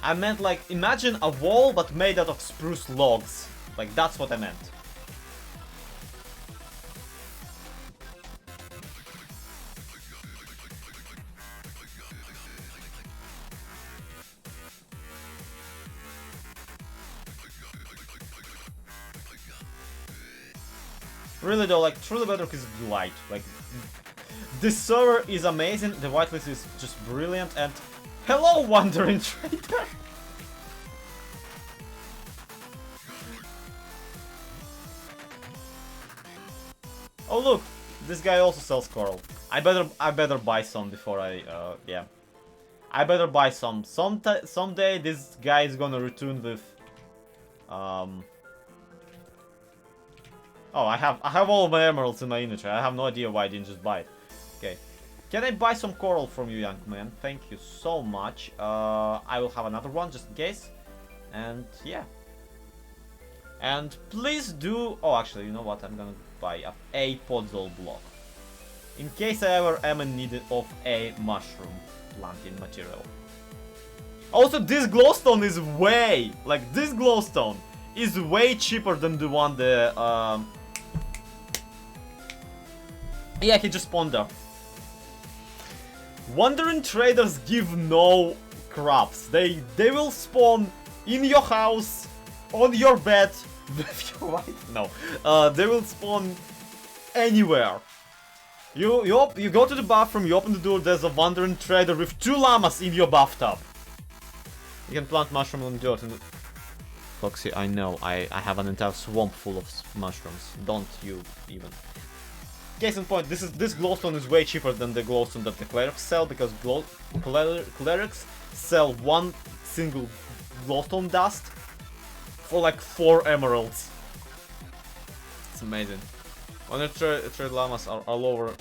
I meant like, imagine a wall but made out of spruce logs. Like, that's what I meant. Really though, like, truly Bedrock is light. Like, this server is amazing, the whitelist is just brilliant, and hello, Wandering Trader! Oh look, this guy also sells coral. I better buy some before I, yeah. I better buy some. Someday this guy is gonna return with, oh, I have all of my emeralds in my inventory. I have no idea why I didn't just buy it. Okay. Can I buy some coral from you, young man? Thank you so much. I will have another one just in case. And yeah. And please do... Oh, actually, you know what? I'm gonna buy a podzol block. In case I ever am in need of a mushroom planting material. Also, this glowstone is way... Like, this glowstone is way cheaper than the one the... Yeah, he just spawned there. Wandering traders give no craps. They will spawn in your house, on your bed. No. They will spawn anywhere. You go to the bathroom, you open the door, there's a wandering trader with 2 llamas in your bathtub. You can plant mushroom on dirt and... Foxy, I know, I have an entire swamp full of mushrooms. Don't you even. Case in point, this glowstone is way cheaper than the glowstone that the clerics sell, because clerics sell one single glowstone dust for like 4 emeralds. It's amazing. Wonder trade llamas are all over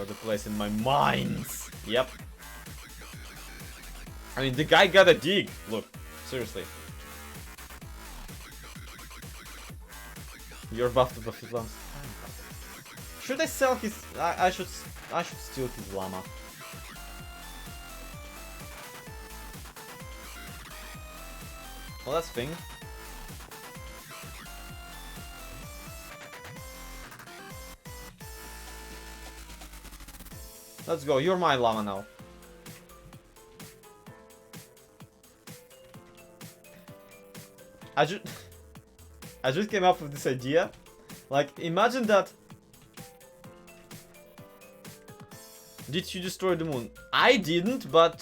the place in my mines. Yep. I mean, the guy got a dig. Look, seriously. You're buffed with his llamas. Should I sell his? I should steal his llama. Well, that's thing. Let's go. You're my llama now. I just came up with this idea. Like, imagine that. Did you destroy the moon? I didn't, but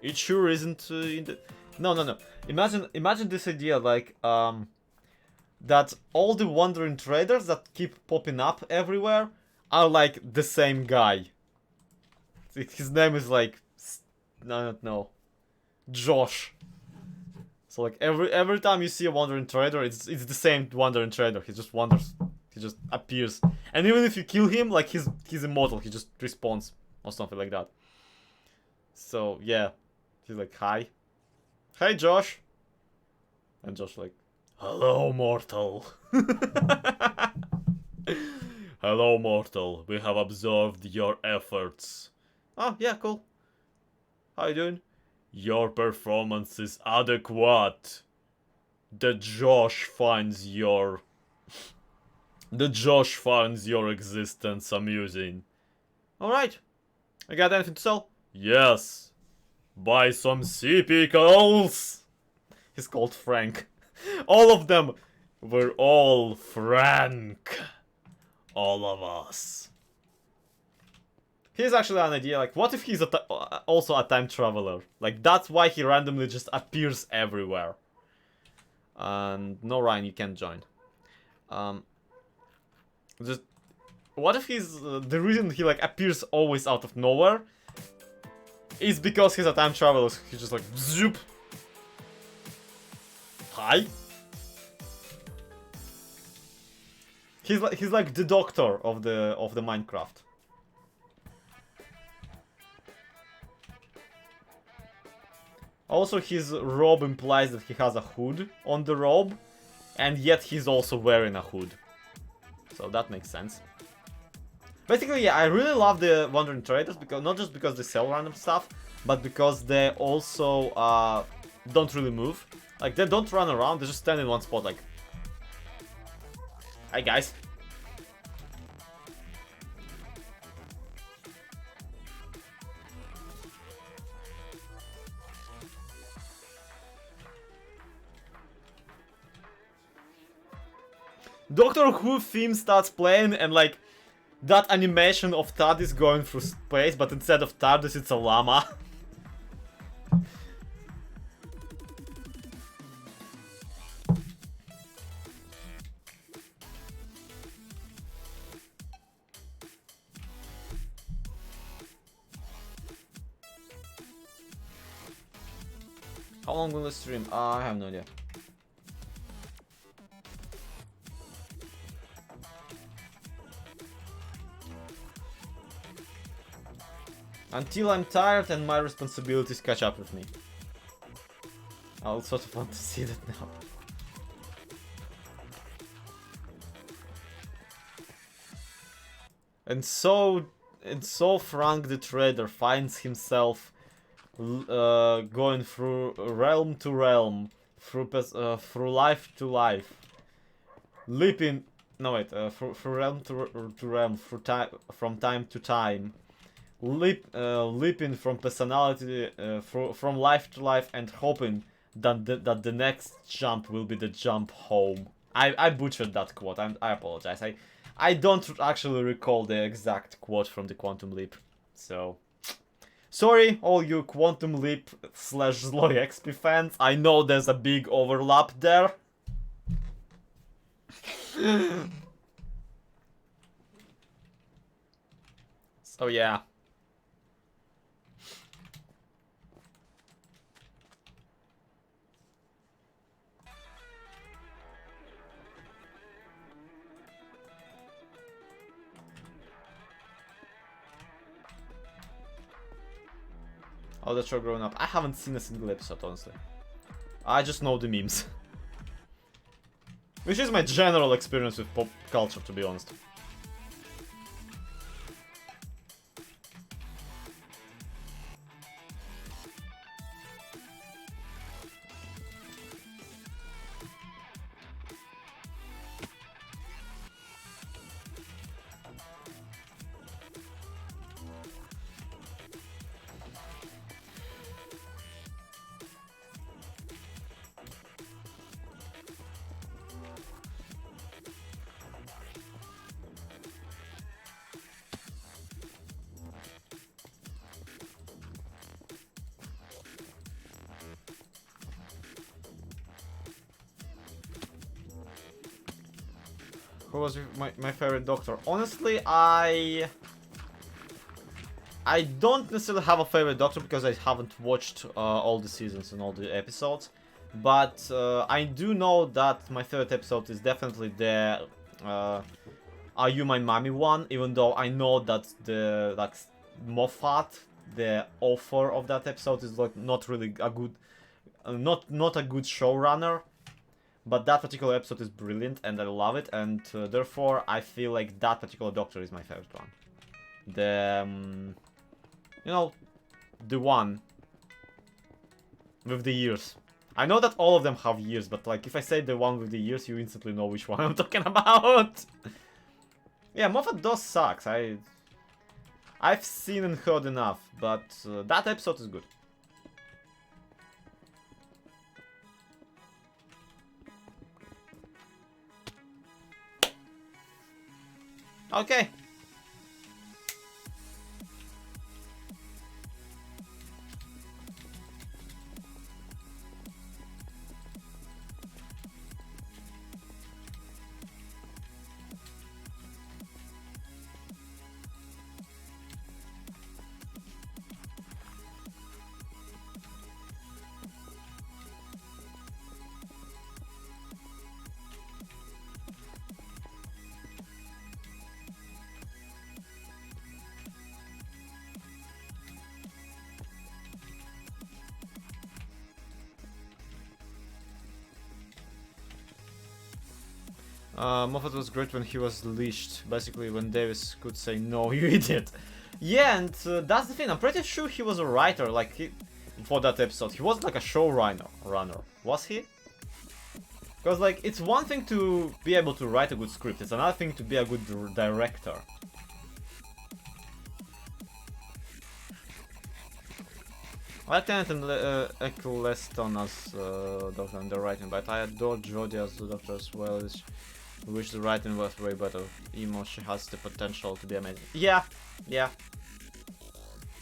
it sure isn't in the... No. Imagine this idea, like, that all the wandering traders that keep popping up everywhere are like the same guy. His name is like, I don't know, Josh. So like every time you see a wandering trader, it's the same wandering trader. He just wanders. He just appears. And even if you kill him, like he's immortal. He just respawns or something like that. So yeah, he's like, hi. Hey Josh. And Josh like, hello mortal. Hello mortal. We have observed your efforts. Oh yeah, cool. How you doing? Your performance is adequate. The Josh finds your existence amusing. Alright. I got anything to sell? Yes. Buy some sea pickles. He's called Frank. All of them were all Frank. All of us. Here's actually an idea, like, what if he's also a time traveler? Like, that's why he randomly just appears everywhere. And no, Ryan, you can't join. Just, what if he's, the reason he, like, appears always out of nowhere is because he's a time traveler. He's just like, zoop. Hi. He's like the doctor of the Minecraft. Also, his robe implies that he has a hood on the robe, and yet he's also wearing a hood. So that makes sense. Basically, yeah, I really love the Wandering Traders, because not just because they sell random stuff, but because they also don't really move. Like, they don't run around, they just stand in one spot like... Hi guys. Doctor Who theme starts playing and like that animation of TARDIS going through space, but instead of TARDIS it's a llama. How long will the stream? I have no idea. Until I'm tired and my responsibilities catch up with me. I'll sort of want to see that now. And so Frank the Trader finds himself going through realm to realm, through life to life, leaping. No wait, through realm to realm, from time to time, leaping from personality, from life to life, and hoping that the next jump will be the jump home. I butchered that quote. I apologize. I don't actually recall the exact quote from the Quantum Leap, so. Sorry, all you Quantum Leap / Zloy XP fans, I know there's a big overlap there. So yeah. Oh, that's show growing up. I haven't seen a single episode, honestly. I just know the memes. Which is my general experience with pop culture, to be honest. Who was my favorite Doctor? Honestly, I don't necessarily have a favorite Doctor because I haven't watched all the seasons and all the episodes. But I do know that my favorite episode is definitely the Are You My Mommy one, even though I know that the Moffat, the author of that episode, is like not really a good not a good showrunner. But that particular episode is brilliant and I love it, and therefore I feel like that particular Doctor is my favorite one. The you know, the one with the ears. I know that all of them have ears, but like if I say the one with the ears, you instantly know which one I'm talking about. Yeah, Moffat does sucks. I've seen and heard enough, but that episode is good. Okay. Moffat was great when he was leashed, basically when Davis could say no, you idiot. Yeah, and that's the thing, I'm pretty sure he was a writer, like, for that episode. He wasn't like a showrunner, was he? Because, like, it's one thing to be able to write a good script, it's another thing to be a good director. I like Tennant and Eccleston as Doctor and the writing, but I adore Jodie as the Doctor as well. Wish the writing was way better. Emo, she has the potential to be amazing. Yeah, yeah.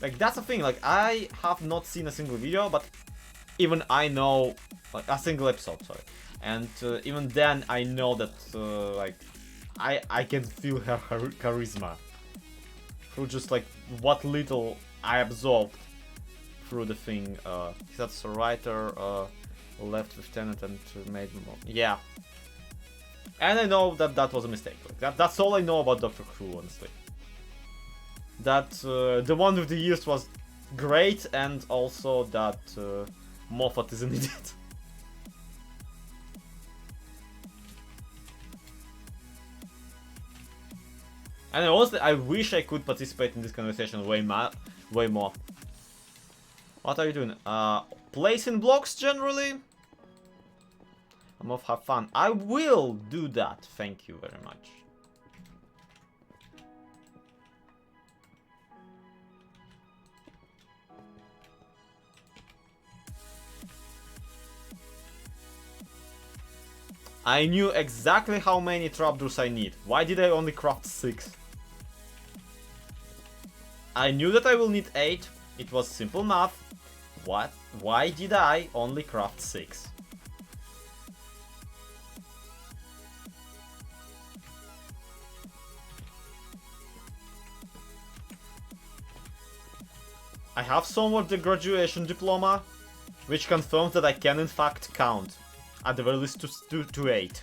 Like, that's the thing, like, I have not seen a single video, but even I know, like, a single episode, sorry. And even then, I know that, like, I can feel her charisma. Through just, like, what little I absorbed through the thing. That's a writer, left lieutenant and made more. Yeah. And I know that that was a mistake. Like, that's all I know about Doctor Who, honestly. That the one with the years was great, and also that Moffat is an idiot. And honestly, I wish I could participate in this conversation way more. What are you doing? Placing blocks generally? I'm off, have fun. I will do that, thank you very much. I knew exactly how many trapdoors I need. Why did I only craft 6? I knew that I will need 8. It was simple math. What? Why did I only craft 6? I have somewhat the graduation diploma, which confirms that I can in fact count. At the very least to 8.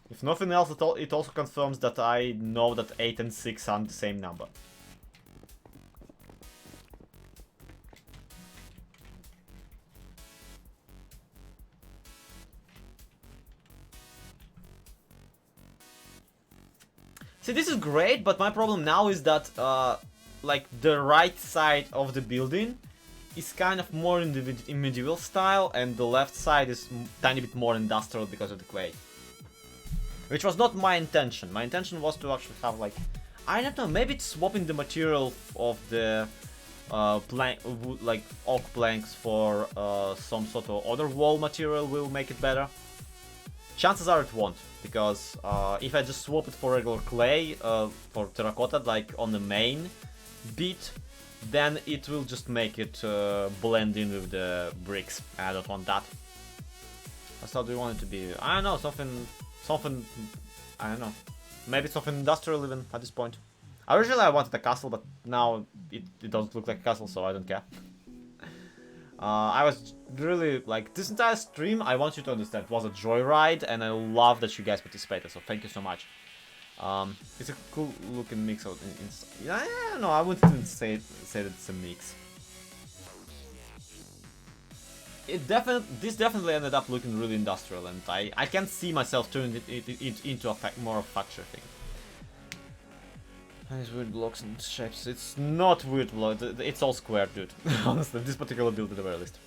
If nothing else, it also confirms that I know that 8 and 6 are the same number. See, this is great, but my problem now is that, like, the right side of the building is kind of more in the medieval style, and the left side is tiny bit more industrial because of the clay. Which was not my intention. My intention was to actually have, like, I don't know, maybe it's swapping the material of the like oak planks for some sort of other wall material will make it better. Chances are it won't, because if I just swap it for regular clay, for terracotta, like on the main bit, then it will just make it blend in with the bricks. I don't want that. How do you want it to be? I don't know, something, I don't know. Maybe something industrial even at this point. Originally I wanted a castle, but now it doesn't look like a castle, so I don't care. I was really, like, this entire stream, I want you to understand, was a joyride, and I love that you guys participated, so thank you so much. It's a cool looking mix of, I don't know, I wouldn't say that it's a mix. This definitely ended up looking really industrial, and I can see myself turning it into a more factory thing. These weird blocks and shapes. It's not weird blocks, it's all square, dude. Honestly, this particular build at the very least.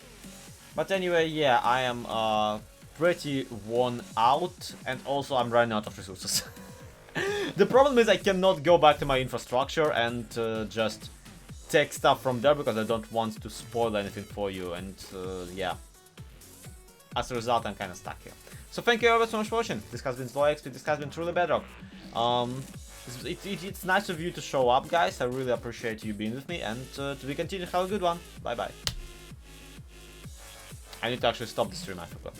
But anyway, yeah, I am pretty worn out, and also I'm running out of resources. The problem is I cannot go back to my infrastructure and just take stuff from there, because I don't want to spoil anything for you, and yeah. As a result, I'm kind of stuck here. So thank you very so much for watching. This has been Slow XP, this has been truly Bedrock. It's nice of you to show up, guys. I really appreciate you being with me, and to be continued, have a good one. Bye bye. I need to actually stop the stream, I forgot.